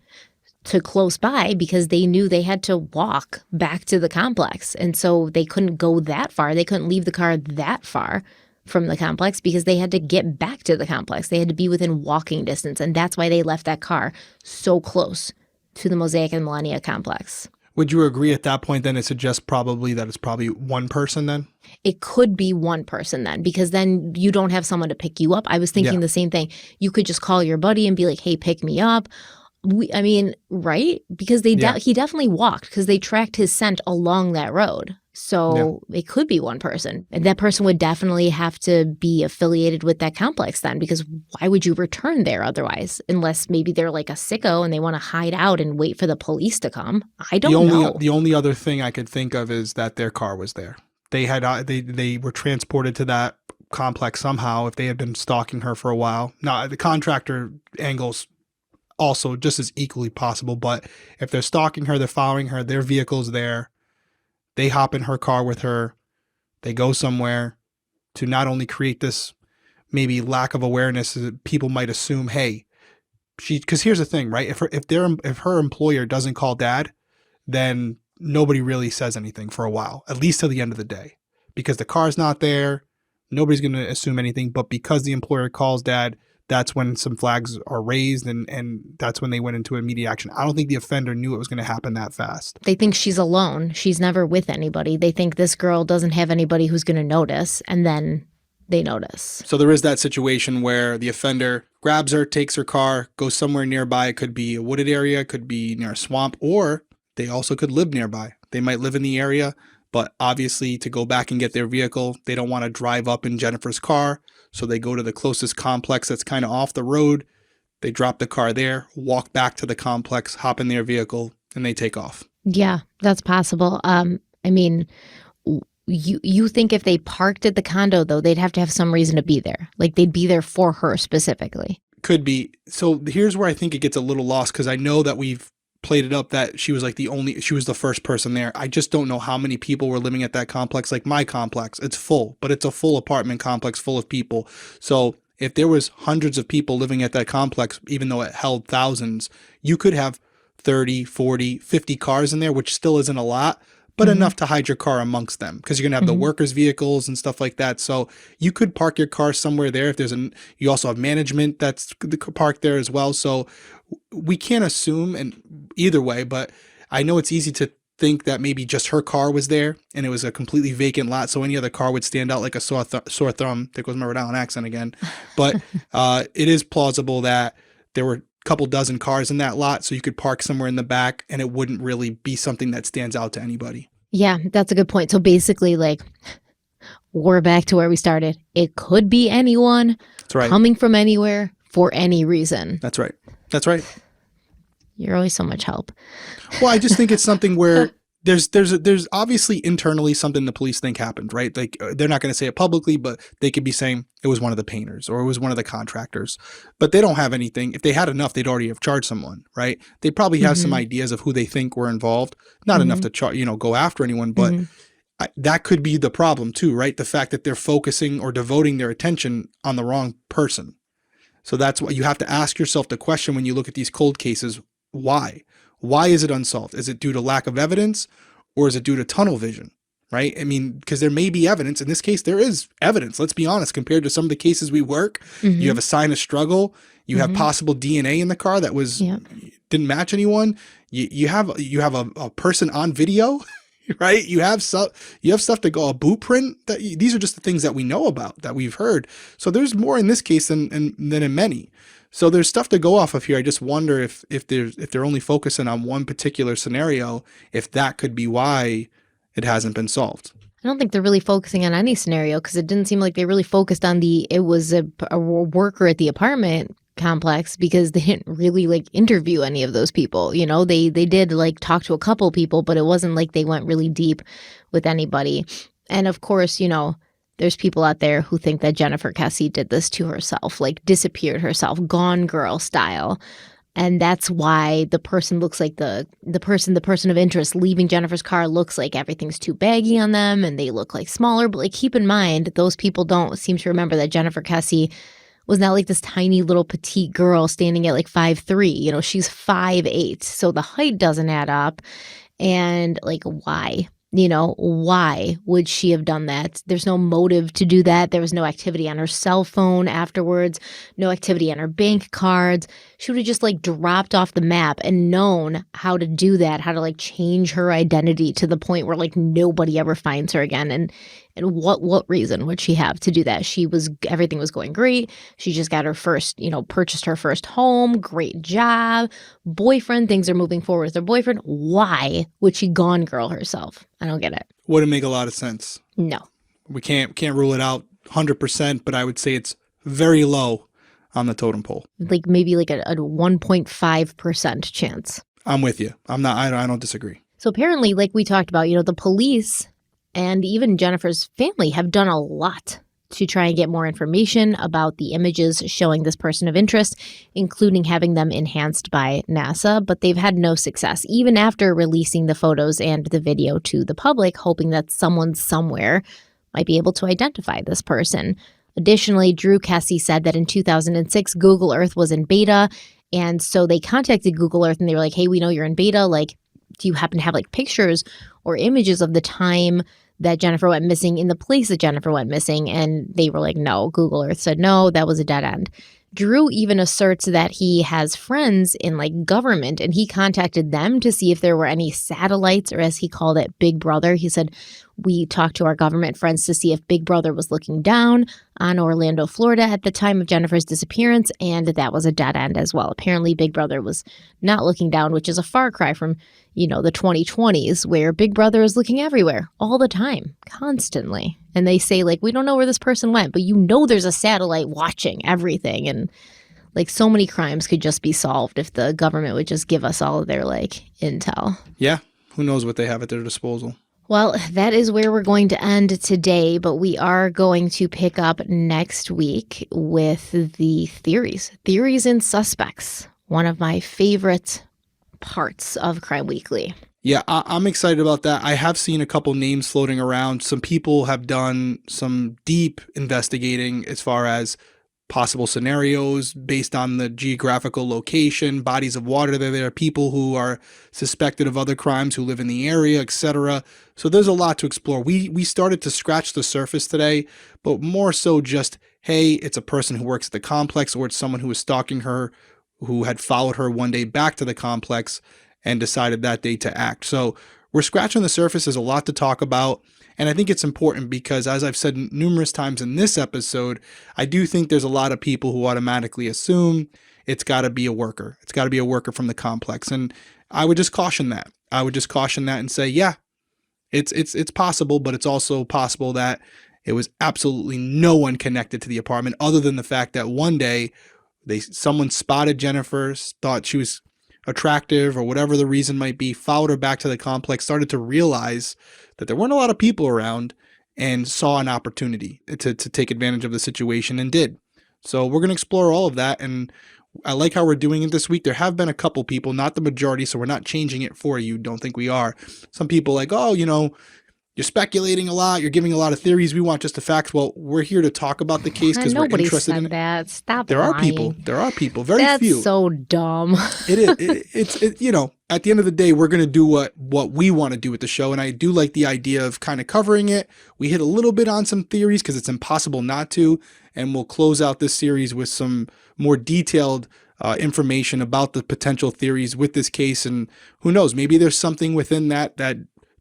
to close by because they knew they had to walk back to the complex. And so they couldn't go that far. They couldn't leave the car that far from the complex because they had to get back to the complex. They had to be within walking distance. And that's why they left that car so close to the Mosaic and Millennia complex. Would you agree at that point then it suggests probably that it's probably one person then? It could be one person then, because then you don't have someone to pick you up. I was thinking the same thing. You could just call your buddy and be like, hey, pick me up. Right? Because he definitely walked because they tracked his scent along that road. So it could be one person. And that person would definitely have to be affiliated with that complex then, because why would you return there otherwise? Unless maybe they're like a sicko and they want to hide out and wait for the police to come. I don't know. The only other thing I could think of is that their car was there. They had they were transported to that complex somehow if they had been stalking her for a while. Now, the contractor angle's also just as equally possible, but if they're stalking her, they're following her, their vehicle's there. They hop in her car with her. They go somewhere to not only create this maybe lack of awareness that people might assume, hey, because here's the thing, right? If her employer doesn't call dad, then nobody really says anything for a while, at least till the end of the day, because the car's not there. Nobody's going to assume anything, but because the employer calls dad, that's when some flags are raised, and that's when they went into immediate action. I don't think the offender knew it was going to happen that fast. They think she's alone. She's never with anybody. They think this girl doesn't have anybody who's going to notice, and then they notice. So there is that situation where the offender grabs her, takes her car, goes somewhere nearby. It could be a wooded area, could be near a swamp, or they also could live nearby. They might live in the area, but obviously to go back and get their vehicle, they don't want to drive up in Jennifer's car. So they go to the closest complex that's kind of off the road. They drop the car there, walk back to the complex, hop in their vehicle, and they take off. Yeah, that's possible. You think if they parked at the condo, though, they'd have to have some reason to be there. Like they'd be there for her specifically. Could be. So here's where I think it gets a little lost, because I know that we've played it up that she was the first person there. I just don't know how many people were living at that complex. Like my complex, it's full, but it's a full apartment complex full of people. So if there was hundreds of people living at that complex, even though it held thousands, you could have 30, 40, 50 cars in there, which still isn't a lot, but enough to hide your car amongst them, because you're going to have the workers' vehicles and stuff like that. So you could park your car somewhere there. If there's you also have management that's parked there as well. So we can't assume and either way, but I know it's easy to think that maybe just her car was there and it was a completely vacant lot, so any other car would stand out like a sore thumb. There goes my Rhode Island accent again. But it is plausible that there were a couple dozen cars in that lot, so you could park somewhere in the back and it wouldn't really be something that stands out to anybody. Yeah, that's a good point. So basically, like, we're back to where we started. It could be anyone. That's right. Coming from anywhere for any reason. That's right. That's right. You're always so much help. Well, I just think it's something where there's obviously internally something the police think happened, right? Like, they're not going to say it publicly, but they could be saying it was one of the painters or it was one of the contractors. But they don't have anything. If they had enough, they'd already have charged someone, right? They probably have some ideas of who they think were involved. Not enough to go after anyone, but that could be the problem too, right? The fact that they're focusing or devoting their attention on the wrong person. So that's what you have to ask yourself the question when you look at these cold cases. Why? Why is it unsolved? Is it due to lack of evidence, or is it due to tunnel vision, right? I mean, because there may be evidence. In this case, there is evidence. Let's be honest. Compared to some of the cases we work, you have a sign of struggle. You have possible DNA in the car that didn't match anyone. You have a person on video, right? You have stuff to go, a boot print. These are just the things that we know about, that we've heard. So there's more in this case than in many. So there's stuff to go off of here. I just wonder if they're only focusing on one particular scenario, if that could be why it hasn't been solved. I don't think they're really focusing on any scenario, because it didn't seem like they really focused on it was a worker at the apartment complex, because they didn't really like interview any of those people. You know, they did like talk to a couple people, but it wasn't like they went really deep with anybody. And of course, there's people out there who think that Jennifer Kesse did this to herself, like disappeared herself, Gone Girl style. And that's why the person looks like the person of interest leaving Jennifer's car looks like everything's too baggy on them and they look like smaller. But like, keep in mind, those people don't seem to remember that Jennifer Kesse was not like this tiny little petite girl standing at like 5'3". She's 5'8". So the height doesn't add up. And like, why? Why would she have done that? There's no motive to do that. There was no activity on her cell phone afterwards, no activity on her bank cards. She would have just like dropped off the map and known how to do that, how to like change her identity to the point where like nobody ever finds her again. And what reason would she have to do that? Everything was going great. She just got her first, purchased her first home, great job, boyfriend, things are moving forward with her boyfriend. Why would she Gone Girl herself? I don't get it. Wouldn't make a lot of sense. No. We can't rule it out 100%, but I would say it's very low on the totem pole. Like maybe like a 1.5% chance. I'm with you. I don't disagree. So apparently, like we talked about, the police and even Jennifer's family have done a lot to try and get more information about the images showing this person of interest, including having them enhanced by NASA, but they've had no success, even after releasing the photos and the video to the public, hoping that someone somewhere might be able to identify this person. Additionally, Drew Kesse said that in 2006, Google Earth was in beta, and so they contacted Google Earth and they were like, hey, we know you're in beta, like, do you happen to have like pictures or images of the time that Jennifer went missing in the place that Jennifer went missing? And they were like, no. Google Earth said no, that was a dead end. Drew even asserts that he has friends in like government, and he contacted them to see if there were any satellites, or as he called it, Big Brother. He said, we talked to our government friends to see if Big Brother was looking down on Orlando, Florida at the time of Jennifer's disappearance, and that was a dead end as well. Apparently, Big Brother was not looking down, which is a far cry from, the 2020s, where Big Brother is looking everywhere all the time, constantly. And they say, like, we don't know where this person went, but there's a satellite watching everything. And like, so many crimes could just be solved if the government would just give us all of their like intel. Yeah. Who knows what they have at their disposal. Well, that is where we're going to end today, but we are going to pick up next week with the theories and suspects. One of my favorite parts of Crime Weekly. Yeah, I'm excited about that. I have seen a couple names floating around. Some people have done some deep investigating as far as possible scenarios based on the geographical location, bodies of water that are there, people who are suspected of other crimes who live in the area, etc. So there's a lot to explore. We started to scratch the surface today, but more so just, hey, it's a person who works at the complex, or it's someone who was stalking her, who had followed her one day back to the complex and decided that day to act. So we're scratching the surface. There's a lot to talk about. And I think it's important because, as I've said numerous times in this episode, I do think there's a lot of people who automatically assume it's got to be a worker. It's got to be a worker from the complex. And I would just caution that. I would just caution that and say, yeah, it's possible, but it's also possible that it was absolutely no one connected to the apartment other than the fact that one day someone spotted Jennifer, thought she was attractive or whatever the reason might be, followed her back to the complex, started to realize that there weren't a lot of people around, and saw an opportunity to take advantage of the situation, and did. So we're going to explore all of that, and I like how we're doing it this week. There have been a couple people, not the majority, so we're not changing it for you. Don't think we are. Some people like, oh, you're speculating a lot. You're giving a lot of theories. We want just the facts. Well, we're here to talk about the case because we're interested in it. That. Stop There lying. are people. There are people. Very few. That's so dumb. It is. It's at the end of the day, we're going to do what we want to do with the show. And I do like the idea of kind of covering it. We hit a little bit on some theories because it's impossible not to. And we'll close out this series with some more detailed information about the potential theories with this case. And who knows, maybe there's something within that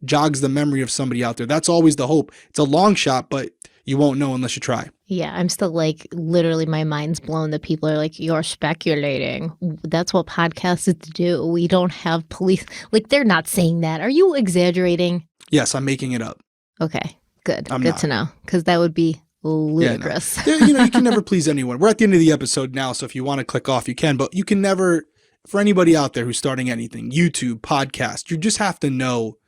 jogs the memory of somebody out there. That's always the hope. It's a long shot, but you won't know unless you try. Yeah, I'm still literally my mind's blown that people are like, you're speculating. That's what podcasts do. We don't have police. They're not saying that. Are you exaggerating? Yes, I'm making it up. Okay, good. I'm good not. to know, because that would be ludicrous. Yeah, no. You can never please anyone. We're at the end of the episode now, so if you want to click off, you can. But you can never, for anybody out there who's starting anything, YouTube, podcast, you just have to know,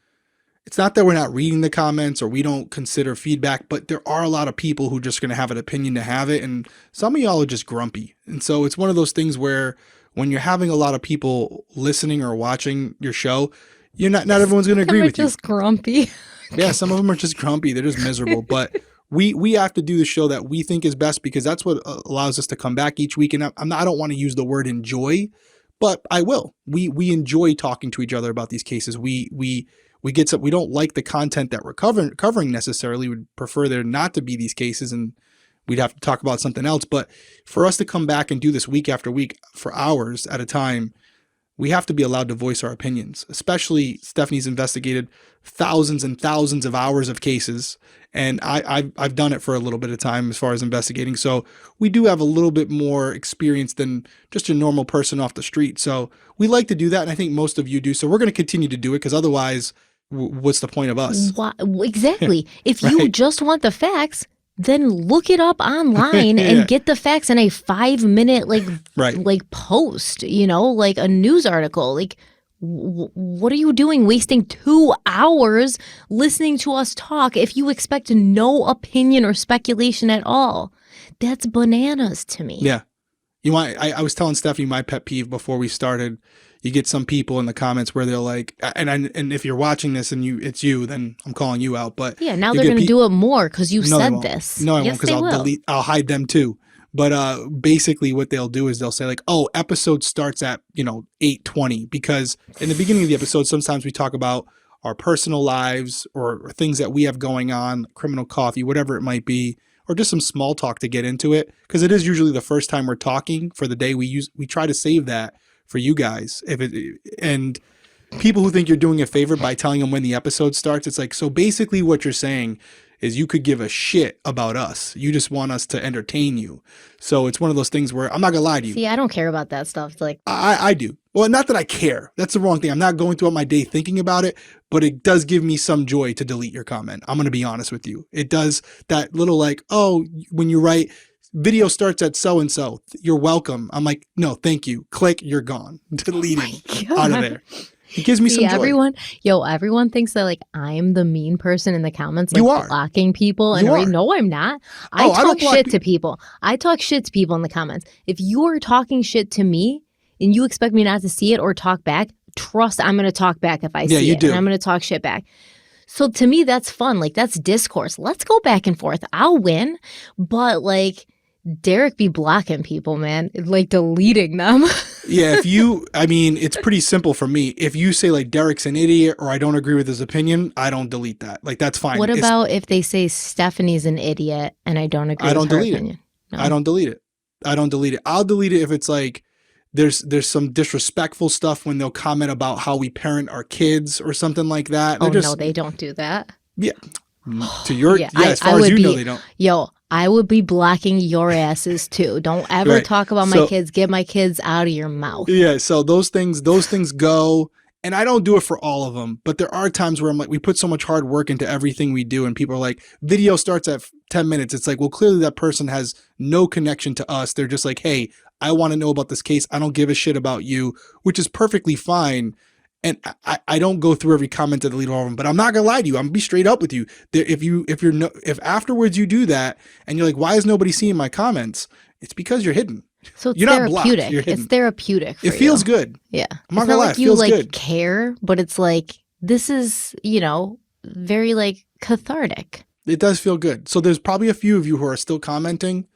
it's not that we're not reading the comments or we don't consider feedback, but there are a lot of people who are just going to have an opinion to have it. And some of y'all are just grumpy. And so it's one of those things where when you're having a lot of people listening or watching your show, not everyone's going to agree with you. Just grumpy. Yeah, some of them are just grumpy. They're just miserable. But we have to do the show that we think is best because that's what allows us to come back each week. And I don't want to use the word enjoy, but I will. We enjoy talking to each other about these cases. We don't like the content that we're covering necessarily. We'd prefer there not to be these cases and we'd have to talk about something else. But for us to come back and do this week after week for hours at a time, we have to be allowed to voice our opinions. Especially Stephanie's investigated thousands and thousands of hours of cases. And I've done it for a little bit of time as far as investigating. So we do have a little bit more experience than just a normal person off the street. So we like to do that. And I think most of you do. So we're going to continue to do it because otherwise, what's the point of us? Exactly. If you just want the facts, then look it up online and get the facts in a 5-minute post, like a news article. What are you doing wasting 2 hours listening to us talk if you expect no opinion or speculation at all? That's bananas to me. Yeah. I was telling Stephanie my pet peeve before we started. You get some people in the comments where they're like, and if you're watching this and it's you, then I'm calling you out. But yeah, now they're going to do it more because you said this. No, I won't, because I'll hide them too. But basically what they'll do is they'll say like, oh, episode starts at 8:20, because in the beginning of the episode, sometimes we talk about our personal lives or things that we have going on, criminal coffee, whatever it might be, or just some small talk to get into it, because it is usually the first time we're talking for the day. We try to save that for you guys. And people who think you're doing a favor by telling them when the episode starts, it's like, so basically what you're saying is you could give a shit about us. You just want us to entertain you. So it's one of those things where I'm not gonna lie to you. See, I don't care about that stuff. I do. Well, not that I care. That's the wrong thing. I'm not going throughout my day thinking about it, but it does give me some joy to delete your comment. I'm gonna be honest with you. It does that little when you write, video starts at so-and-so, you're welcome. I'm like, no, thank you. Click, you're gone. Deleted. Out of there. It gives me some joy. Everyone thinks that I'm the mean person in the comments, you are blocking people. And no, I'm not. I talk shit to people. I talk shit to people in the comments. If you are talking shit to me and you expect me not to see it or talk back, trust I'm going to talk back if I see it. And I'm going to talk shit back. So to me, that's fun. That's discourse. Let's go back and forth. I'll win. But Derek be blocking people, man. Like deleting them. Yeah, it's pretty simple for me. If you say like Derek's an idiot or I don't agree with his opinion, I don't delete that. Like that's fine. What about if they say Stephanie's an idiot and I don't agree with her opinion? No. I don't delete it. I'll delete it if it's like there's some disrespectful stuff when they'll comment about how we parent our kids or something like that. No, they don't do that. Yeah. As far as you know, they don't. Yo, I would be blocking your asses too. Don't ever talk about my kids. Get my kids out of your mouth. Yeah, so those things go, and I don't do it for all of them, but there are times where I'm like, we put so much hard work into everything we do, and people are like, video starts at 10 minutes. It's like, well, clearly that person has no connection to us. They're just like, hey, I want to know about this case. I don't give a shit about you, which is perfectly fine. And I don't go through every comment to delete all of them, but I'm not gonna lie to you. I'm gonna be straight up with you. If afterwards you do that and you're like, why is nobody seeing my comments? It's because you're hidden. So it's you're therapeutic. Not blocked, you're hidden. It's therapeutic. For it feels good. Yeah. I'm not gonna lie. Like you like care, but it's like this is very like cathartic. It does feel good. So there's probably a few of you who are still commenting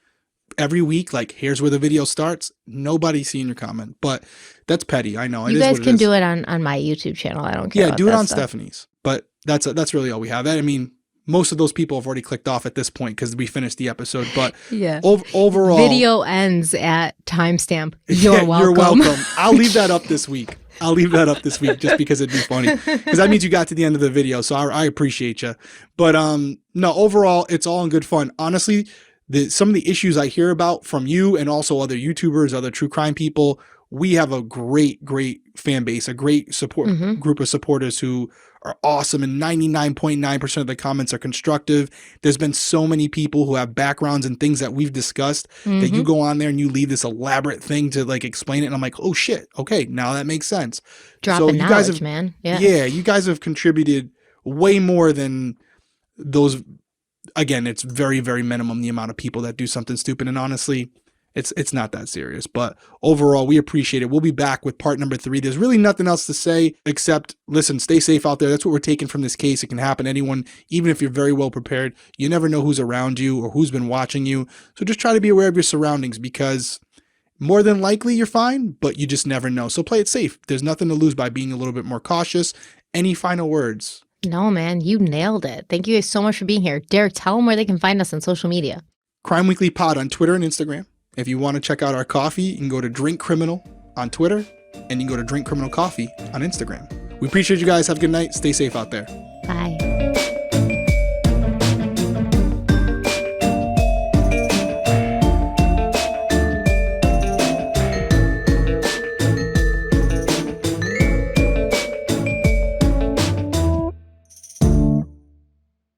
every week, like here's where the video starts. Nobody's seeing your comment, but that's petty. I know. You guys can do it on my YouTube channel. I don't care. Yeah, do it on Stephanie's. But that's really all we have. I mean, most of those people have already clicked off at this point because we finished the episode. But yeah, overall, video ends at timestamp. You're welcome. You're welcome. I'll leave that up this week. Just because it'd be funny. Because that means you got to the end of the video. So I appreciate you. But no, overall, it's all in good fun. Honestly, some of the issues I hear about from you and also other YouTubers, other true crime people, we have a great fan base, a great support group of supporters who are awesome, and 99.9% of the comments are constructive. There's been so many people who have backgrounds and things that we've discussed that you go on there and you leave this elaborate thing to like explain it, and I'm like, oh shit, okay, now that makes sense. Dropping knowledge, man. Yeah, you guys have contributed way more than those. Again, it's very, very minimum the amount of people that do something stupid, and honestly, it's not that serious. But overall, we appreciate it. We'll be back with part number 3. There's really nothing else to say except, listen, stay safe out there. That's what we're taking from this case. It can happen to anyone, even if you're very well prepared. You never know who's around you or who's been watching you. So just try to be aware of your surroundings, because more than likely you're fine, but you just never know. So play it safe. There's nothing to lose by being a little bit more cautious. Any final words? No, man, you nailed it. Thank you guys so much for being here. Derek, tell them where they can find us on social media. Crime Weekly Pod on Twitter and Instagram. If you want to check out our coffee, you can go to Drink Criminal on Twitter, and you can go to Drink Criminal Coffee on Instagram. We appreciate you guys. Have a good night. Stay safe out there. Bye.